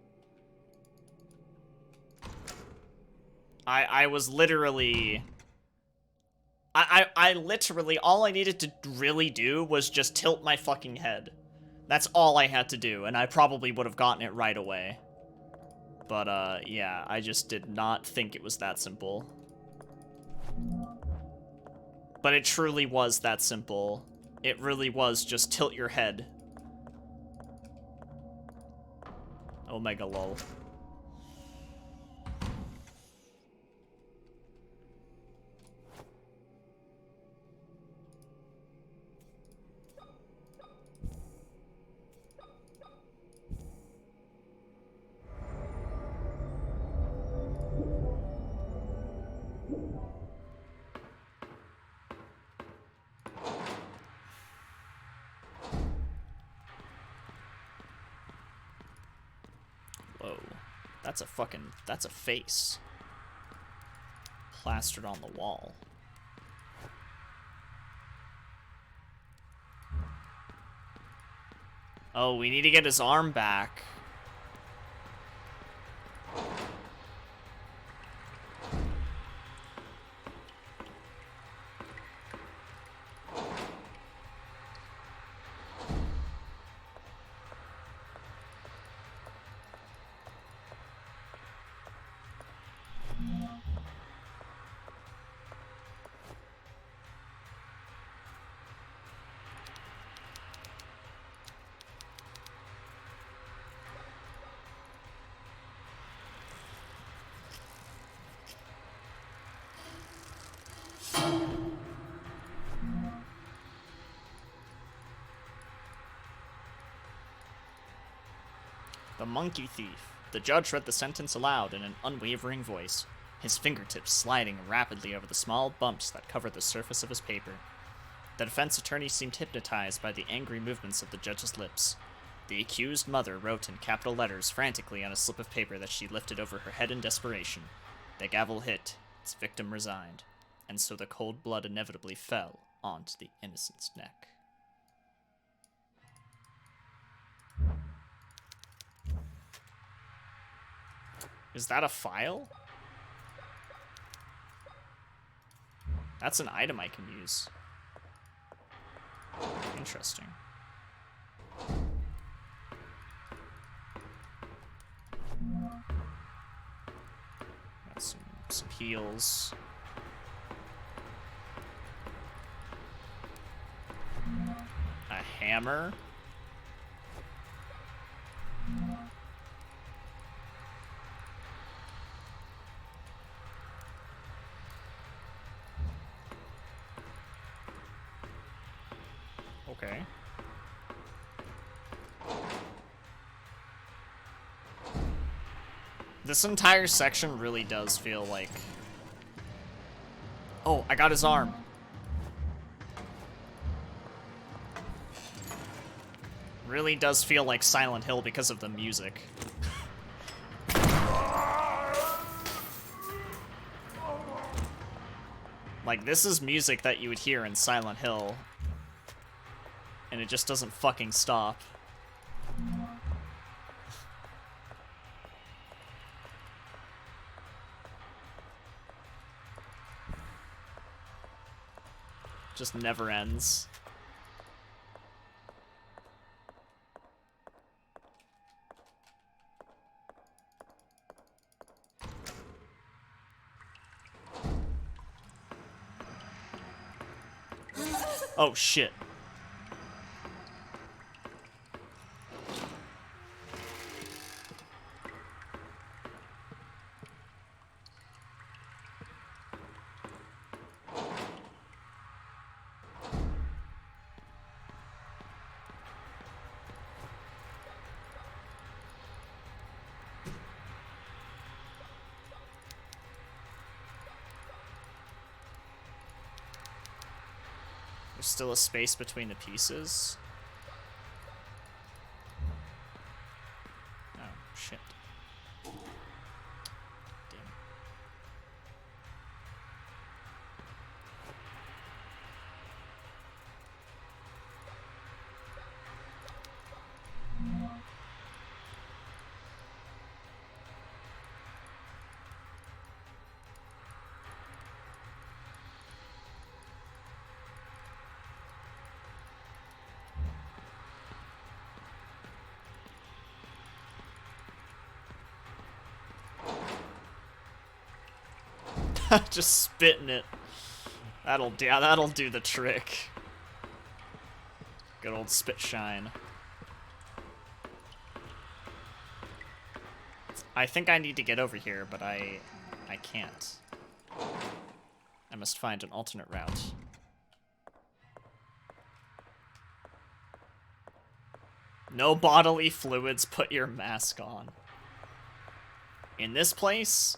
I was literally... I literally, all I needed to really do was just tilt my fucking head. That's all I had to do, and I probably would have gotten it right away. But, yeah, I just did not think it was that simple. But it truly was that simple. It really was just tilt your head. Omega lol. Whoa. That's a face. Plastered on the wall. Oh, we need to get his arm back. The monkey thief. The judge read the sentence aloud in an unwavering voice, his fingertips sliding rapidly over the small bumps that covered the surface of his paper. The defense attorney seemed hypnotized by the angry movements of the judge's lips. The accused mother wrote in capital letters frantically on a slip of paper that she lifted over her head in desperation. The gavel hit, its victim resigned, and so the cold blood inevitably fell onto the innocent's neck. Is that a file? That's an item I can use. Interesting. Some heals. A hammer. Okay. This entire section really does feel like... Oh, I got his arm. Really does feel like Silent Hill because of the music. Like, this is music that you would hear in Silent Hill. And it just doesn't fucking stop. Just never ends. Oh shit. There's still a space between the pieces. Oh, shit. Damn it. Just spitting it. That'll do the trick. Good old spit shine. I think I need to get over here, but I can't. I must find an alternate route. No bodily fluids, put your mask on. In this place?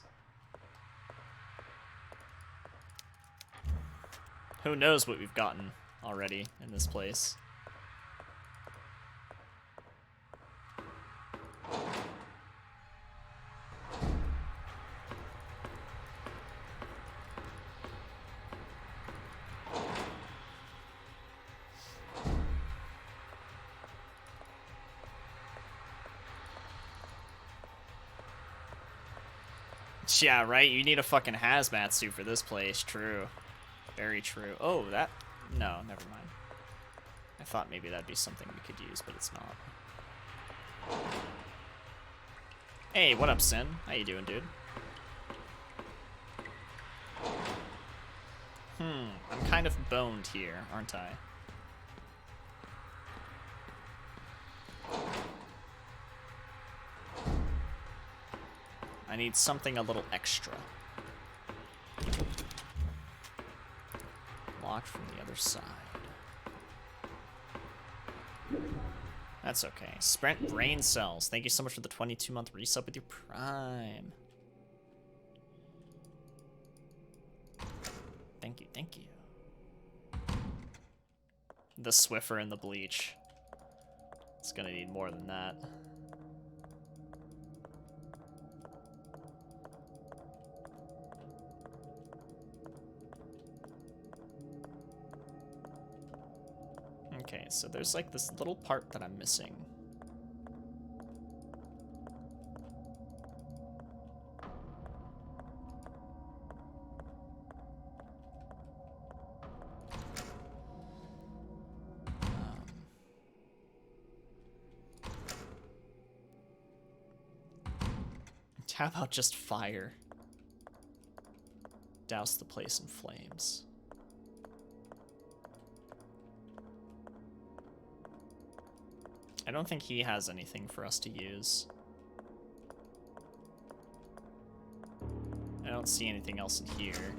Who knows what we've gotten already in this place. Yeah, right? You need a fucking hazmat suit for this place. True. Very true. Oh, that... No, never mind. I thought maybe that'd be something we could use, but it's not. Hey, what up, Sin? How you doing, dude? I'm kind of boned here, aren't I? I need something a little extra. Locked from the other side. That's okay. Sprint brain cells. Thank you so much for the 22-month resub with your Prime. Thank you, thank you. The Swiffer and the bleach. It's gonna need more than that. Okay, so there's like this little part that I'm missing. How about just fire? douse the place in flames. I don't think he has anything for us to use. I don't see anything else in here.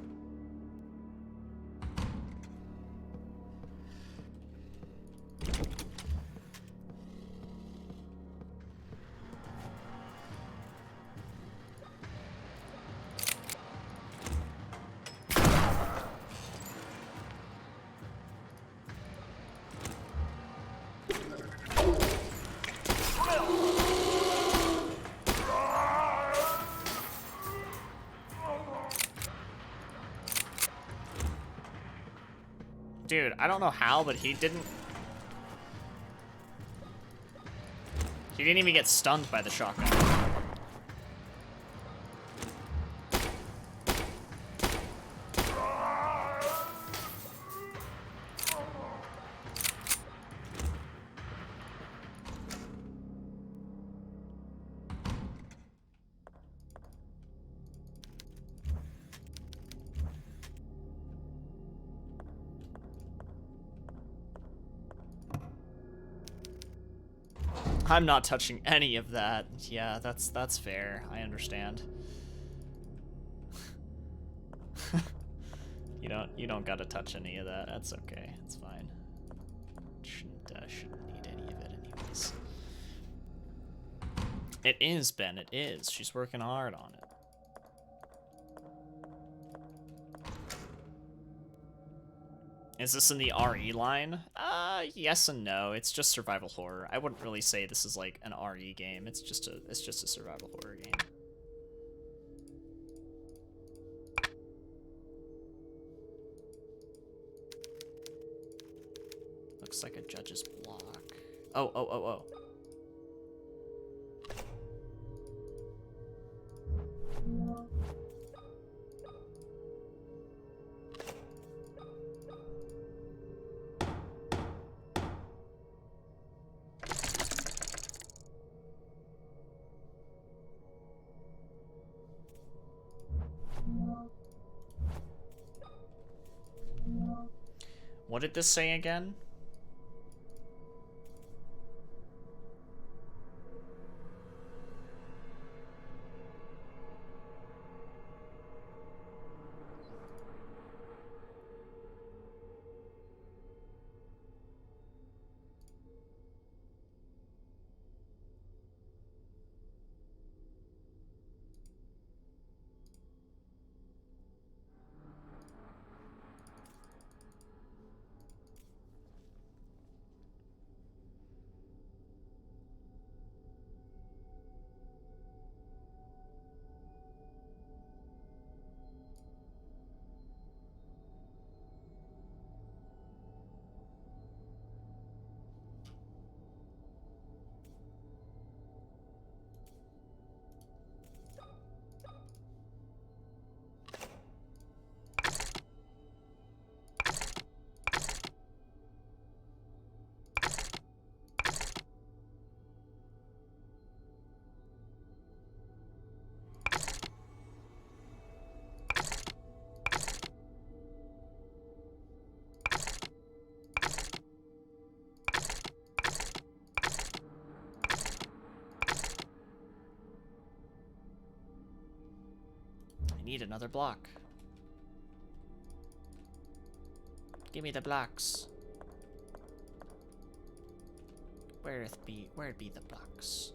Dude, I don't know how, but he didn't even get stunned by the shotgun. I'm not touching any of that. Yeah, that's fair. I understand. you don't gotta touch any of that. That's okay. It's fine. Shouldn't need any of it anyways. It is, Ben. It is. She's working hard on it. Is this in the RE line? Yes and no. It's just survival horror. I wouldn't really say this is like an RE game. It's just a survival horror game. Looks like a judge's block. Oh. What did this say again? I need another block. Give me the blocks. Where'd be the blocks?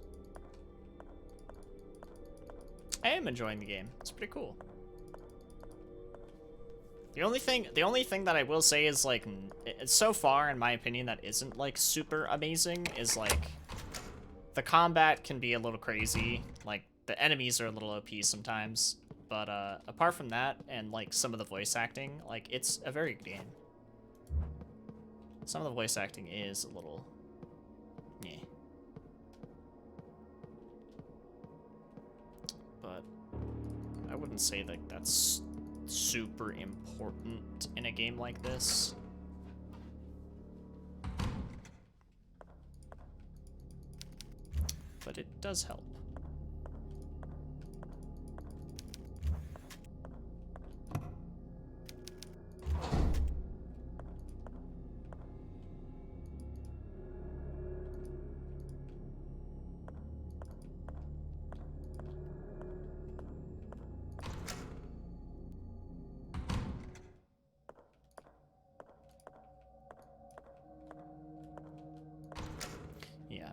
I am enjoying the game. It's pretty cool. The only thing that I will say is like, so far in my opinion that isn't like super amazing is like, the combat can be a little crazy. Like the enemies are a little OP sometimes. But apart from that, and like some of the voice acting, like it's a very good game. Some of the voice acting is a little, yeah. But I wouldn't say that that's super important in a game like this. But it does help.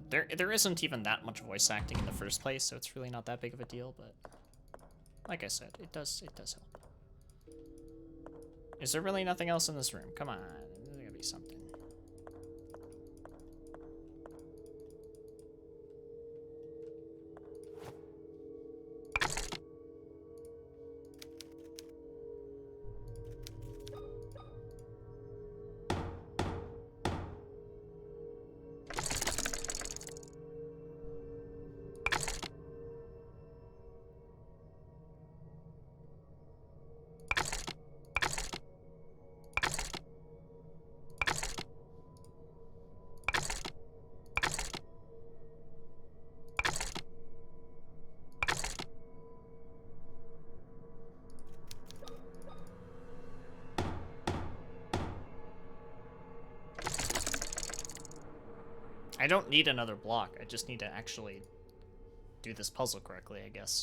There isn't even that much voice acting in the first place, so it's really not that big of a deal, but like I said, it does help. Is there really nothing else in this room? Come on, there's gotta be something. I don't need another block, I just need to actually do this puzzle correctly, I guess.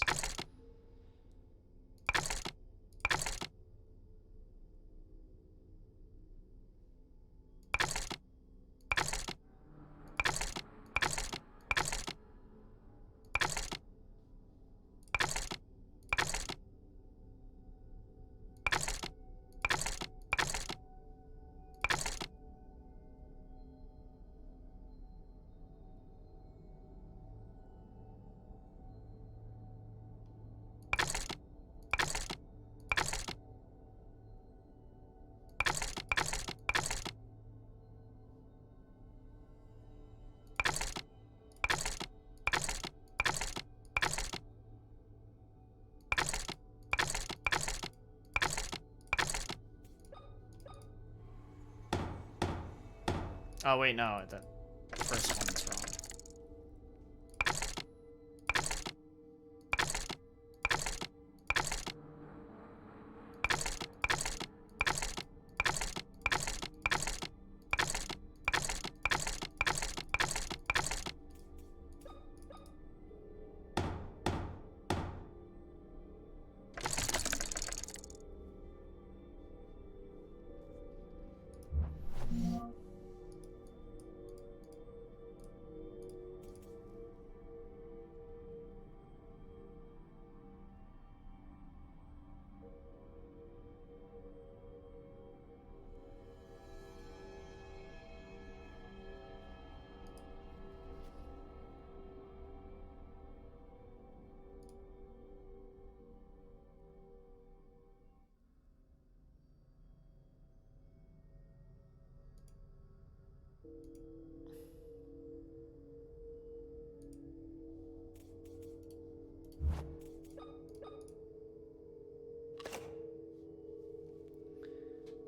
Oh wait, no, the first one's wrong.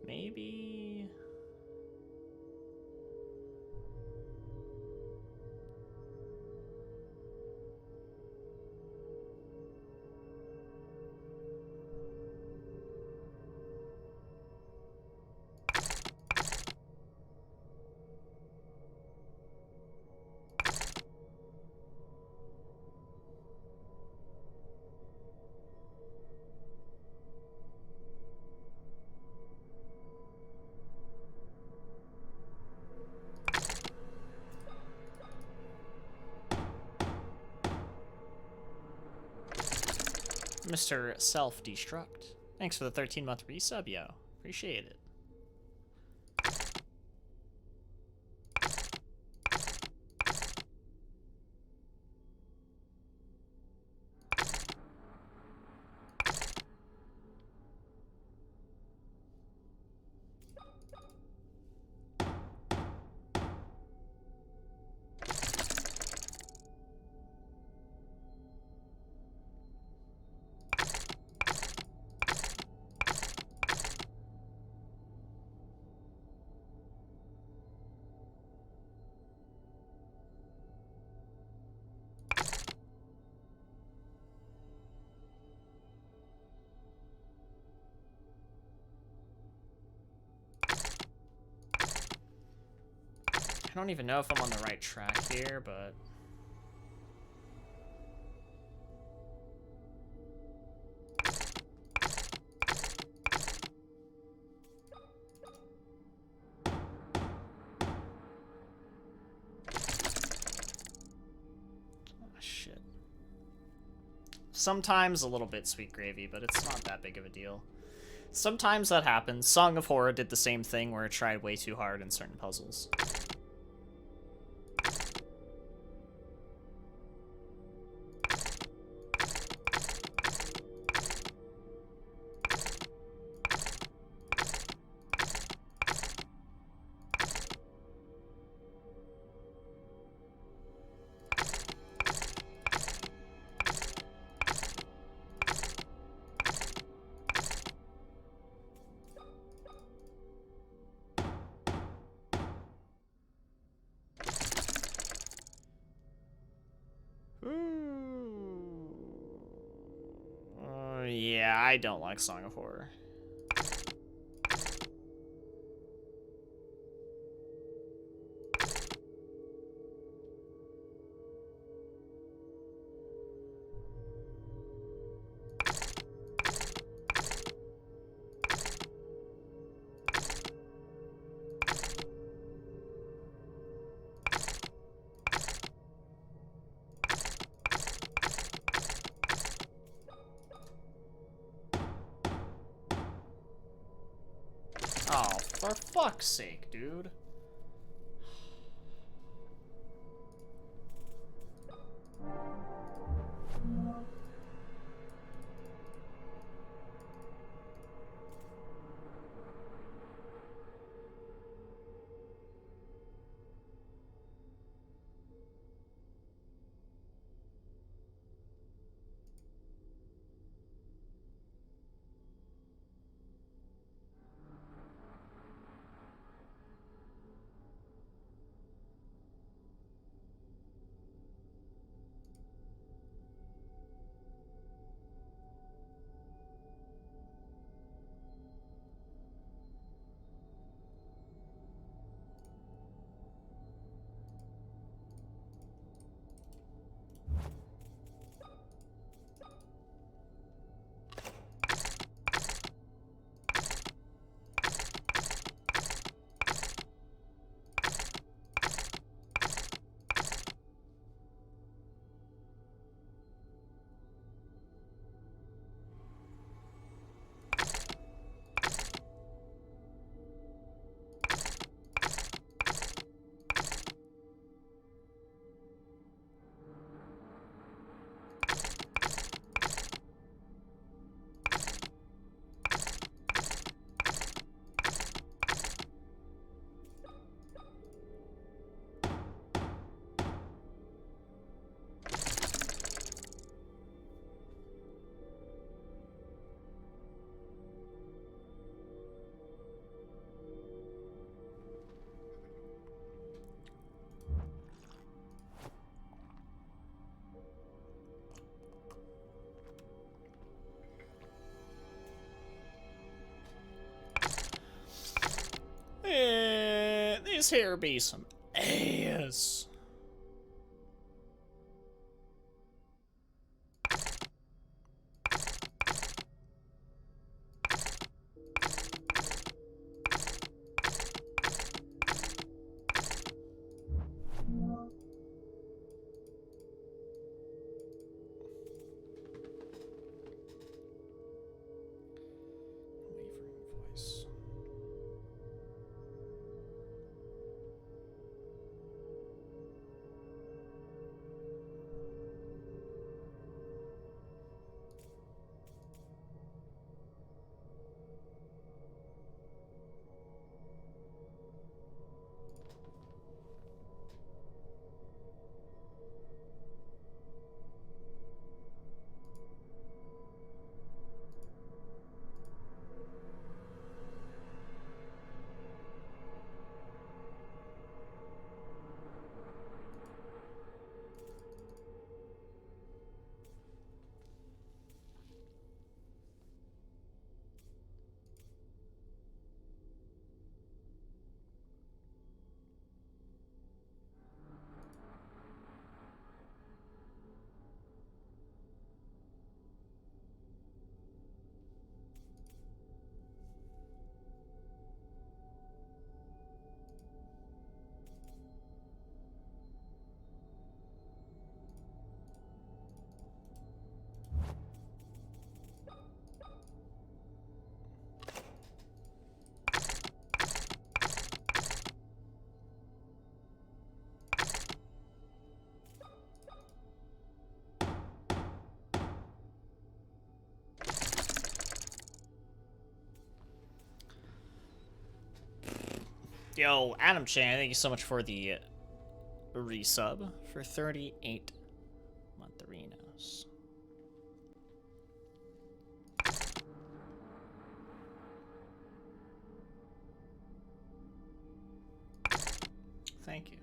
Maybe... Mr. Self-Destruct. Thanks for the 13-month resub, yo. Appreciate it. I don't even know if I'm on the right track here, but... Sometimes a little bit sweet gravy, but it's not that big of a deal. Sometimes that happens. Song of Horror did the same thing where it tried way too hard in certain puzzles. Yeah, I don't like Song of Horror. Oh, for fuck's sake, dude. This here be some ass. Wavering voice. Yo, Adam Chan, thank you so much for the resub for 38 montherinos. Thank you.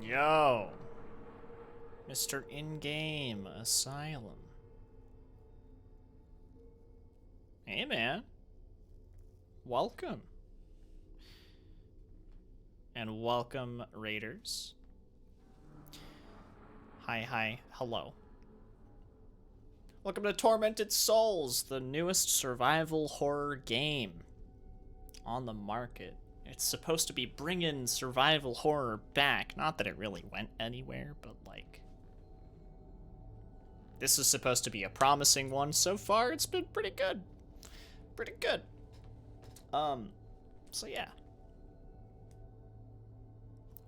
Yo, Mr. In-Game Asylum. Hey, man. Welcome. And welcome, Raiders. Hi, hello. Welcome to Tormented Souls, the newest survival horror game on the market. It's supposed to be bringing survival horror back. Not that it really went anywhere, but like... this is supposed to be a promising one. So far, it's been pretty good. Pretty good. So yeah.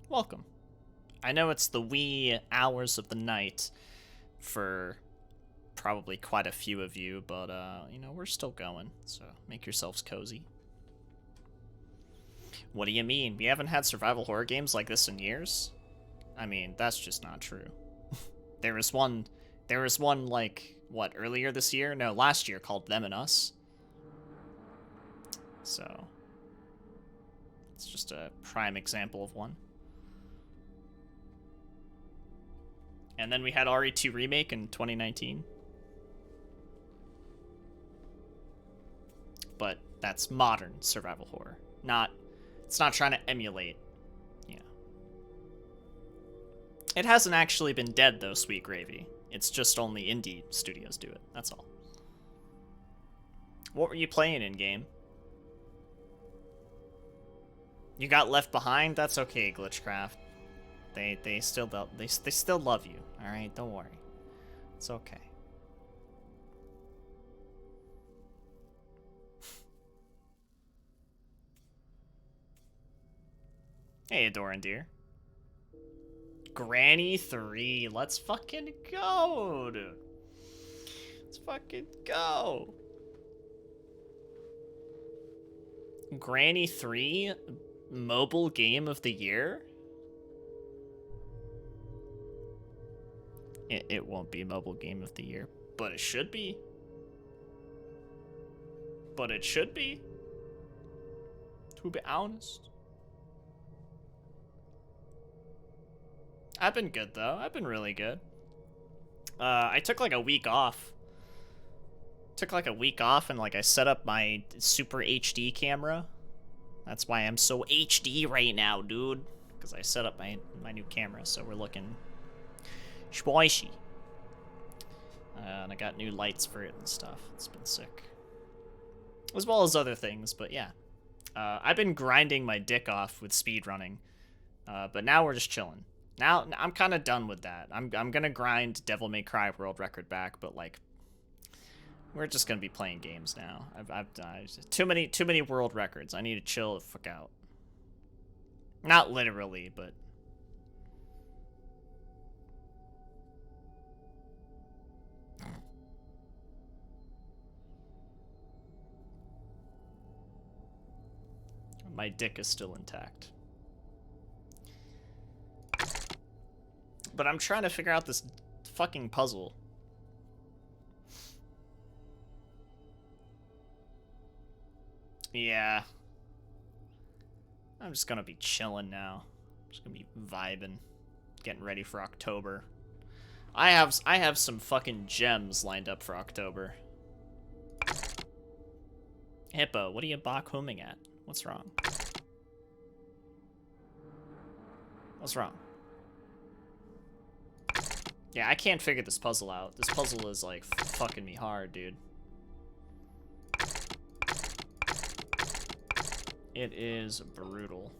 Welcome. I know it's the wee hours of the night for probably quite a few of you, but, you know, we're still going, so make yourselves cozy. What do you mean? We haven't had survival horror games like this in years? I mean, that's just not true. There was one, like, what, earlier this year? No, last year, called Them and Us. So, it's just a prime example of one. And then we had RE2 Remake in 2019. But that's modern survival horror. It's not trying to emulate, you know. It hasn't actually been dead, though, Sweet Gravy. It's just only indie studios do it, that's all. What were you playing in-game? You got left behind? That's okay, Glitchcraft. They still love you, alright? Don't worry. It's okay. Hey, Adoran Deer. Granny 3. Let's fucking go, dude. Let's fucking go. Granny 3 mobile game of the year? It won't be mobile game of the year, but it should be. But it should be. To be honest. I've been good, though. I've been really good. I took, like, a week off. And, like, I set up my super HD camera. That's why I'm so HD right now, dude. Because I set up my new camera, so we're looking spicy. And I got new lights for it and stuff. It's been sick. As well as other things, but yeah. I've been grinding my dick off with speedrunning. But now we're just chilling. Now, I'm kind of done with that. I'm gonna grind Devil May Cry World Record back, but, like, We're just gonna be playing games now. I've too many world records. I need to chill the fuck out. Not literally, but my dick is still intact. But I'm trying to figure out this fucking puzzle. Yeah. I'm just gonna be chilling now. I'm just gonna be vibing, getting ready for October. I have some fucking gems lined up for October. Hippo, what are you bach-humming at? What's wrong? What's wrong? Yeah, I can't figure this puzzle out. This puzzle is like fucking me hard, dude. It is brutal.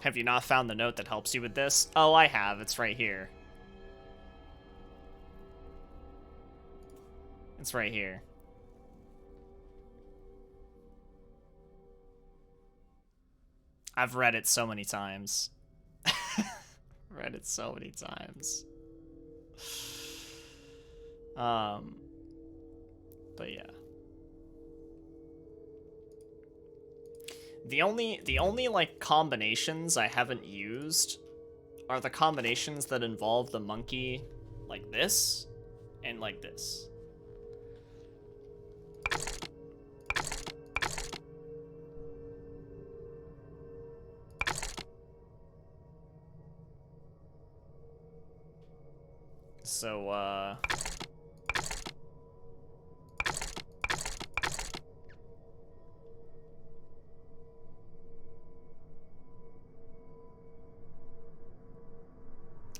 Have you not found the note that helps you with this? Oh, I have. It's right here. It's right here. I've read it so many times. Read it so many times. But yeah. The only like combinations I haven't used are the combinations that involve the monkey like this and like this. So,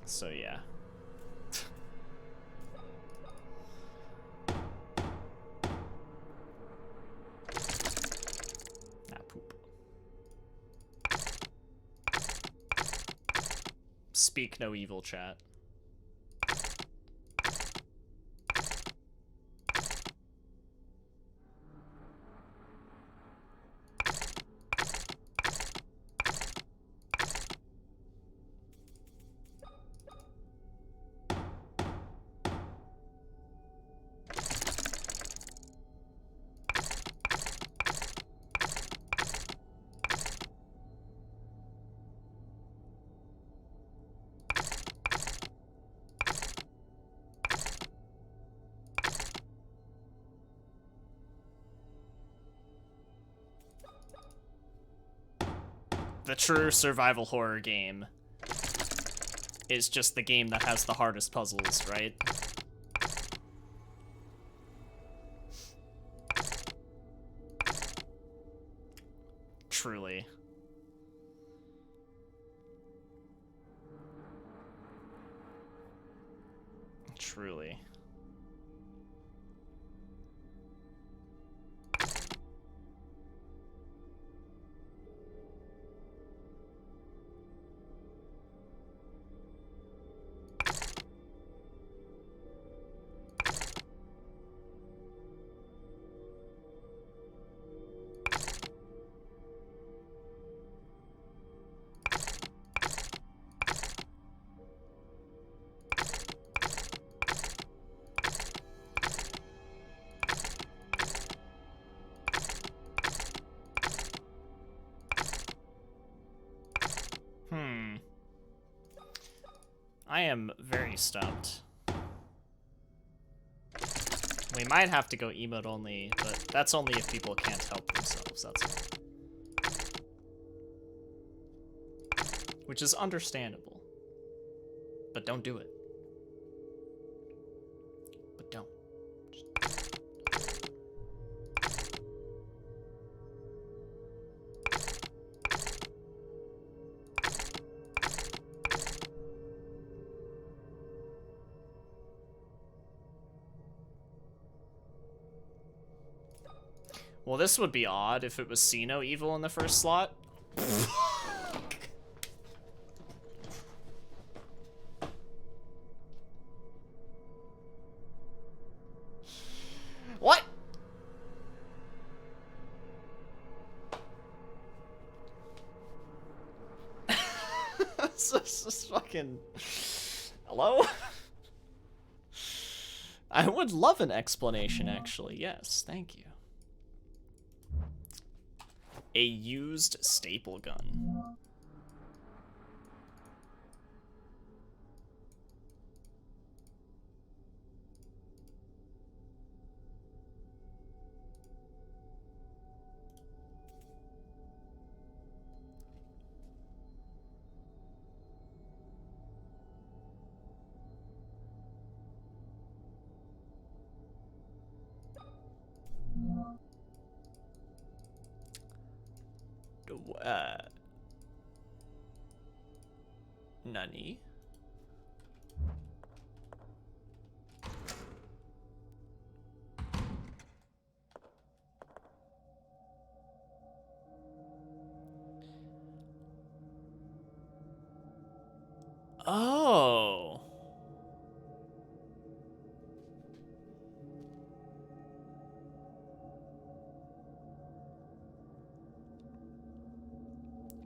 so yeah. Ah, poop. Speak no evil, chat. The true survival horror game is just the game that has the hardest puzzles, right? Truly. Truly. I am very stumped. We might have to go emote only, but that's only if people can't help themselves, that's all. Which is understandable. But don't do it. But don't. Well, this would be odd if it was Sino evil in the first slot. What? This is fucking... Hello? I would love an explanation, actually. Yes, thank you. A used staple gun. Nani? Oh.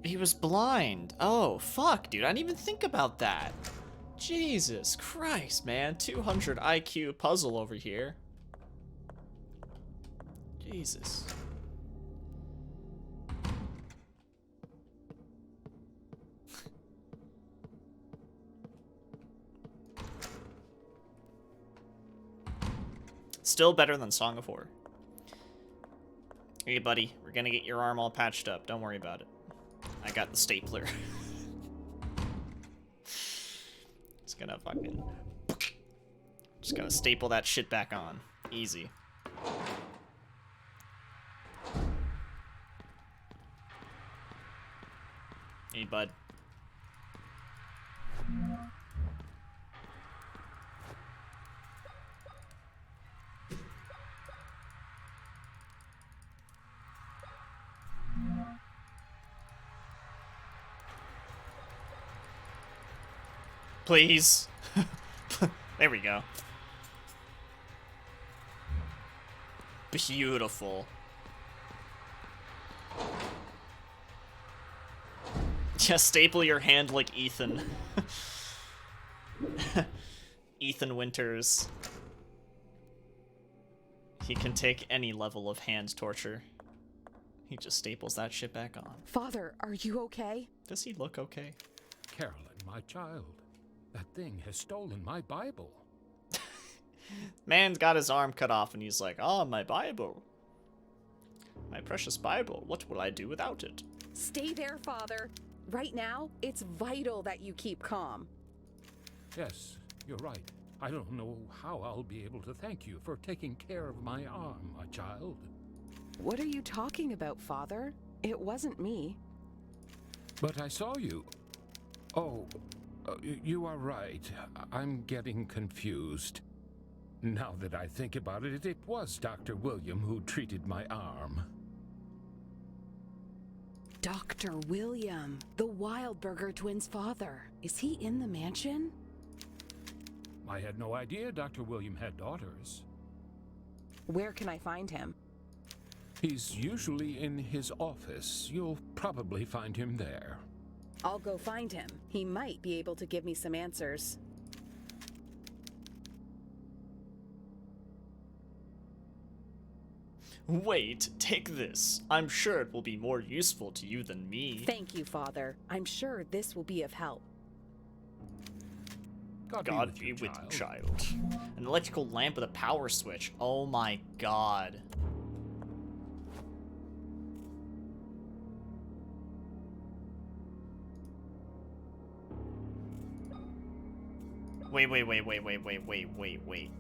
He was blind. Oh, fuck, dude. I didn't even think about that. Jesus Christ, man. 200 IQ puzzle over here. Jesus. Still better than Song of Horror. Hey, buddy. We're gonna get your arm all patched up. Don't worry about it. I got the stapler. Just gonna fucking... Just gonna staple that shit back on. Easy. Hey, bud. Please. There we go. Beautiful. Just staple your hand like Ethan. Ethan Winters. He can take any level of hand torture. He just staples that shit back on. Father, are you okay? Does he look okay? Carolyn, my child, that thing has stolen my Bible. Man's got his arm cut off and he's like, "Oh, my Bible. My precious Bible. What will I do without it?" Stay there, Father. Right now, it's vital that you keep calm. Yes, you're right. I don't know how I'll be able to thank you for taking care of my arm, my child. What are you talking about, Father? It wasn't me. But I saw you. Oh, you are right. I'm getting confused. Now that I think about it, it was Dr. William who treated my arm. Dr. William, the Wildberger twins' father. Is he in the mansion? I had no idea Dr. William had daughters. Where can I find him? He's usually in his office. You'll probably find him there. I'll go find him. He might be able to give me some answers. Wait, take this. I'm sure it will be more useful to you than me. Thank you, Father. I'm sure this will be of help. God be with you, child. An electrical lamp with a power switch. Oh my god. Wait.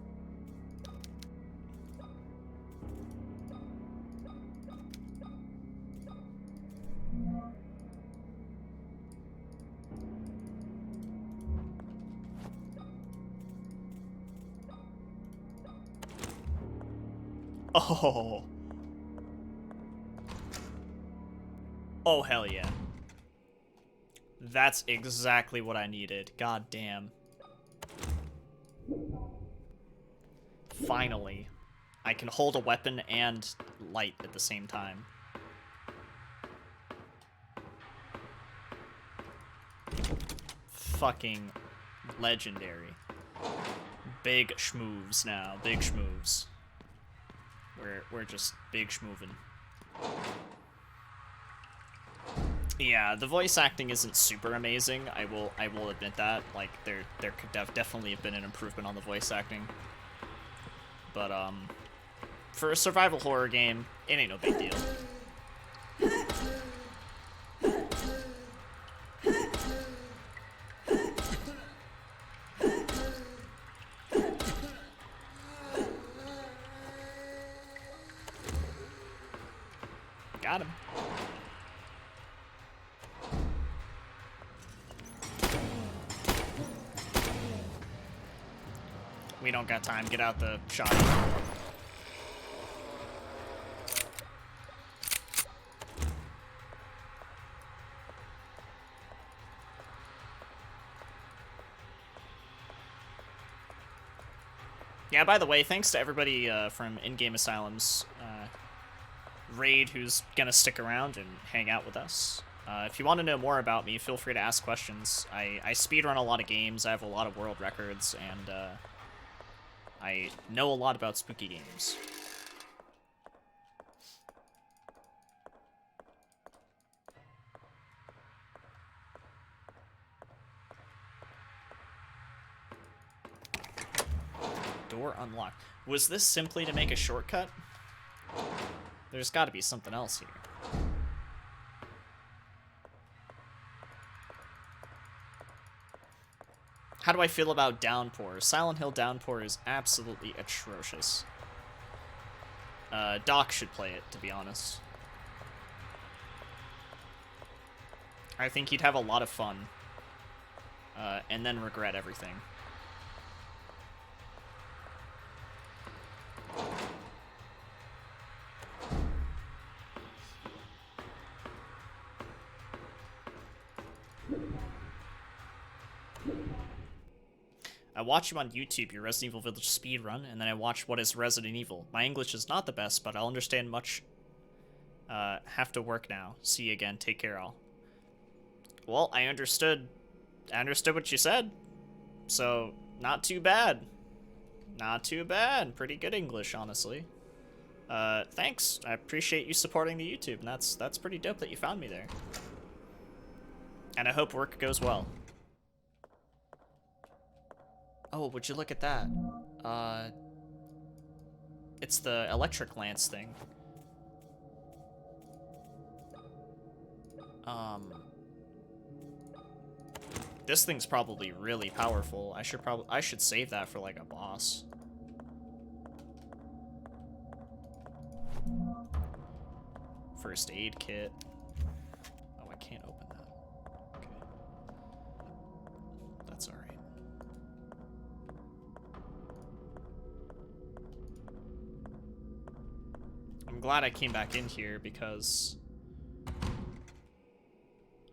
Oh. Oh, hell yeah. That's exactly what I needed. God damn. Finally. I can hold a weapon and light at the same time. Fucking legendary. Big schmoves now. Big schmoves. We're just big schmoovin'. Yeah, the voice acting isn't super amazing. I will admit that. Like there could definitely have been an improvement on the voice acting. But for a survival horror game, it ain't no big deal. Got him. We don't got time. Get out the shot. Yeah, by the way, thanks to everybody from In-Game Asylum's raid who's gonna stick around and hang out with us. If you want to know more about me, feel free to ask questions. I speedrun a lot of games, I have a lot of world records, and I know a lot about spooky games. Door unlocked. Was this simply to make a shortcut? There's got to be something else here. How do I feel about Downpour? Silent Hill Downpour is absolutely atrocious. Doc should play it, to be honest. I think he'd have a lot of fun. And then regret everything. I watch you on YouTube, your Resident Evil Village speedrun, and then I watch What is Resident Evil. My English is not the best, but I'll understand much. Have to work now. See you again. Take care, all. Well, I understood what you said. So, not too bad. Not too bad. Pretty good English, honestly. Thanks. I appreciate you supporting the YouTube, and that's pretty dope that you found me there. And I hope work goes well. Oh, would you look at that? It's the electric lance thing. This thing's probably really powerful. I should save that for like a boss. First aid kit. Oh, I can't open that. Okay. That's all right. I'm glad I came back in here because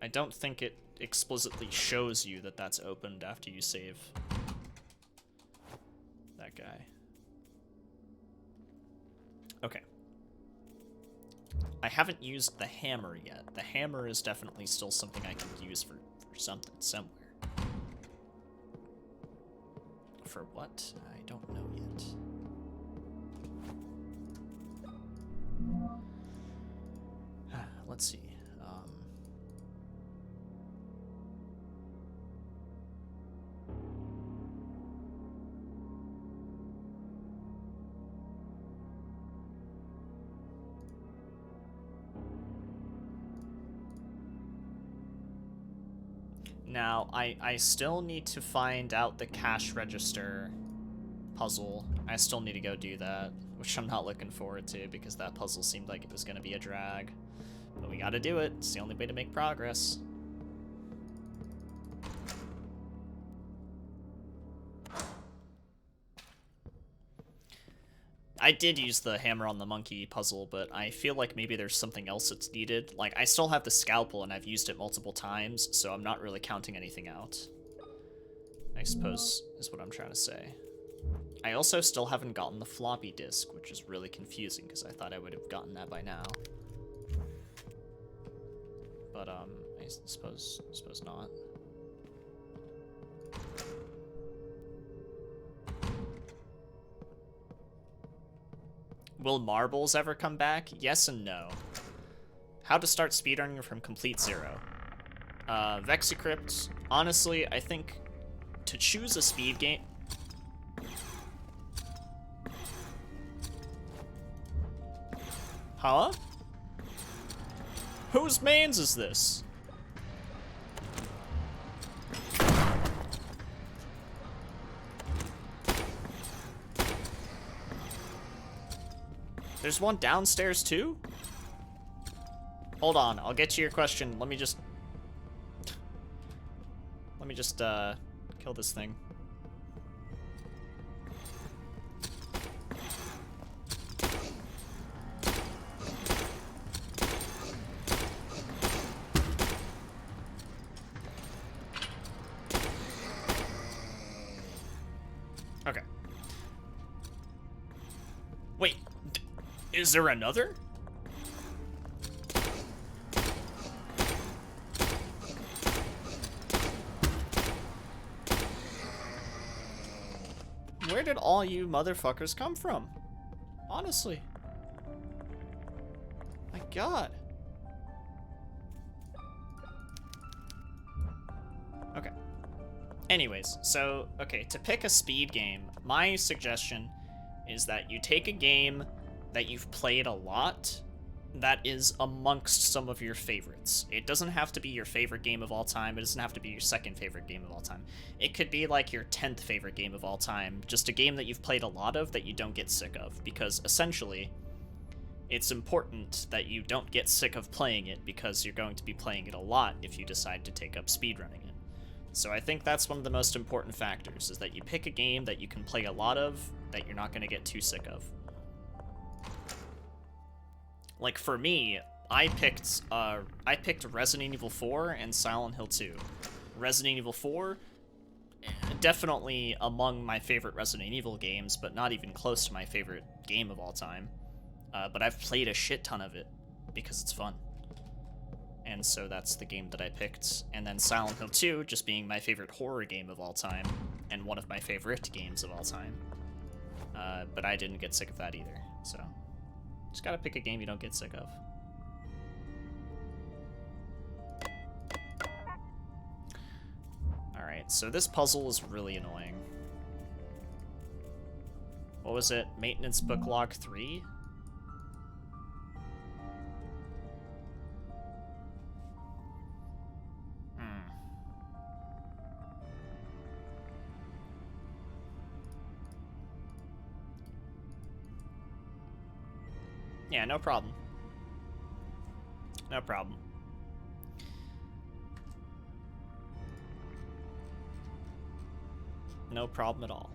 I don't think it explicitly shows you that that's opened after you save that guy. Okay. I haven't used the hammer yet. The hammer is definitely still something I can use for something somewhere. For what? I don't know yet. Let's see. Now, I still need to find out the cash register puzzle. I still need to go do that, which I'm not looking forward to because that puzzle seemed like it was going to be a drag. But we gotta do it. It's the only way to make progress. I did use the hammer on the monkey puzzle, but I feel like maybe there's something else that's needed. Like, I still have the scalpel and I've used it multiple times, so I'm not really counting anything out, I suppose is what I'm trying to say. I also still haven't gotten the floppy disk, which is really confusing because I thought I would have gotten that by now. But, I suppose not. Will marbles ever come back? Yes and no. How to start speedrunning from complete zero. Vexicrypt, honestly, I think to choose a speed game... Huh? Whose mains is this? There's one downstairs too? Hold on, I'll get to your question. Let me just kill this thing. Okay. Wait, is there another? Where did all you motherfuckers come from? Honestly. My god. Okay. Anyways, so, okay, to pick a speed game, my suggestion is that you take a game that you've played a lot that is amongst some of your favorites. It doesn't have to be your favorite game of all time. It doesn't have to be your second favorite game of all time. It could be like your 10th favorite game of all time, just a game that you've played a lot of that you don't get sick of, because essentially it's important that you don't get sick of playing it because you're going to be playing it a lot if you decide to take up speedrunning it. So I think that's one of the most important factors, is that you pick a game that you can play a lot of that you're not going to get too sick of. Like, for me, I picked Resident Evil 4 and Silent Hill 2. Resident Evil 4, definitely among my favorite Resident Evil games, but not even close to my favorite game of all time. But I've played a shit ton of it because it's fun. And so that's the game that I picked. And then Silent Hill 2 just being my favorite horror game of all time, and one of my favorite games of all time. But I didn't get sick of that either, so... Just gotta pick a game you don't get sick of. Alright, so this puzzle is really annoying. What was it? Maintenance book log 3? Yeah, no problem. No problem. No problem at all.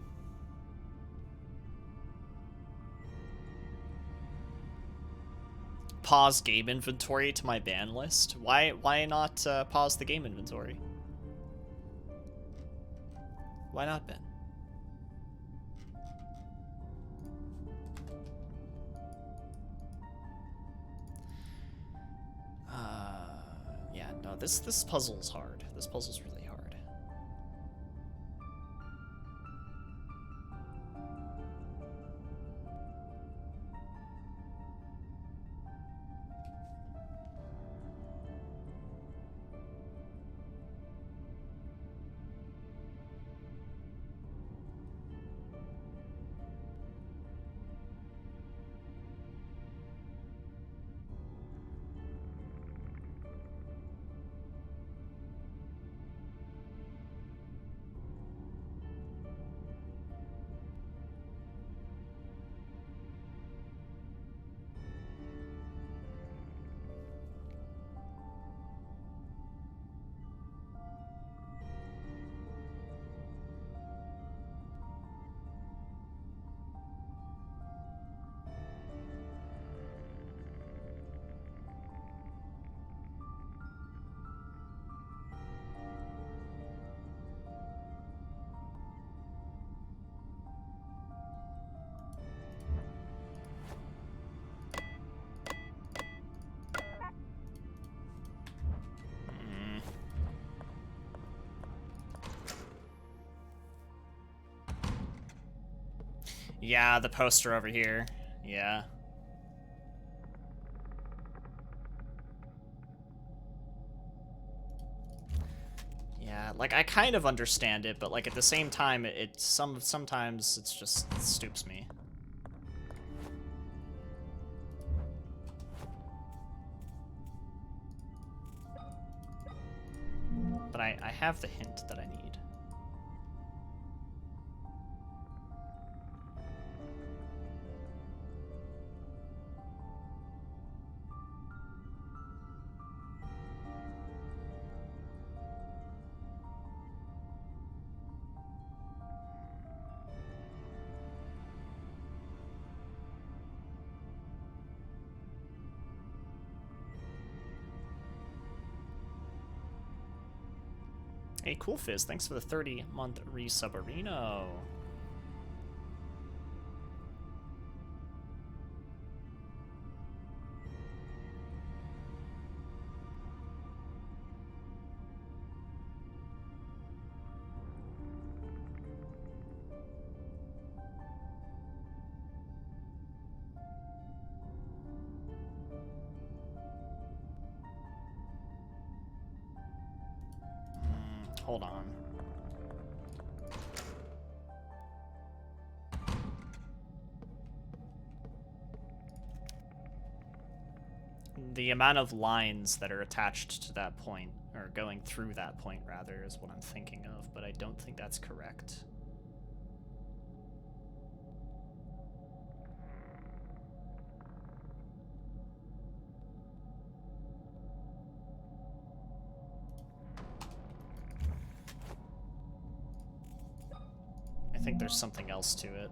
Pause game inventory to my ban list? Why not pause the game inventory? Why not, Ben? Yeah, no, this puzzle's hard. This puzzle's really hard. Yeah, the poster over here. Yeah. Yeah, like, I kind of understand it, but, like, at the same time, sometimes it's just, it stoops me. But I have the hint that I need. Hey, Cool Fizz, thanks for the 30-month resubarino. Hold on. The amount of lines that are attached to that point, or going through that point, rather, is what I'm thinking of, but I don't think that's correct. I think there's something else to it.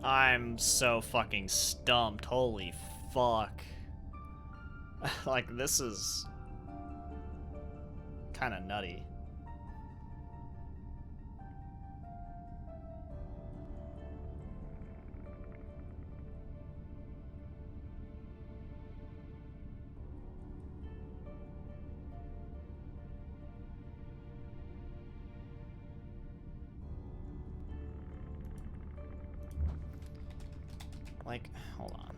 I'm so fucking stumped. Holy fuck. Like, this is kind of nutty. Like, hold on.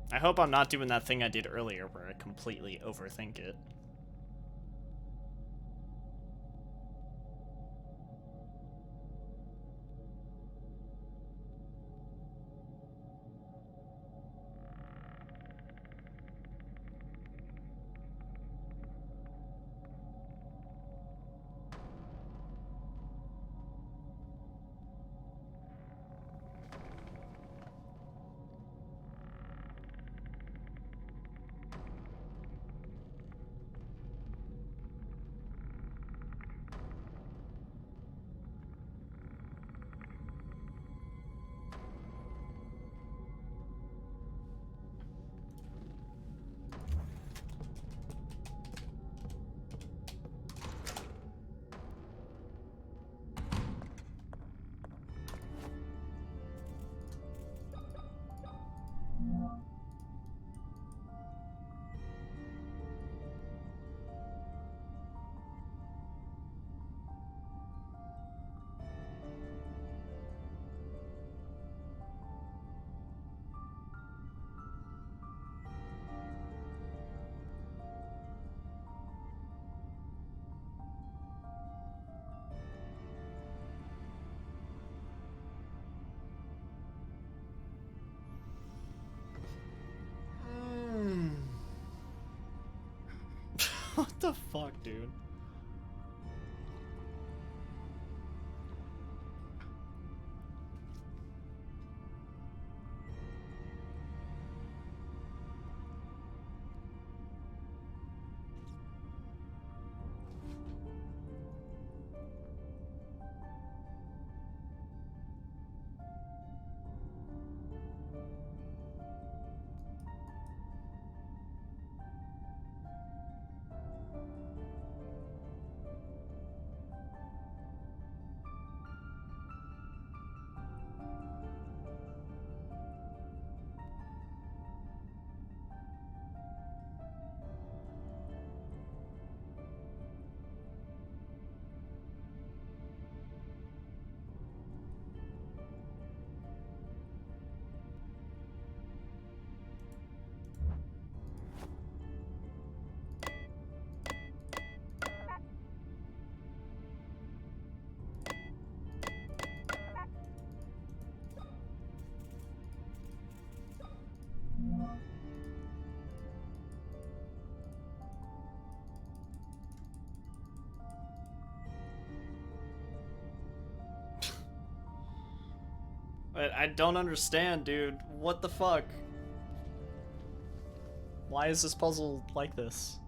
I hope I'm not doing that thing I did earlier where I completely overthink it. What the fuck, dude? I don't understand, dude. What the fuck? Why is this puzzle like this?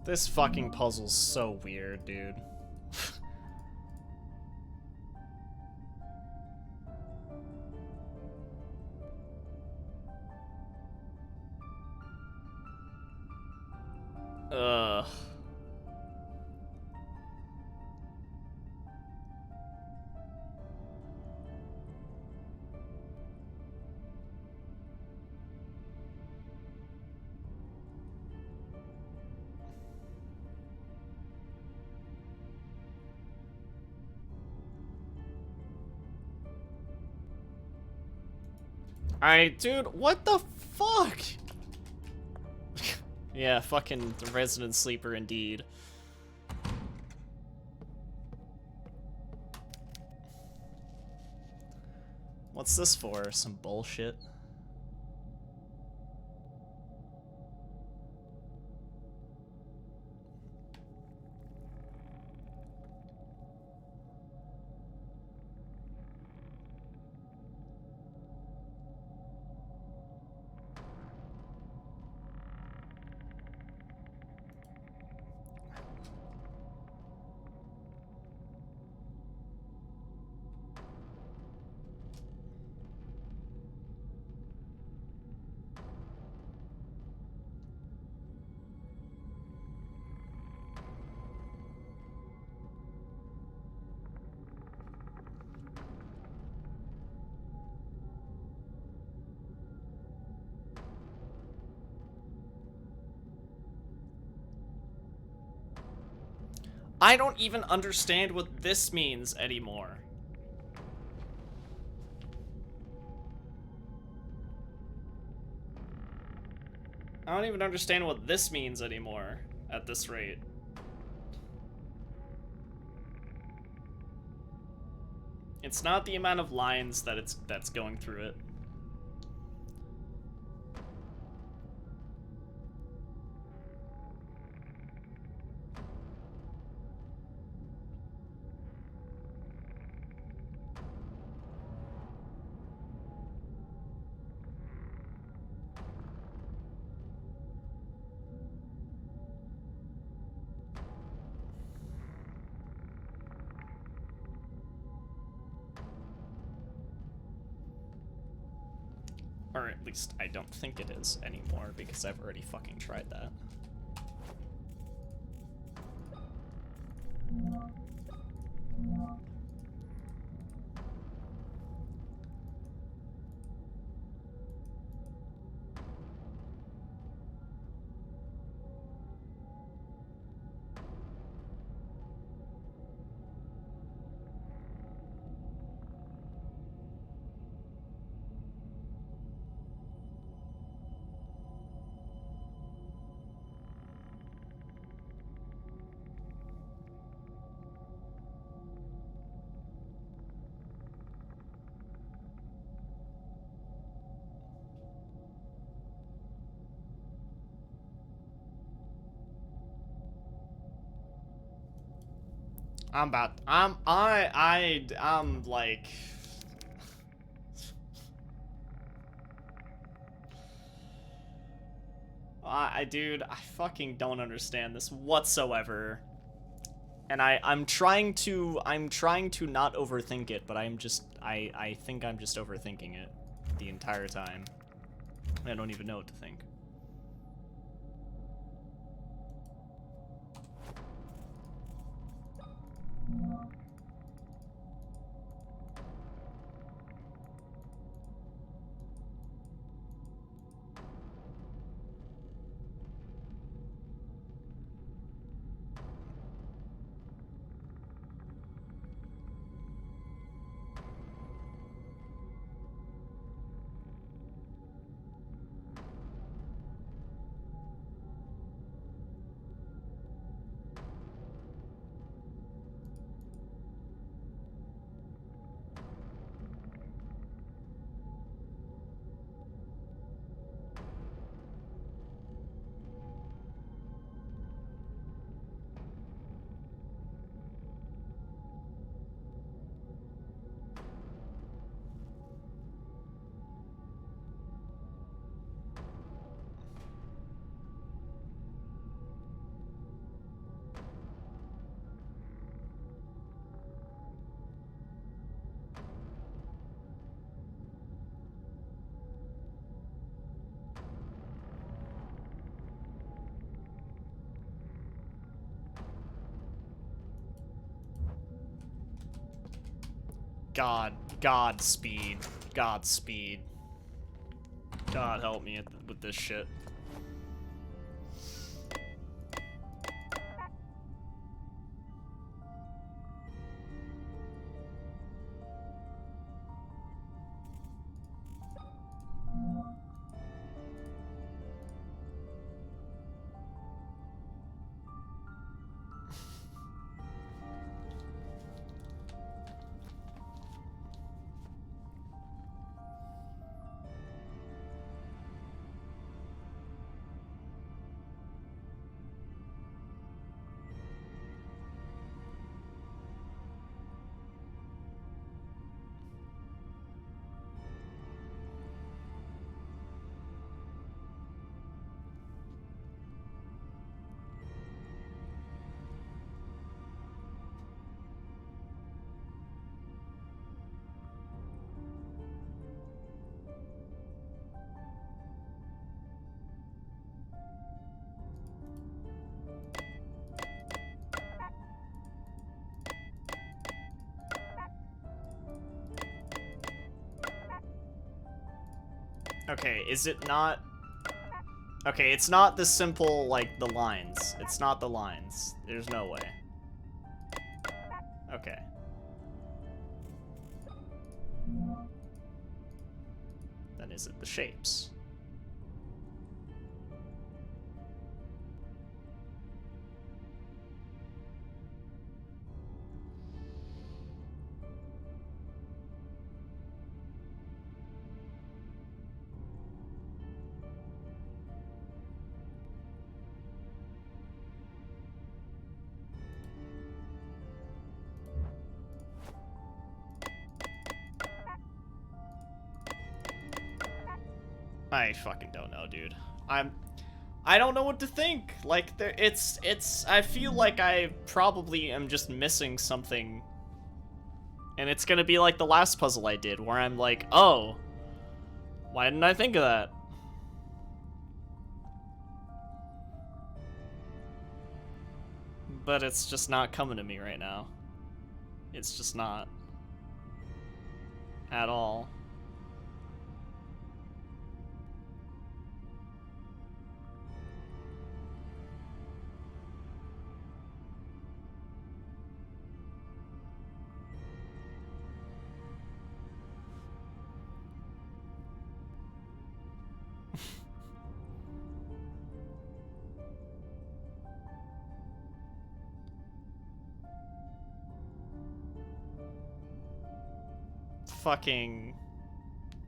This fucking puzzle's so weird, dude. Ugh. Alright, dude, what the fuck? Yeah, fucking the resident sleeper indeed. What's this for? Some bullshit? I don't even understand what this means anymore. I don't even understand what this means anymore at this rate. It's not the amount of lines that's going through it. Or at least I don't think it is anymore, because I've already fucking tried that. I'm like... dude, I fucking don't understand this whatsoever. And I'm trying to not overthink it, but I think I'm just overthinking it the entire time. I don't even know what to think. Godspeed. Godspeed. God help me with this shit. Okay, is it not... Okay, it's not the simple, like, the lines. It's not the lines. There's no way. Okay. Then is it the shapes? I fucking don't know, dude. I don't know what to think. Like, I feel like I probably am just missing something. And it's gonna be like the last puzzle I did, where I'm like, oh, why didn't I think of that? But it's just not coming to me right now. It's just not. At all. Fucking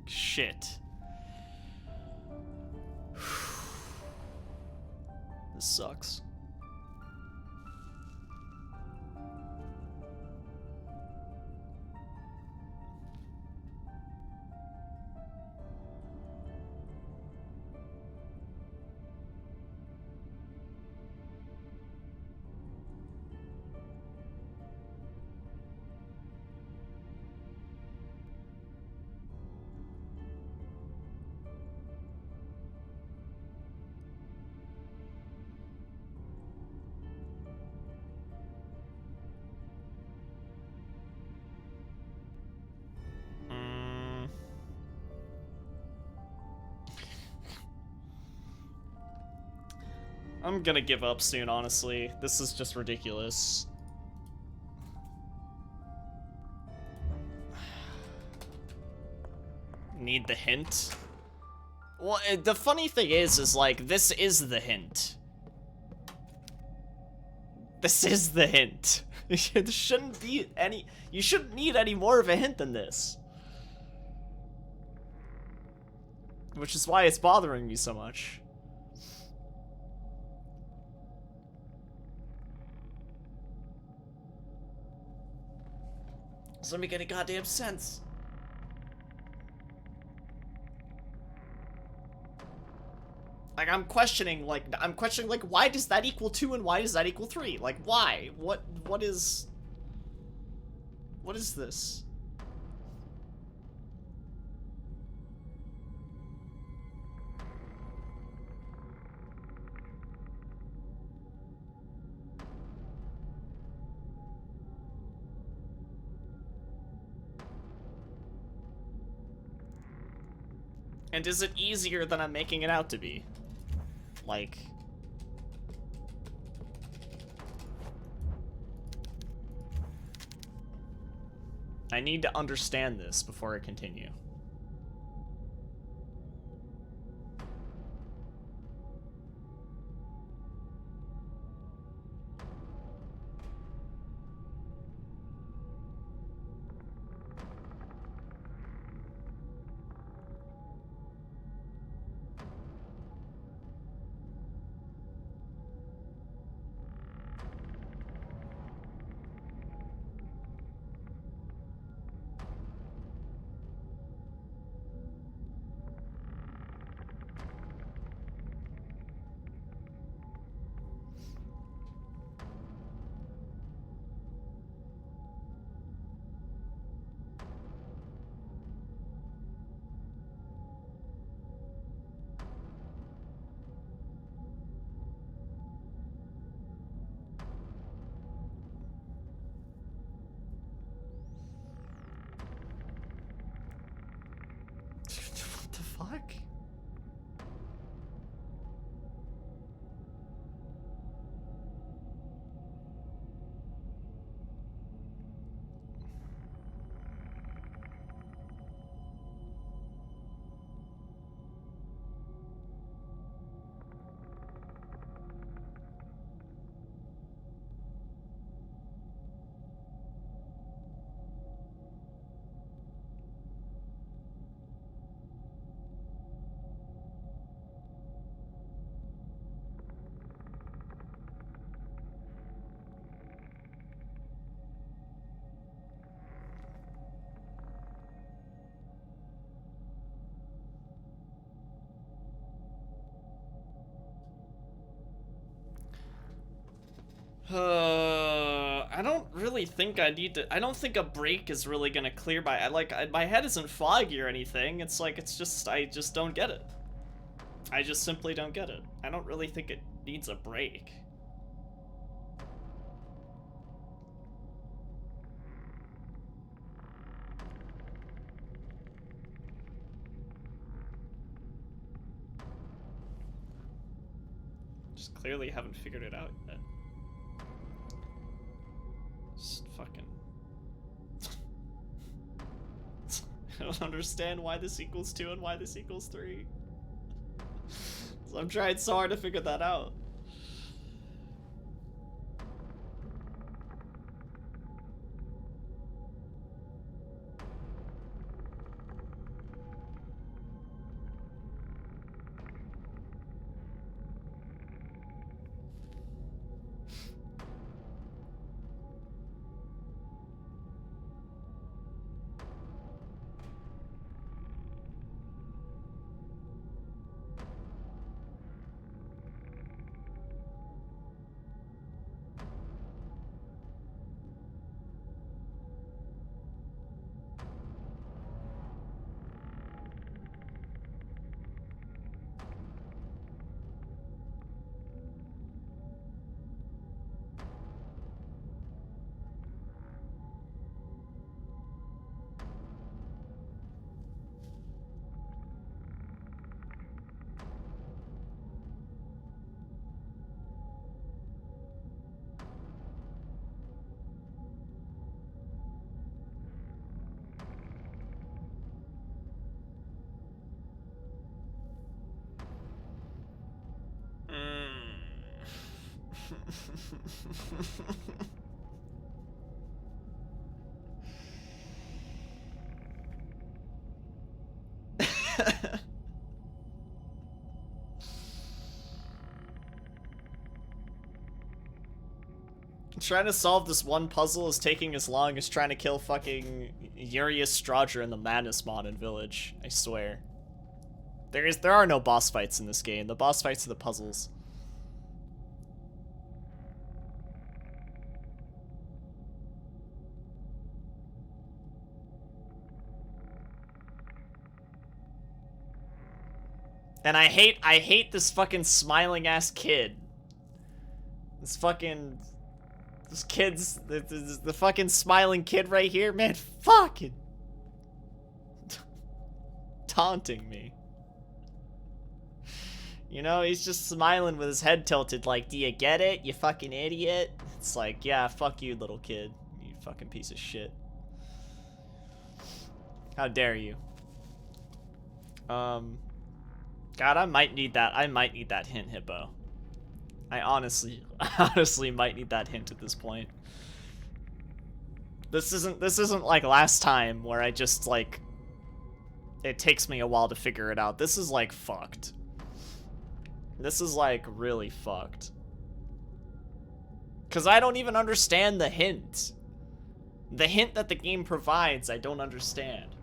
shit. This sucks. I'm gonna give up soon, honestly. This is just ridiculous. Need the hint? Well, the funny thing is like, this is the hint. This is the hint. There shouldn't be any... You shouldn't need any more of a hint than this. Which is why it's bothering me so much. Doesn't make any goddamn sense. Like, I'm questioning, like, why does that equal 2 and why does that equal 3? Like, why? What is this? And is it easier than I'm making it out to be? Like... I need to understand this before I continue. What the fuck? I don't really think I need to. I don't think a break is really gonna clear my head isn't foggy or anything. It's like, I just don't get it. I just simply don't get it. I don't really think it needs a break. Just clearly haven't figured it out yet. Just fucking... I don't understand why this equals 2 and why this equals 3. So I'm trying so hard to figure that out. Trying to solve this one puzzle is taking as long as trying to kill fucking Urius Strauger in the Madness mod in Village. I swear. There are no boss fights in this game. The boss fights are the puzzles. And I hate this fucking smiling ass kid. This kid's, the fucking smiling kid right here, man, fucking taunting me. You know, he's just smiling with his head tilted like, do you get it, you fucking idiot? It's like, yeah, fuck you, little kid. You fucking piece of shit. How dare you? God, I might need that. I might need that hint, Hippo. I honestly might need that hint at this point. This isn't like last time where I just like it takes me a while to figure it out. This is like fucked. This is like really fucked. 'Cause I don't even understand the hint. The hint that the game provides, I don't understand.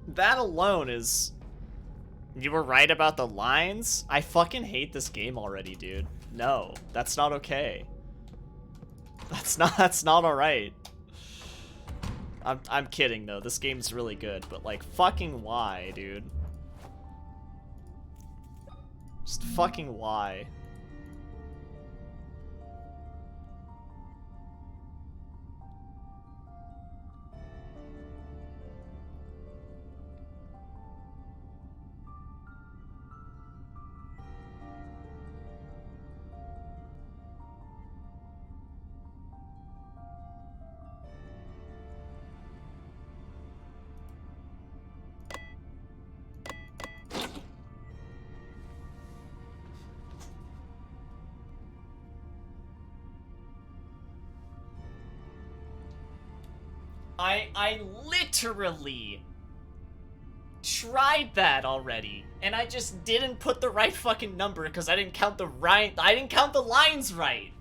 That alone is... You were right about the lines? I fucking hate this game already, dude. No, that's not okay. That's not alright. I'm kidding though, this game's really good, but like fucking why, dude? Just fucking why? I literally tried that already, and I just didn't put the right fucking number because I didn't count the lines right.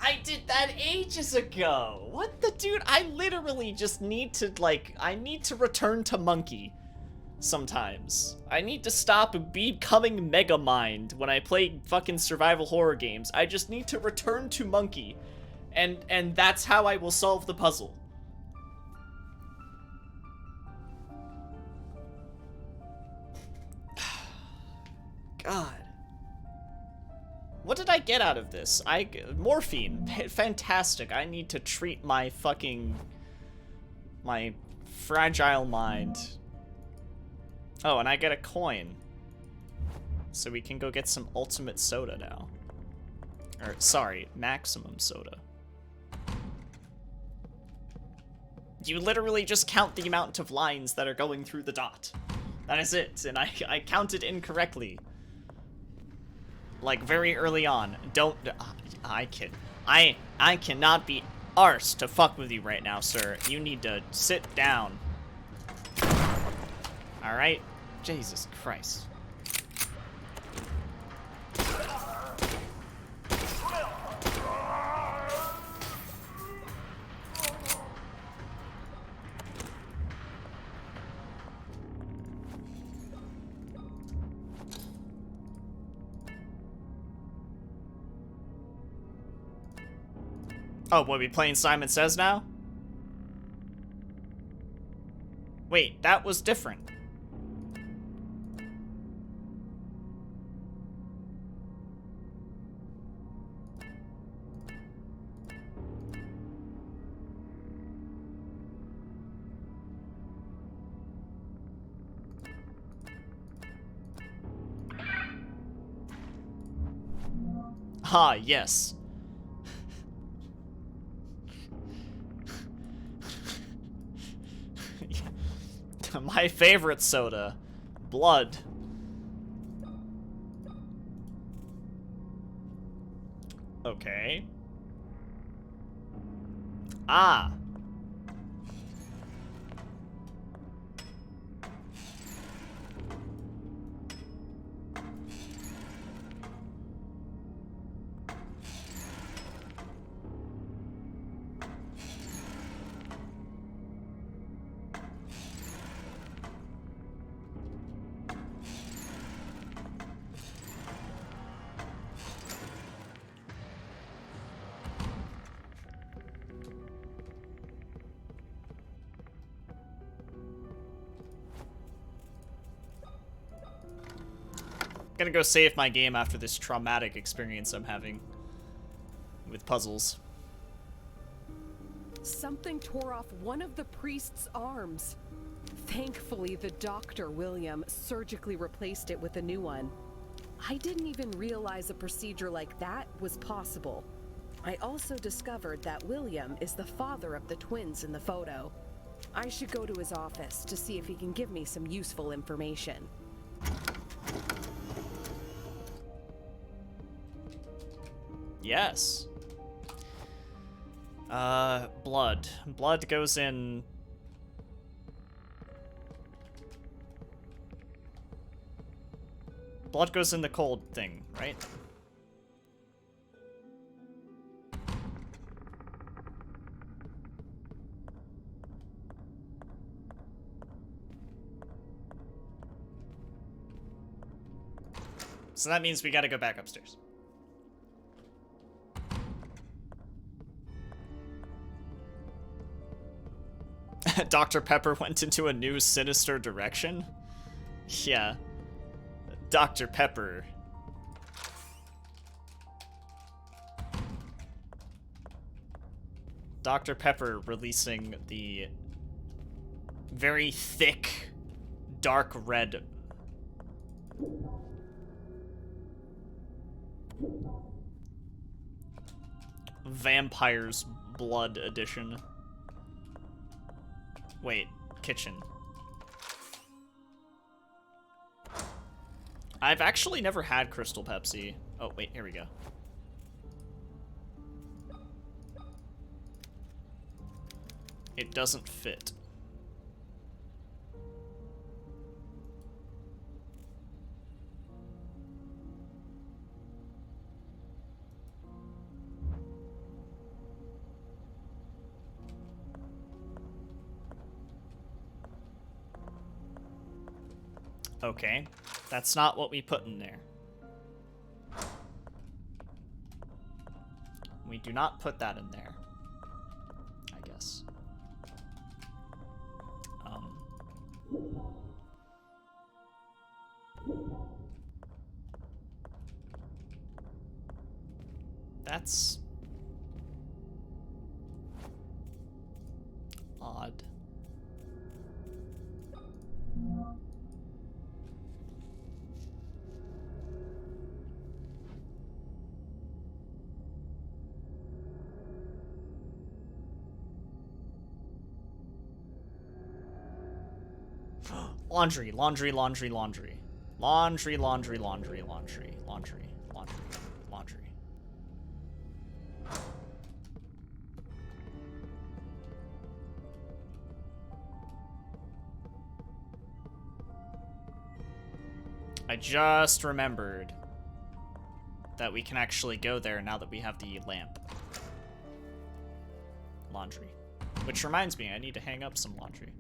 I did that ages ago. What the dude? I literally just need to I need to return to monkey sometimes. I need to stop becoming Mega Mind when I play fucking survival horror games. I just need to return to monkey, and that's how I will solve the puzzle. God. What did I get out of this? Morphine. Fantastic. I need to treat my fragile mind. Oh, and I get a coin. So we can go get some ultimate soda now. Or, sorry, maximum soda. You literally just count the amount of lines that are going through the dot. That is it, and I counted incorrectly. Like, very early on. I cannot be arsed to fuck with you right now, sir. You need to sit down. Alright? Jesus Christ. Oh, what, we playing Simon Says now? Wait, that was different. Ah, yes. My favorite soda. Blood. Okay. Ah. Gonna go save my game after this traumatic experience I'm having with puzzles. Something tore off one of the priest's arms. Thankfully, the doctor, William, surgically replaced it with a new one. I didn't even realize a procedure like that was possible. I also discovered that William is the father of the twins in the photo. I should go to his office to see if he can give me some useful information. Yes. Blood. Blood goes in... Blood goes in the cold thing, right? So that means we gotta go back upstairs. Dr. Pepper went into a new sinister direction? Yeah. Dr. Pepper. Dr. Pepper releasing the very thick, dark red. Vampire's Blood Edition. Wait, kitchen. I've actually never had Crystal Pepsi. Oh, wait, here we go. It doesn't fit. Okay, that's not what we put in there. We do not put that in there, I guess. That's odd. Laundry, laundry, laundry, laundry. Laundry, laundry, laundry, laundry, laundry, laundry, laundry. I just remembered that we can actually go there now that we have the lamp. Laundry. Which reminds me, I need to hang up some laundry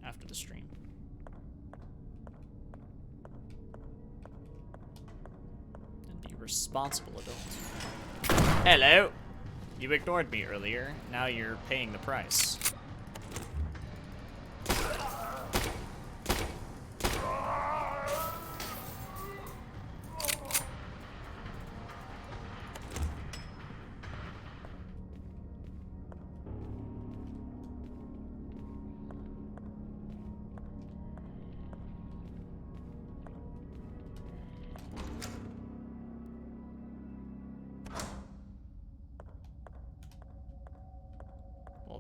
after the stream. And be responsible adults. Hello! You ignored me earlier. Now you're paying the price.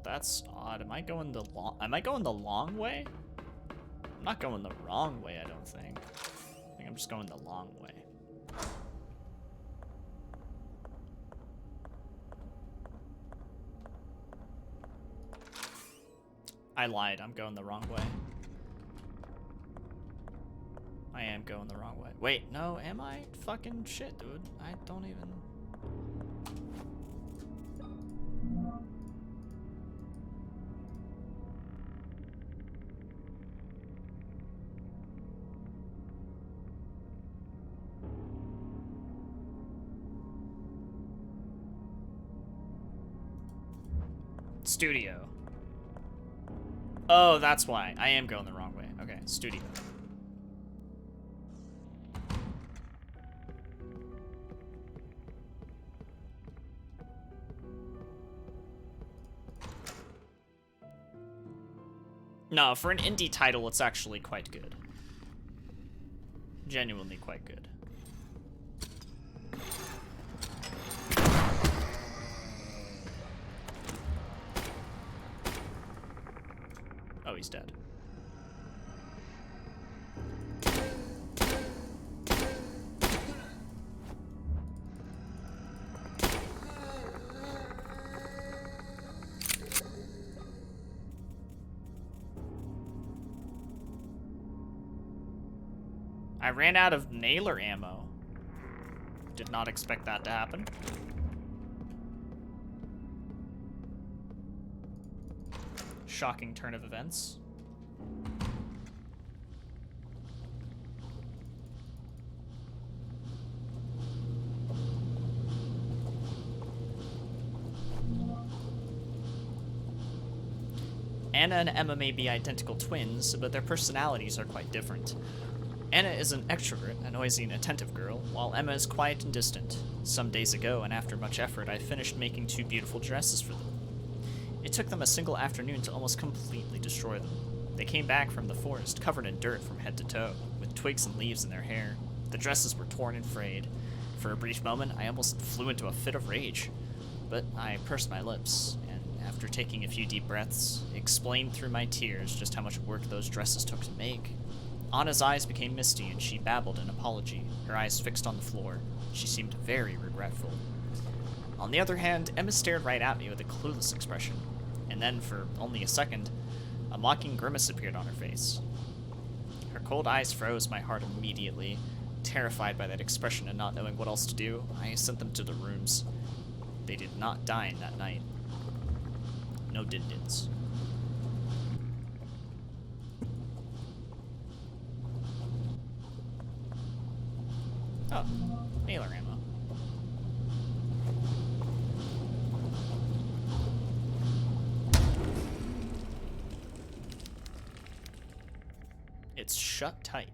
That's odd. Am I going the long way? I'm not going the wrong way, I don't think. I think I'm just going the long way. I lied. I'm going the wrong way. I am going the wrong way. Wait, no, am I? Fucking shit, dude. I don't even... Studio. Oh, that's why. I am going the wrong way. Okay, studio. No, for an indie title, it's actually quite good. Genuinely quite good. Oh, he's dead. I ran out of nailer ammo. Did not expect that to happen. Shocking turn of events. Anna and Emma may be identical twins, but their personalities are quite different. Anna is an extrovert, a noisy and attentive girl, while Emma is quiet and distant. Some days ago, and after much effort, I finished making 2 beautiful dresses for them. It took them a single afternoon to almost completely destroy them. They came back from the forest covered in dirt from head to toe, with twigs and leaves in their hair. The dresses were torn and frayed. For a brief moment, I almost flew into a fit of rage. But I pursed my lips, and after taking a few deep breaths, explained through my tears just how much work those dresses took to make. Anna's eyes became misty, and she babbled an apology, her eyes fixed on the floor. She seemed very regretful. On the other hand, Emma stared right at me with a clueless expression, and then, for only a second, a mocking grimace appeared on her face. Her cold eyes froze my heart immediately. Terrified by that expression and not knowing what else to do, I sent them to their rooms. They did not dine that night. No din-dins. Oh, nailer ammo. It's shut tight.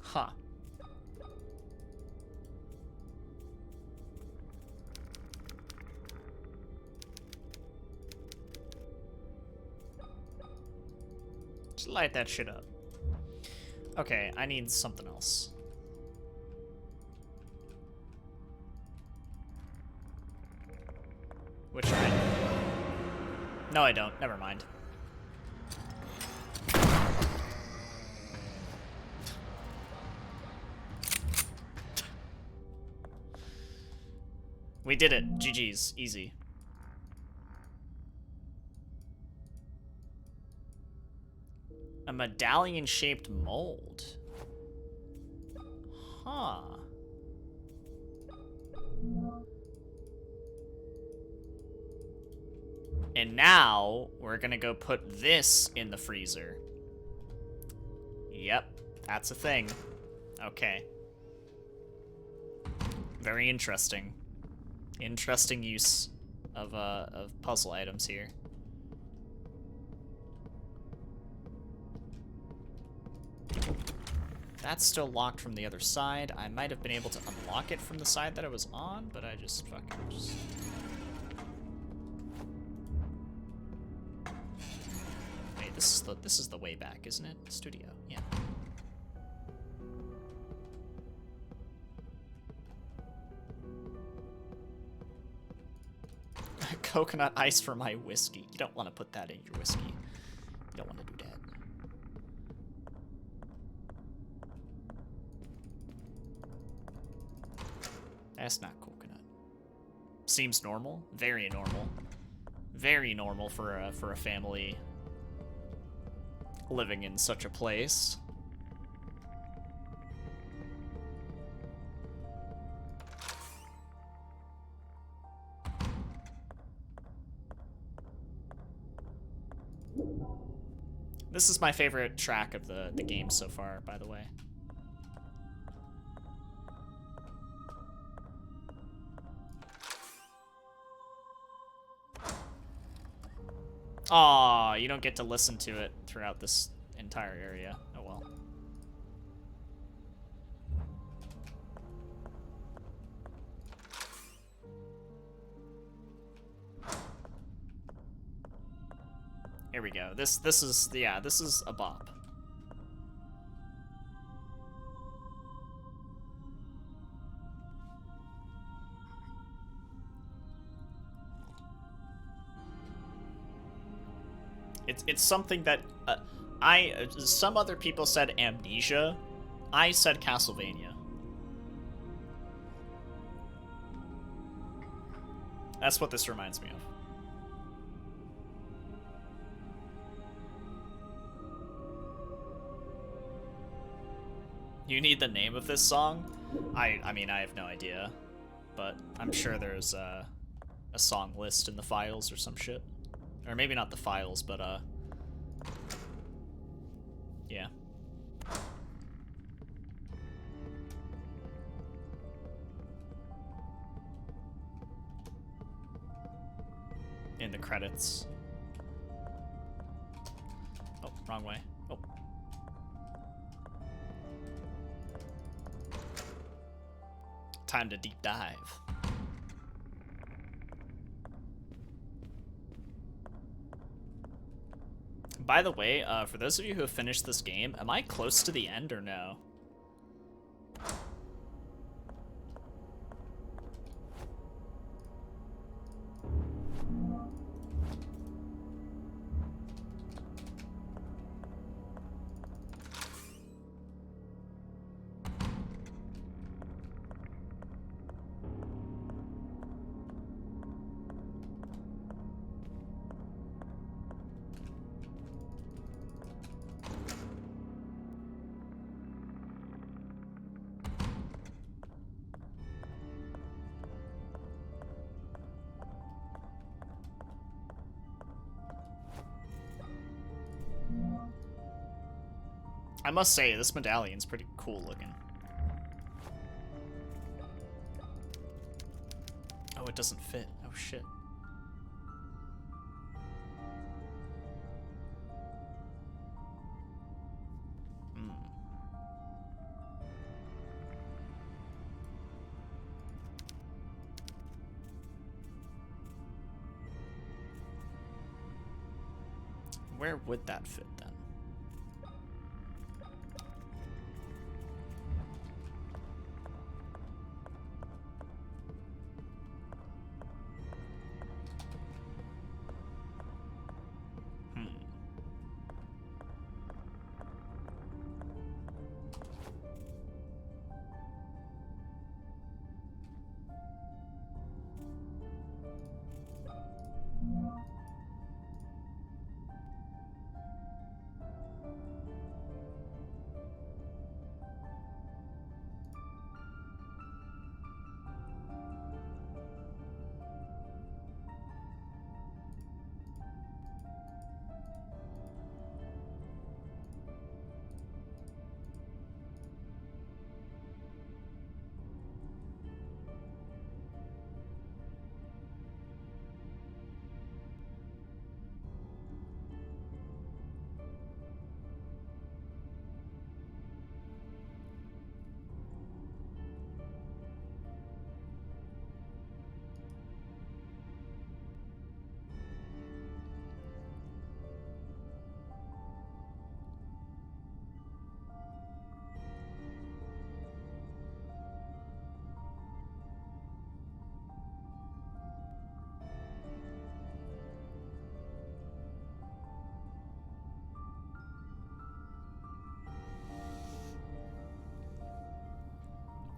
Huh. Just light that shit up. Okay, I need something else. Which No, I don't. Never mind. We did it. GG's. Easy. A medallion-shaped mold. Huh. And now, we're gonna go put this in the freezer. Yep, that's a thing. Okay. Very interesting. Interesting use of puzzle items here. That's still locked from the other side. I might have been able to unlock it from the side that I was on, but I just fucking just... Wait, this is the way back, isn't it? Studio, yeah. Coconut ice for my whiskey. You don't want to put that in your whiskey. You don't want to do that. That's not coconut. Seems normal. Very normal. Very normal for a family living in such a place. This is my favorite track of the game so far, by the way. Aw, you don't get to listen to it throughout this entire area. Oh well. Here we go. This is a bop. It's something that some other people said Amnesia. I said Castlevania. That's what this reminds me of. You need the name of this song? I mean, I have no idea, but I'm sure there's a song list in the files or some shit. Or maybe not the files, but yeah. In the credits. Oh, wrong way. Oh. Time to deep dive. By the way, for those of you who have finished this game, am I close to the end or no? I must say, this medallion's pretty cool looking. Oh, it doesn't fit. Oh, shit. Hmm. Where would that fit, then?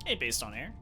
Hey, based on air.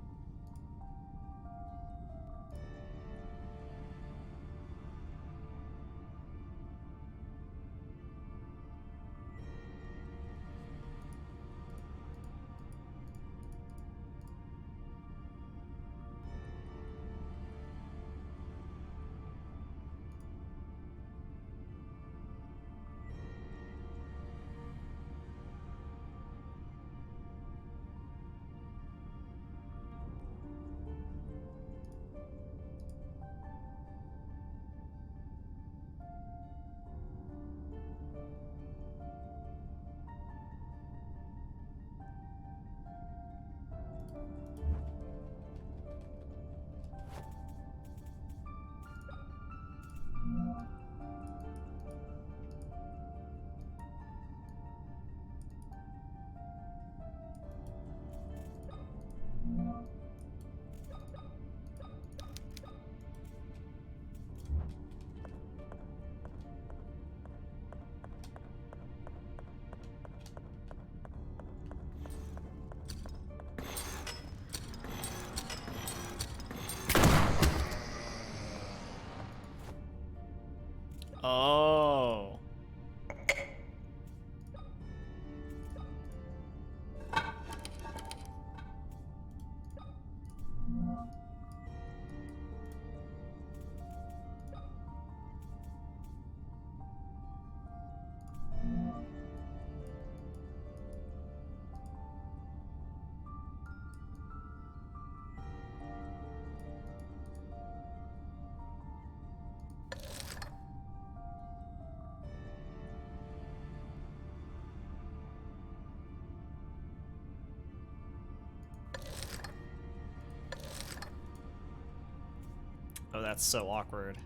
Oh. Oh, that's so awkward.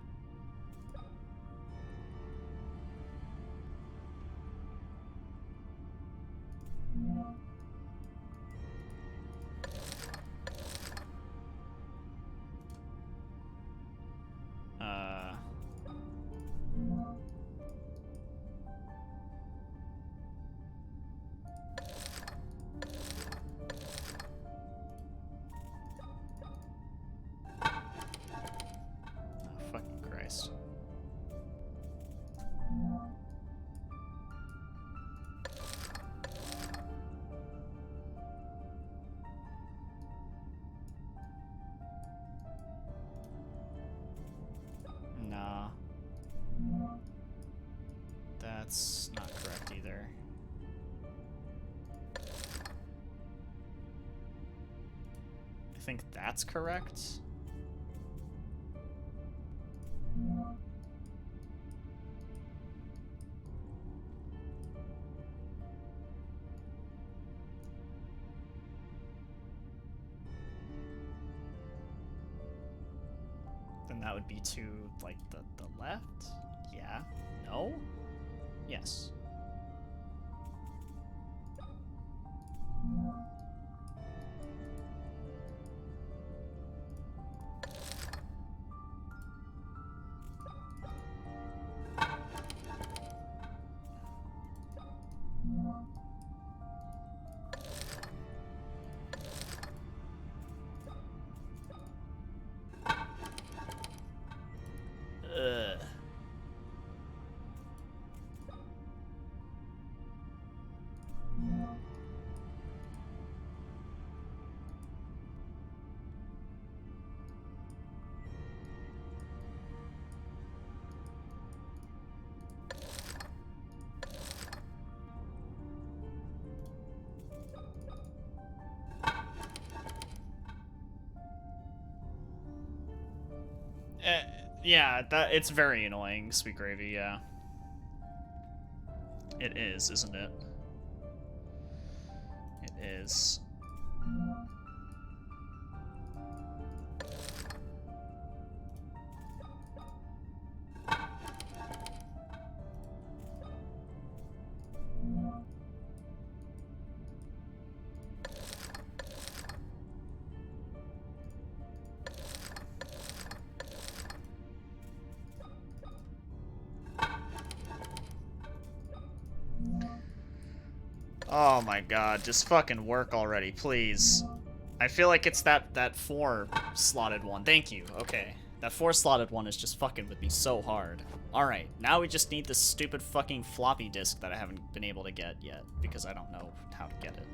Uh... Oh, fucking Christ. Nah. That's not correct either. I think that's correct. Then that would be to, like, the left? Yeah? No? Yes. Ugh. Yeah, it's very annoying, Sweet Gravy, yeah. It is, isn't it? It is. Oh my god, just fucking work already, please. I feel like it's that 4 slotted one. Thank you. Okay. That 4 slotted one is just fucking with me so hard. Alright, now we just need this stupid fucking floppy disk that I haven't been able to get yet, because I don't know how to get it.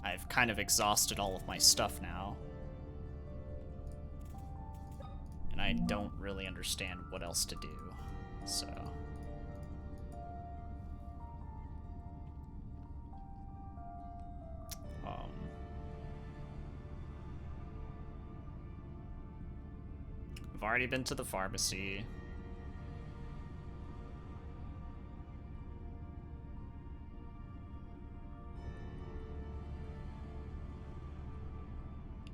I've kind of exhausted all of my stuff now. And I don't really understand what else to do, so... I've already been to the pharmacy.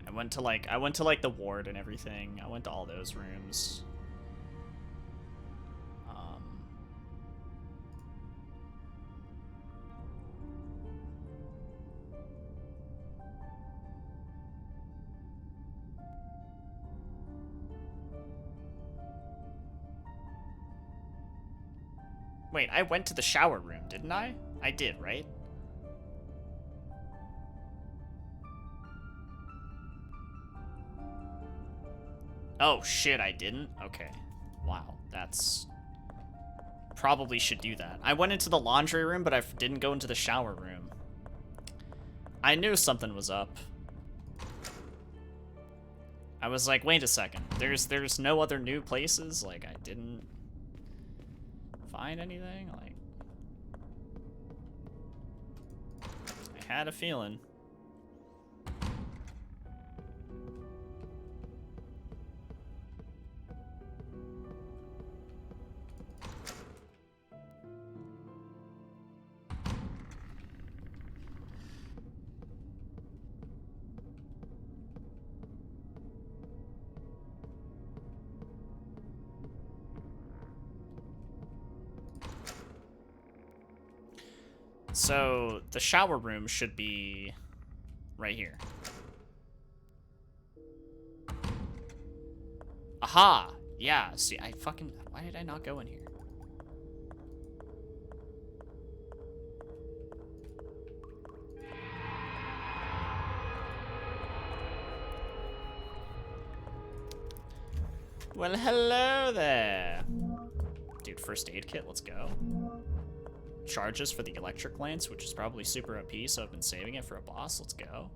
I went to like the ward and everything. I went to all those rooms. Wait, I went to the shower room, didn't I? I did, right? Oh, shit, I didn't? Okay. Wow, that's... Probably should do that. I went into the laundry room, but I didn't go into the shower room. I knew something was up. I was like, wait a second. There's no other new places? Like, I didn't find anything? Like... I had a feeling. So, the shower room should be right here. Aha! Yeah, see, I fucking... Why did I not go in here? Well, hello there. Dude, first aid kit, let's go. Charges for the electric lance, which is probably super OP, so I've been saving it for a boss. Let's go.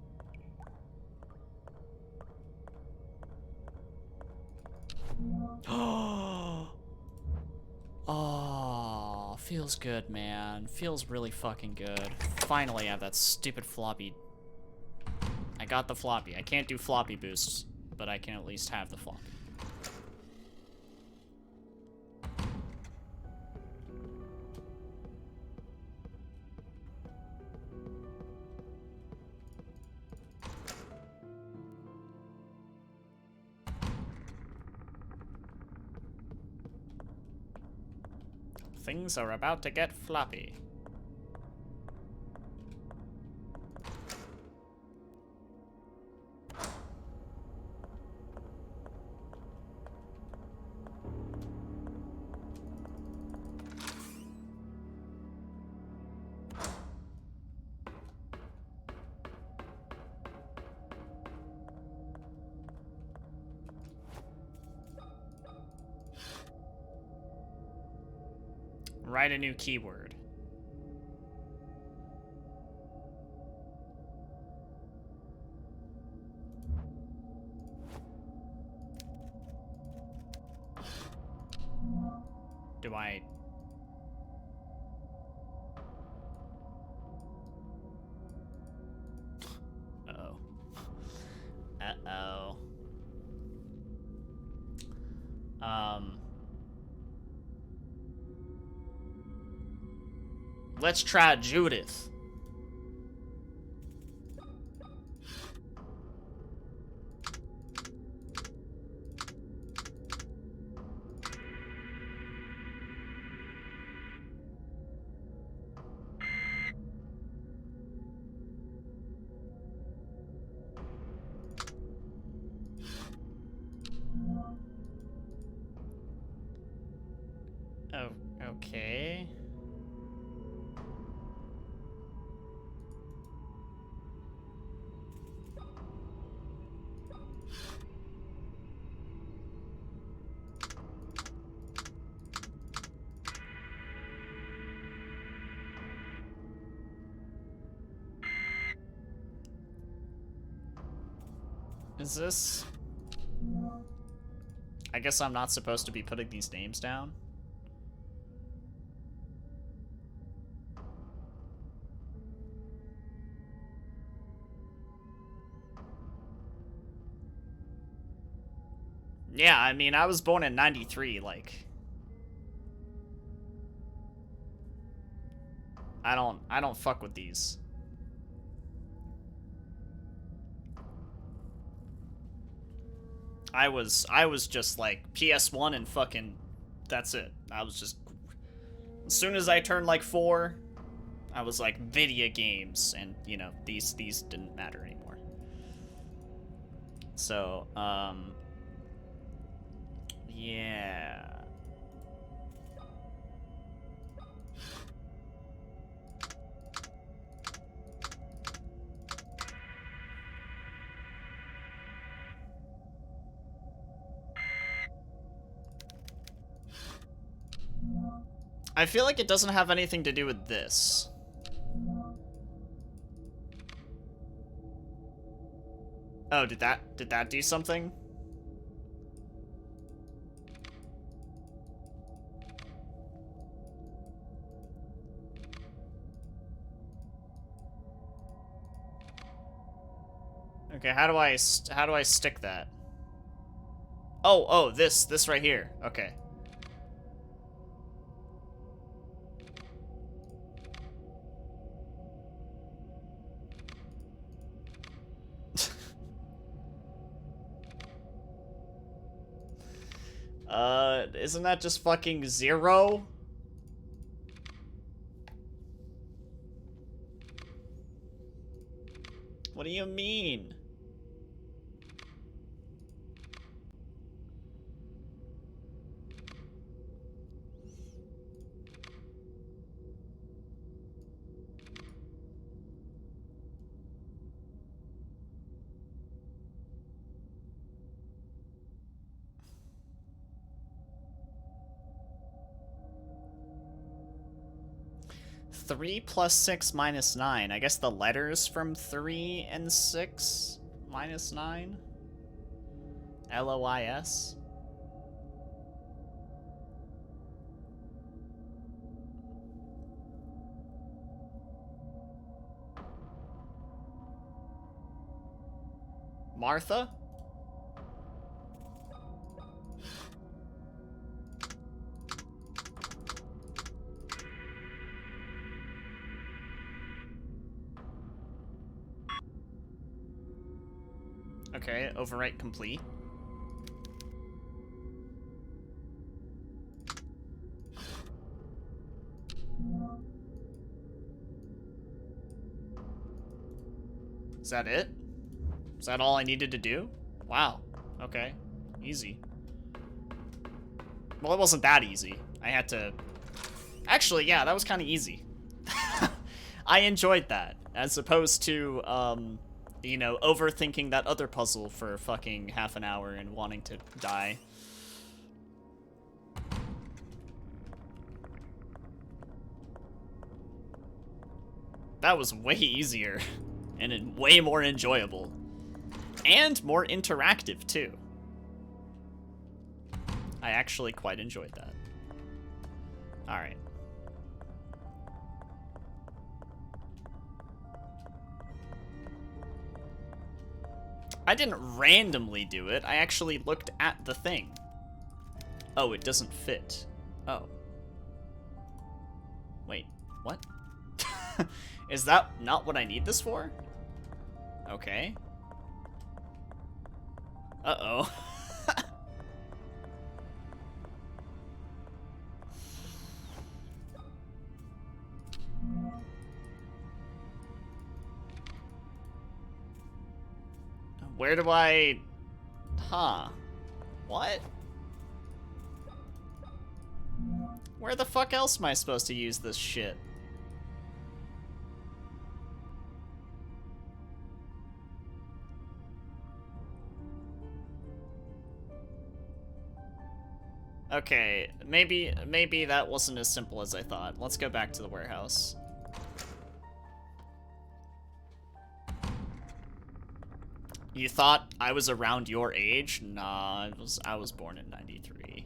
Oh, feels good, man. Feels really fucking good. Finally, I have that stupid floppy. I got the floppy. I can't do floppy boosts, but I can at least have the floppy. Things are about to get floppy. Write a new keyword. Do I... Uh-oh. Uh-oh. Let's try Judith. Oh, okay. Is this... I guess I'm not supposed to be putting these names down. Yeah, I mean, I was born in 93, like... I don't fuck with these. I was just like PS1 and fucking that's it. I was just as soon as I turned like 4, I was like video games and you know, these didn't matter anymore. So, yeah. I feel like it doesn't have anything to do with this. Oh, did that do something? Okay, how do I stick that? Oh, this right here. Okay. Isn't that just fucking 0? What do you mean? Three plus 6 minus 9. I guess the letters from 3 and 6 minus 9? LOIS? Martha? Okay, overwrite complete. Is that it? Is that all I needed to do? Wow. Okay. Easy. Well, it wasn't that easy. I had to... Actually, yeah, that was kind of easy. I enjoyed that, as opposed to, you know, overthinking that other puzzle for fucking half an hour and wanting to die. That was way easier, and way more enjoyable. And more interactive, too. I actually quite enjoyed that. Alright. I didn't randomly do it. I actually looked at the thing. Oh, it doesn't fit. Oh. Wait, what? Is that not what I need this for? Okay. Uh-oh. Where do I... Huh. What? Where the fuck else am I supposed to use this shit? Okay, maybe that wasn't as simple as I thought. Let's go back to the warehouse. You thought I was around your age? Nah, I was born in 93.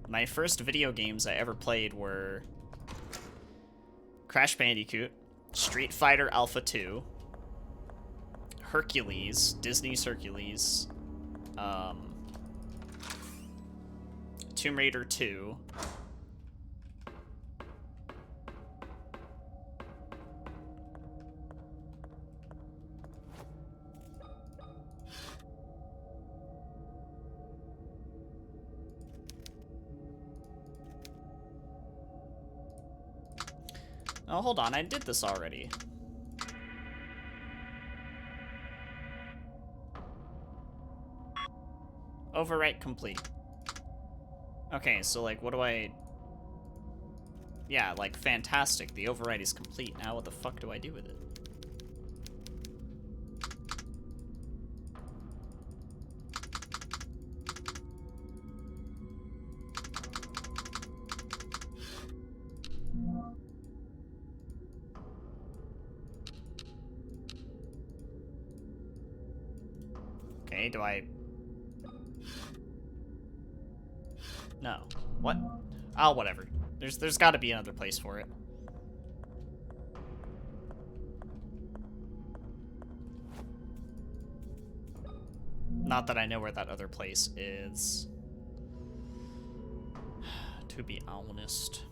My first video games I ever played were Crash Bandicoot, Street Fighter Alpha 2, Hercules, Disney's Hercules, Tomb Raider 2, oh, hold on, I did this already. Overwrite complete. Okay, so like, what do I... Yeah, like, fantastic. The overwrite is complete. Now what the fuck do I do with it? Okay, do I... No. What? Oh, whatever. There's got to be another place for it. Not that I know where that other place is. To be honest.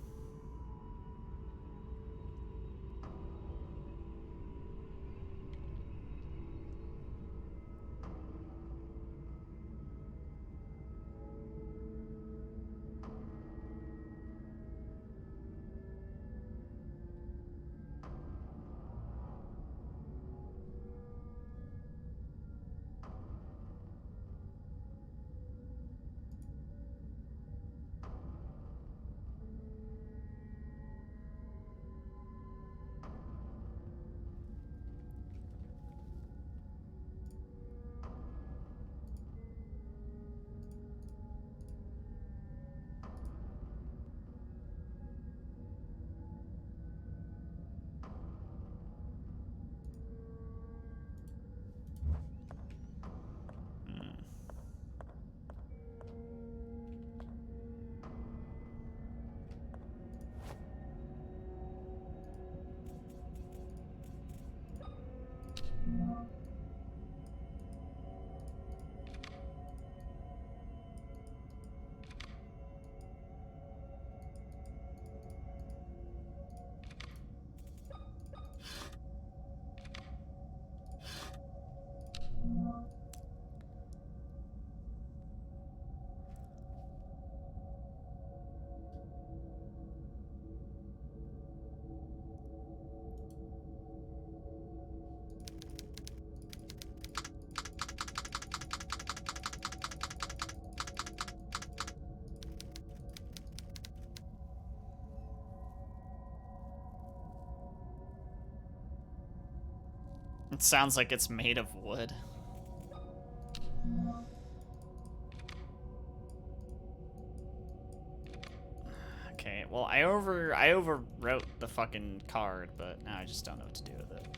It sounds like it's made of wood. Okay, well, I overwrote the fucking card, but now I just don't know what to do with it.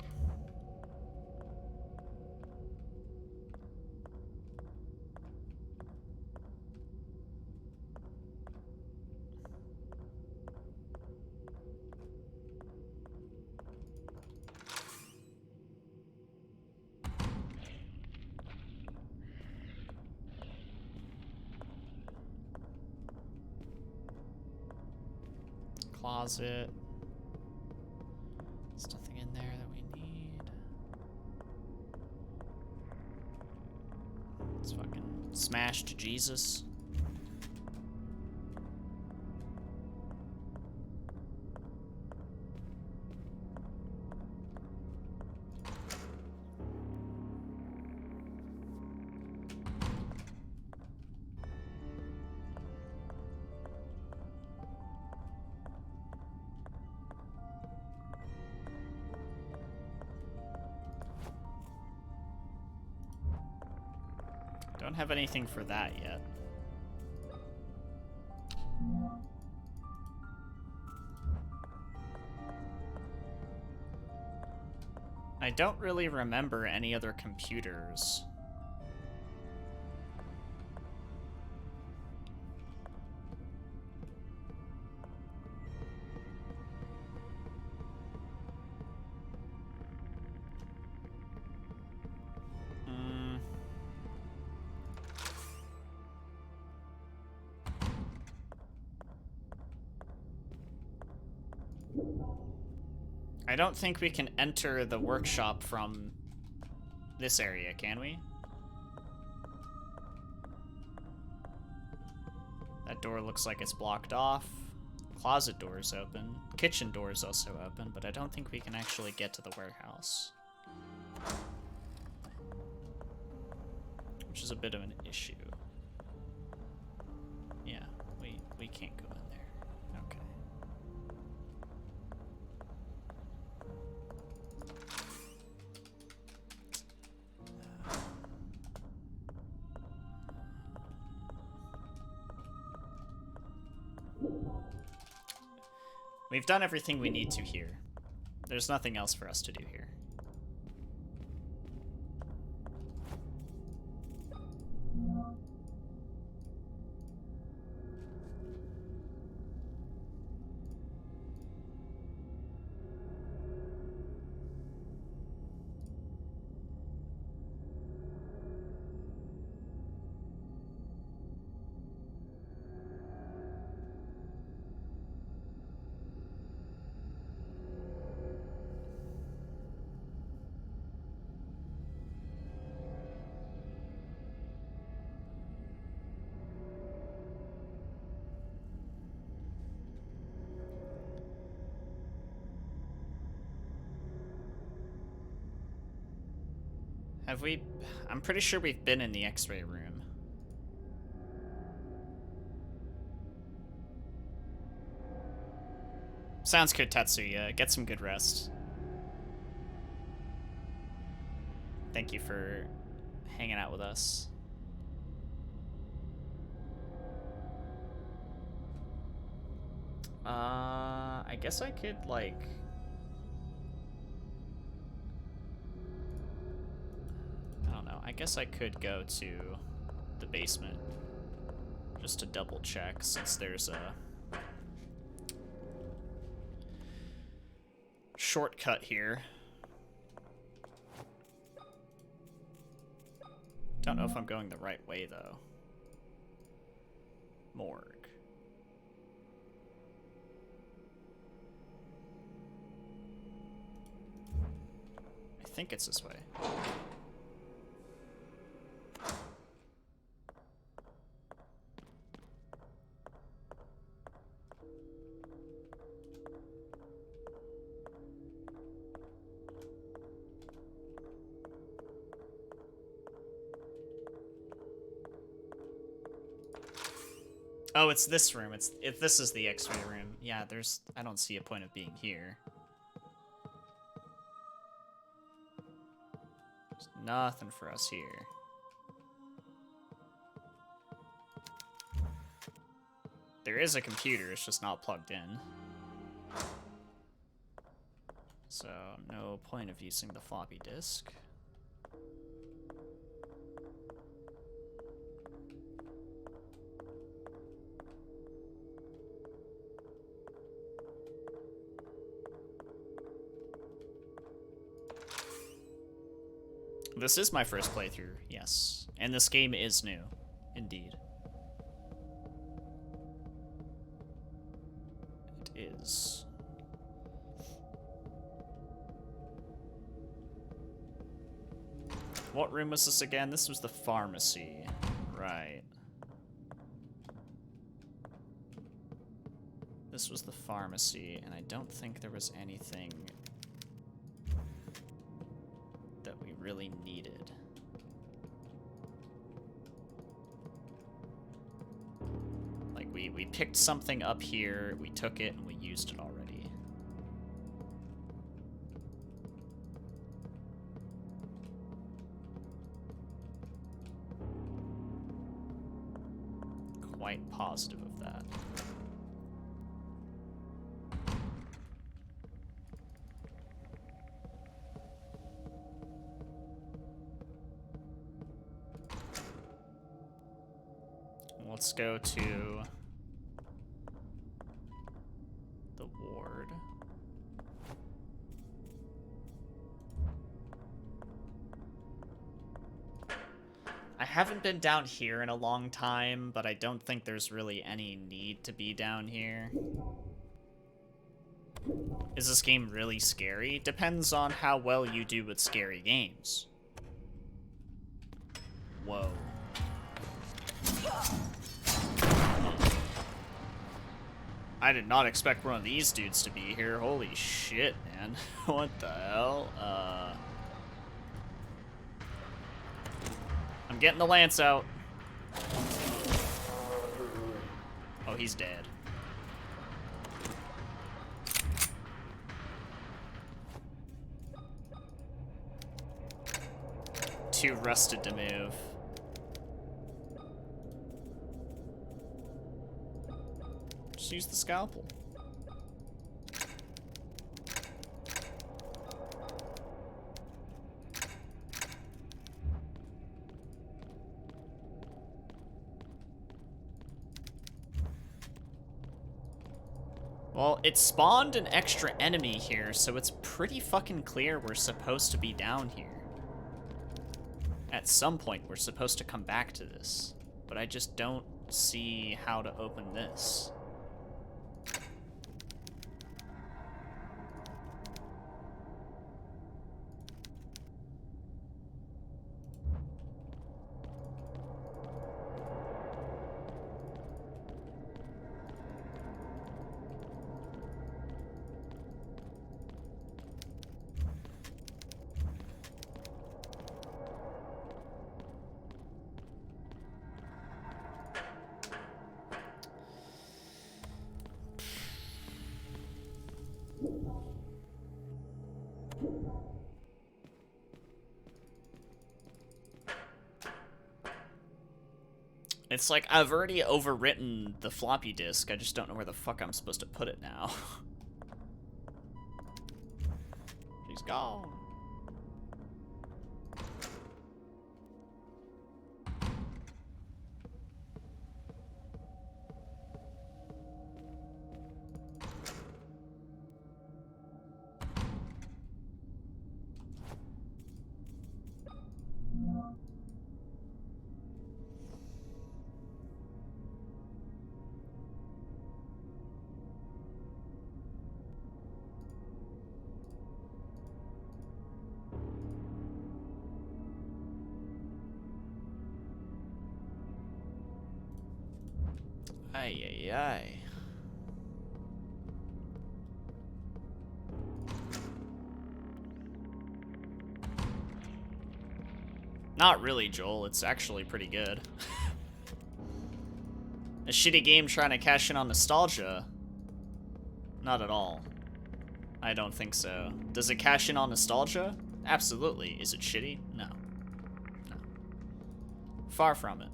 Closet. There's nothing in there that we need. It's fucking smashed Jesus. Don't have anything for that yet. I don't really remember any other computers. I don't think we can enter the workshop from this area, can we? That door looks like it's blocked off. Closet door is open. Kitchen door is also open, but I don't think we can actually get to the warehouse. Which is a bit of an issue. Yeah, we can't go in there. Okay. We've done everything we need to here. There's nothing else for us to do here. Have we... I'm pretty sure we've been in the X-ray room. Sounds good, Tatsuya. Get some good rest. Thank you for hanging out with us. I guess I could, like... I don't know. I guess I could go to the basement just to double check, since there's a shortcut here. Don't know if I'm going the right way, though. Morgue. I think it's this way. Oh, it's this room. If this is the X-ray room. Yeah, I don't see a point of being here. There's nothing for us here. There is a computer, it's just not plugged in. So, no point of using the floppy disk. This is my first playthrough, yes. And this game is new, indeed. It is. What room was this again? This was the pharmacy. Right. This was the pharmacy, and I don't think there was anything that we really needed. Like, we picked something up here, we took it, and we used it already. Quite positive of that. Let's go to the ward. I haven't been down here in a long time, but I don't think there's really any need to be down here. Is this game really scary? Depends on how well you do with scary games. Whoa. I did not expect one of these dudes to be here. Holy shit, man. What the hell? I'm getting the lance out. Oh, he's dead. Too rusted to move. Just use the scalpel. Well, it spawned an extra enemy here, so it's pretty fucking clear we're supposed to be down here. At some point, we're supposed to come back to this, but I just don't see how to open this. It's like, I've already overwritten the floppy disk, I just don't know where the fuck I'm supposed to put it now. She's gone. Ay, ay, ay. Not really, Joel. It's actually pretty good. A shitty game trying to cash in on nostalgia? Not at all. I don't think so. Does it cash in on nostalgia? Absolutely. Is it shitty? No. No. Far from it.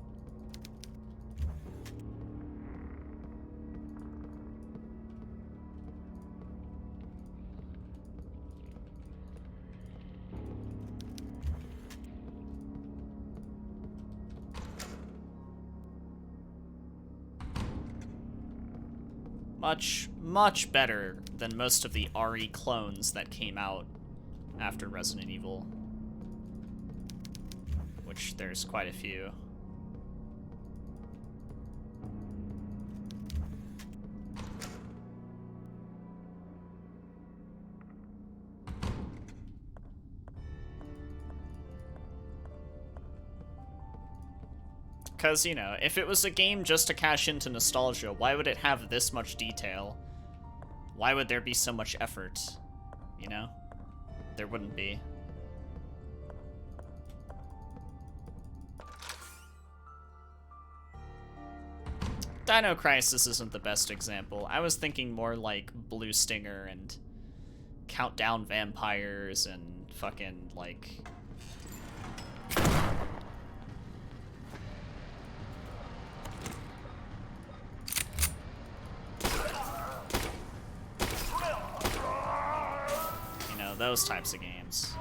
Much, much better than most of the RE clones that came out after Resident Evil. Which there's quite a few. Because, you know, if it was a game just to cash into nostalgia, why would it have this much detail? Why would there be so much effort? You know? There wouldn't be. Dino Crisis isn't the best example. I was thinking more like Blue Stinger and Countdown Vampires and fucking, like... those types of games.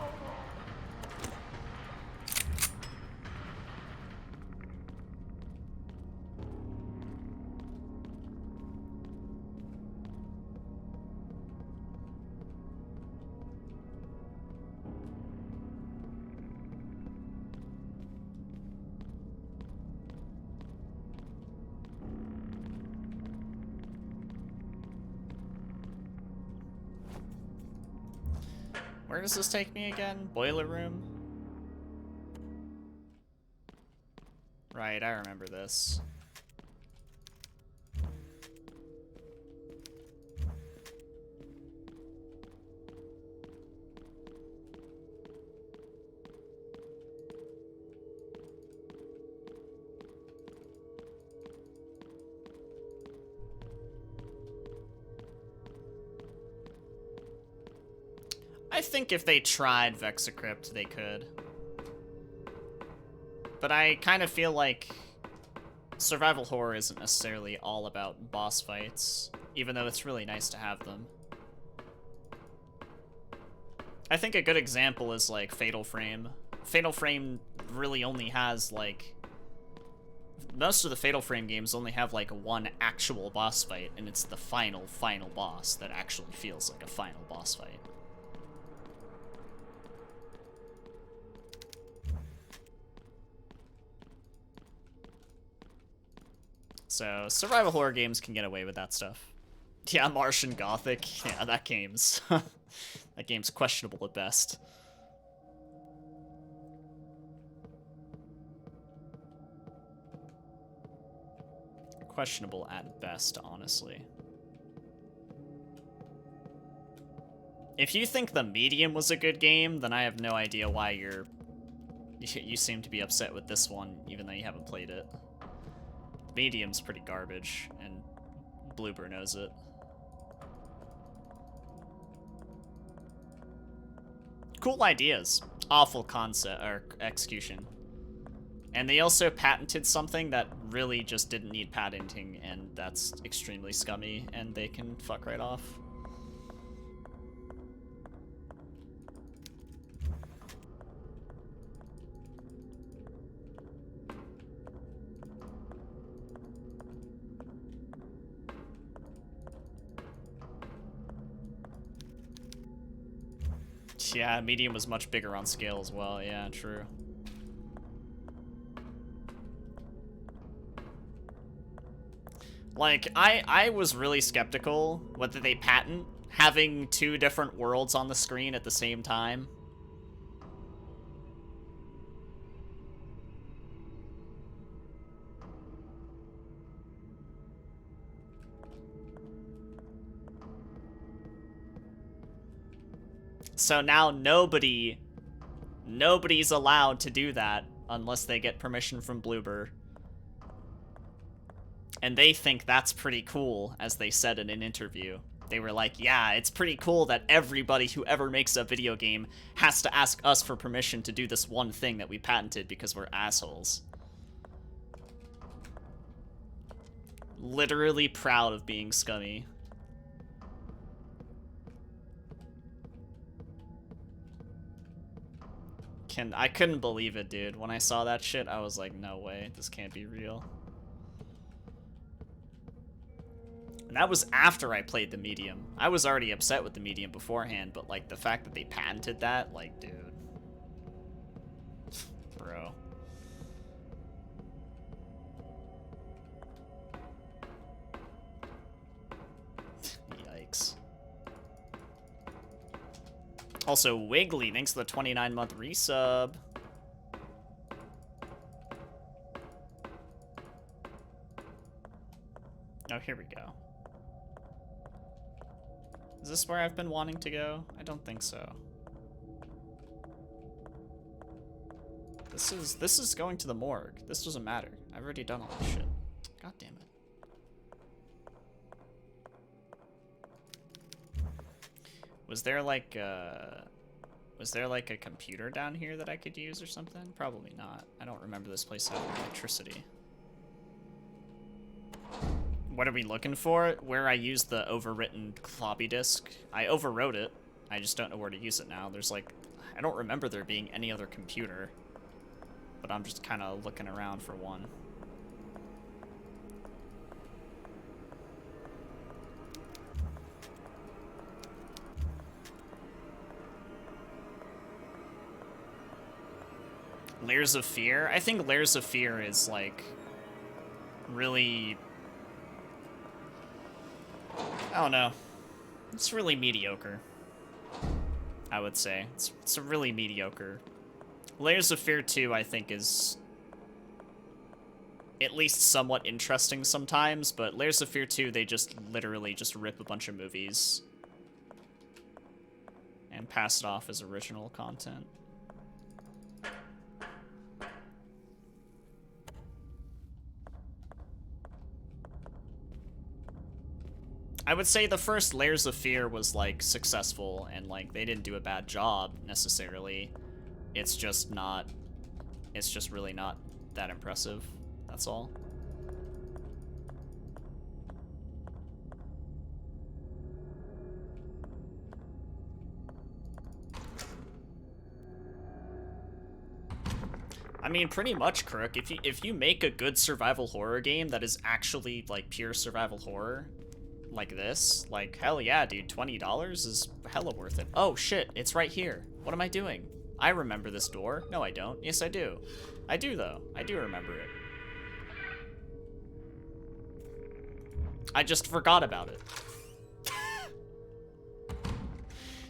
Where does this take me again? Boiler room? Right, I remember this. I think if they tried Vexicrypt, they could. But I kind of feel like survival horror isn't necessarily all about boss fights, even though it's really nice to have them. I think a good example is like Fatal Frame. Fatal Frame really only has like... Most of the Fatal Frame games only have like one actual boss fight, and it's the final boss that actually feels like a final boss fight. So, survival horror games can get away with that stuff. Yeah, Martian Gothic. Yeah, that game's... that game's questionable at best. Questionable at best, honestly. If you think The Medium was a good game, then I have no idea why you seem to be upset with this one, even though you haven't played it. Medium's pretty garbage, and Bloober knows it. Cool ideas. Awful concept, or execution. And they also patented something that really just didn't need patenting, and that's extremely scummy, and they can fuck right off. Yeah, medium was much bigger on scale as well. Yeah, true. Like, I was really skeptical whether they patent having 2 different worlds on the screen at the same time. So now nobody's allowed to do that unless they get permission from Bloober. And they think that's pretty cool, as they said in an interview. They were like, yeah, it's pretty cool that everybody who ever makes a video game has to ask us for permission to do this one thing that we patented because we're assholes. Literally proud of being scummy. I couldn't believe it, dude. When I saw that shit, I was like, no way, this can't be real. And that was after I played the medium. I was already upset with the medium beforehand, but like the fact that they patented that, like, dude. Bro. Yikes. Also, Wiggly, thanks for the 29-month resub. Oh, here we go. Is this where I've been wanting to go? I don't think so. This is going to the morgue. This doesn't matter. I've already done all this shit. God damn it. Was there like a computer down here that I could use or something? Probably not. I don't remember this place having electricity. What are we looking for? Where I used the overwritten floppy disk. I overwrote it. I just don't know where to use it now. There's like, I don't remember there being any other computer. But I'm just kind of looking around for one. Layers of Fear? I think Layers of Fear is like really, I don't know. It's really mediocre, I would say. It's a really mediocre. Layers of Fear 2, I think, is at least somewhat interesting sometimes, but Layers of Fear 2, they just literally just rip a bunch of movies and pass it off as original content. I would say the first Layers of Fear was, like, successful, and, like, they didn't do a bad job, necessarily. It's just really not that impressive, that's all. I mean, pretty much, Crook. If you make a good survival horror game that is actually, like, pure survival horror, like this, like, hell yeah, dude, $20 is hella worth it. Oh, shit, it's right here. What am I doing? I remember this door. No, I don't. Yes, I do. I do, though. I do remember it. I just forgot about it.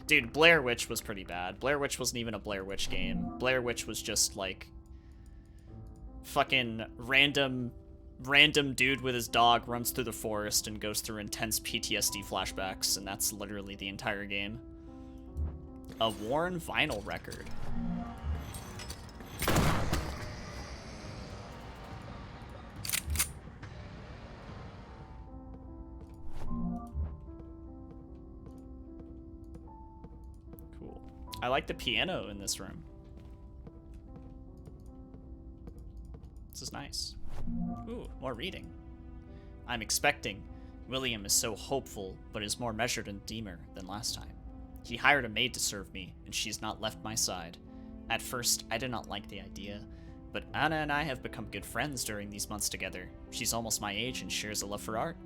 Dude, Blair Witch was pretty bad. Blair Witch wasn't even a Blair Witch game. Blair Witch was just, like, fucking random dude with his dog runs through the forest and goes through intense PTSD flashbacks, and that's literally the entire game. A worn vinyl record. Cool. I like the piano in this room. This is nice. Ooh, more reading. I'm expecting. William is so hopeful, but is more measured and demure than last time. He hired a maid to serve me, and she's not left my side. At first, I did not like the idea, but Anna and I have become good friends during these months together. She's almost my age and shares a love for art.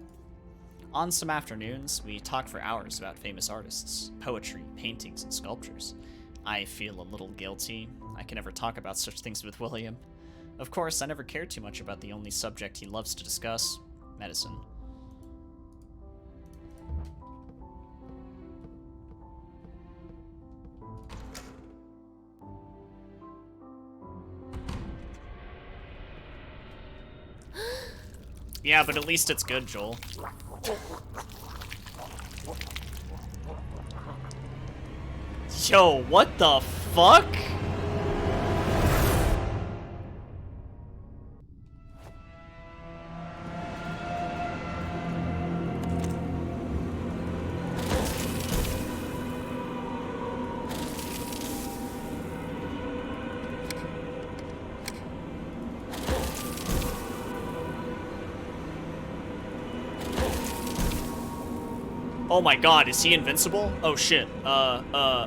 On some afternoons, we talk for hours about famous artists, poetry, paintings, and sculptures. I feel a little guilty. I can never talk about such things with William. Of course, I never cared too much about the only subject he loves to discuss, medicine. Yeah, but at least it's good, Joel. Yo, what the fuck? Oh my god, is he invincible? Oh shit. Oh god, oh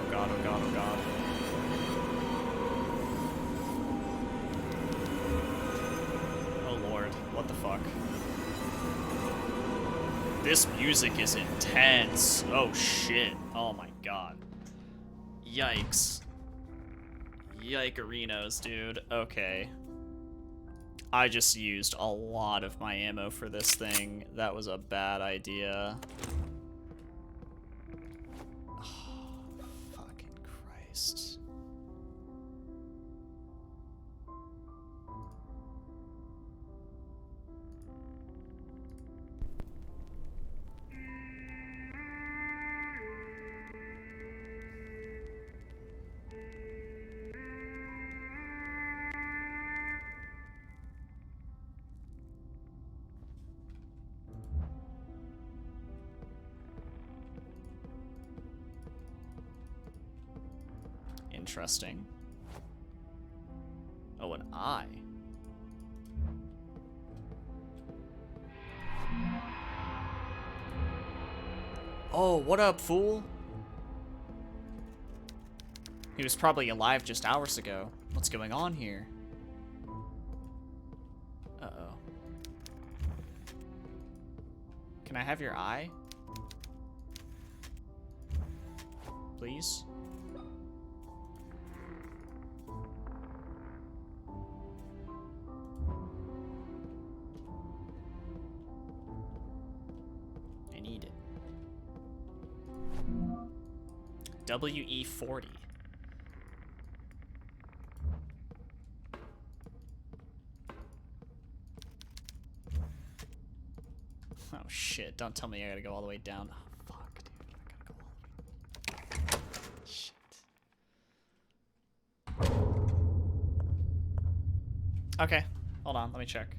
god, oh god, oh god. Oh lord, what the fuck? This music is intense. Oh shit, oh my god. Yikes. Yikerinos, dude. Okay. I just used a lot of my ammo for this thing. That was a bad idea. Oh, fucking Christ. Interesting. Oh, an eye. Oh, what up, fool? He was probably alive just hours ago. What's going on here? Uh-oh. Can I have your eye? Please? I need it. WE40. Oh shit, don't tell me I gotta go all the way down. Oh fuck, dude. I gotta go all the way. Shit. Okay, hold on, let me check.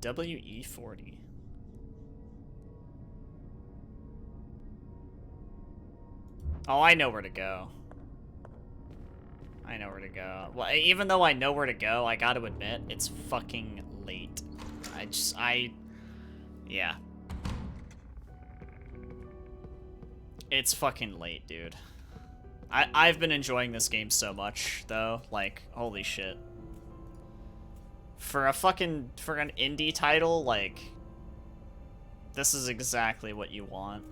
WE40. Oh, I know where to go. I know where to go. Well, even though I know where to go, I gotta admit, it's fucking late. Yeah. It's fucking late, dude. I've been enjoying this game so much, though. Like, holy shit. For an indie title, like, this is exactly what you want.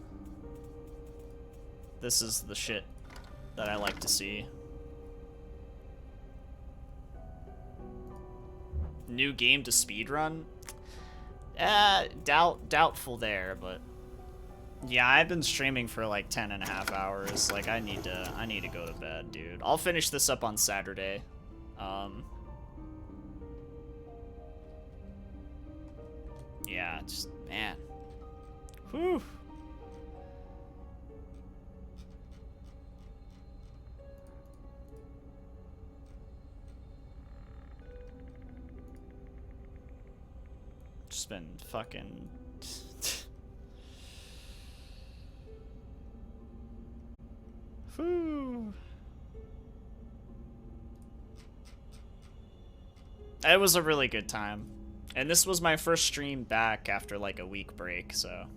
This is the shit that I like to see. New game to speedrun? Doubtful there, but yeah, I've been streaming for like 10.5 hours. Like, I need to go to bed, dude. I'll finish this up on Saturday. Yeah, just, man. Whew. Just been fucking... Whew. It was a really good time. And this was my first stream back after like a week break, so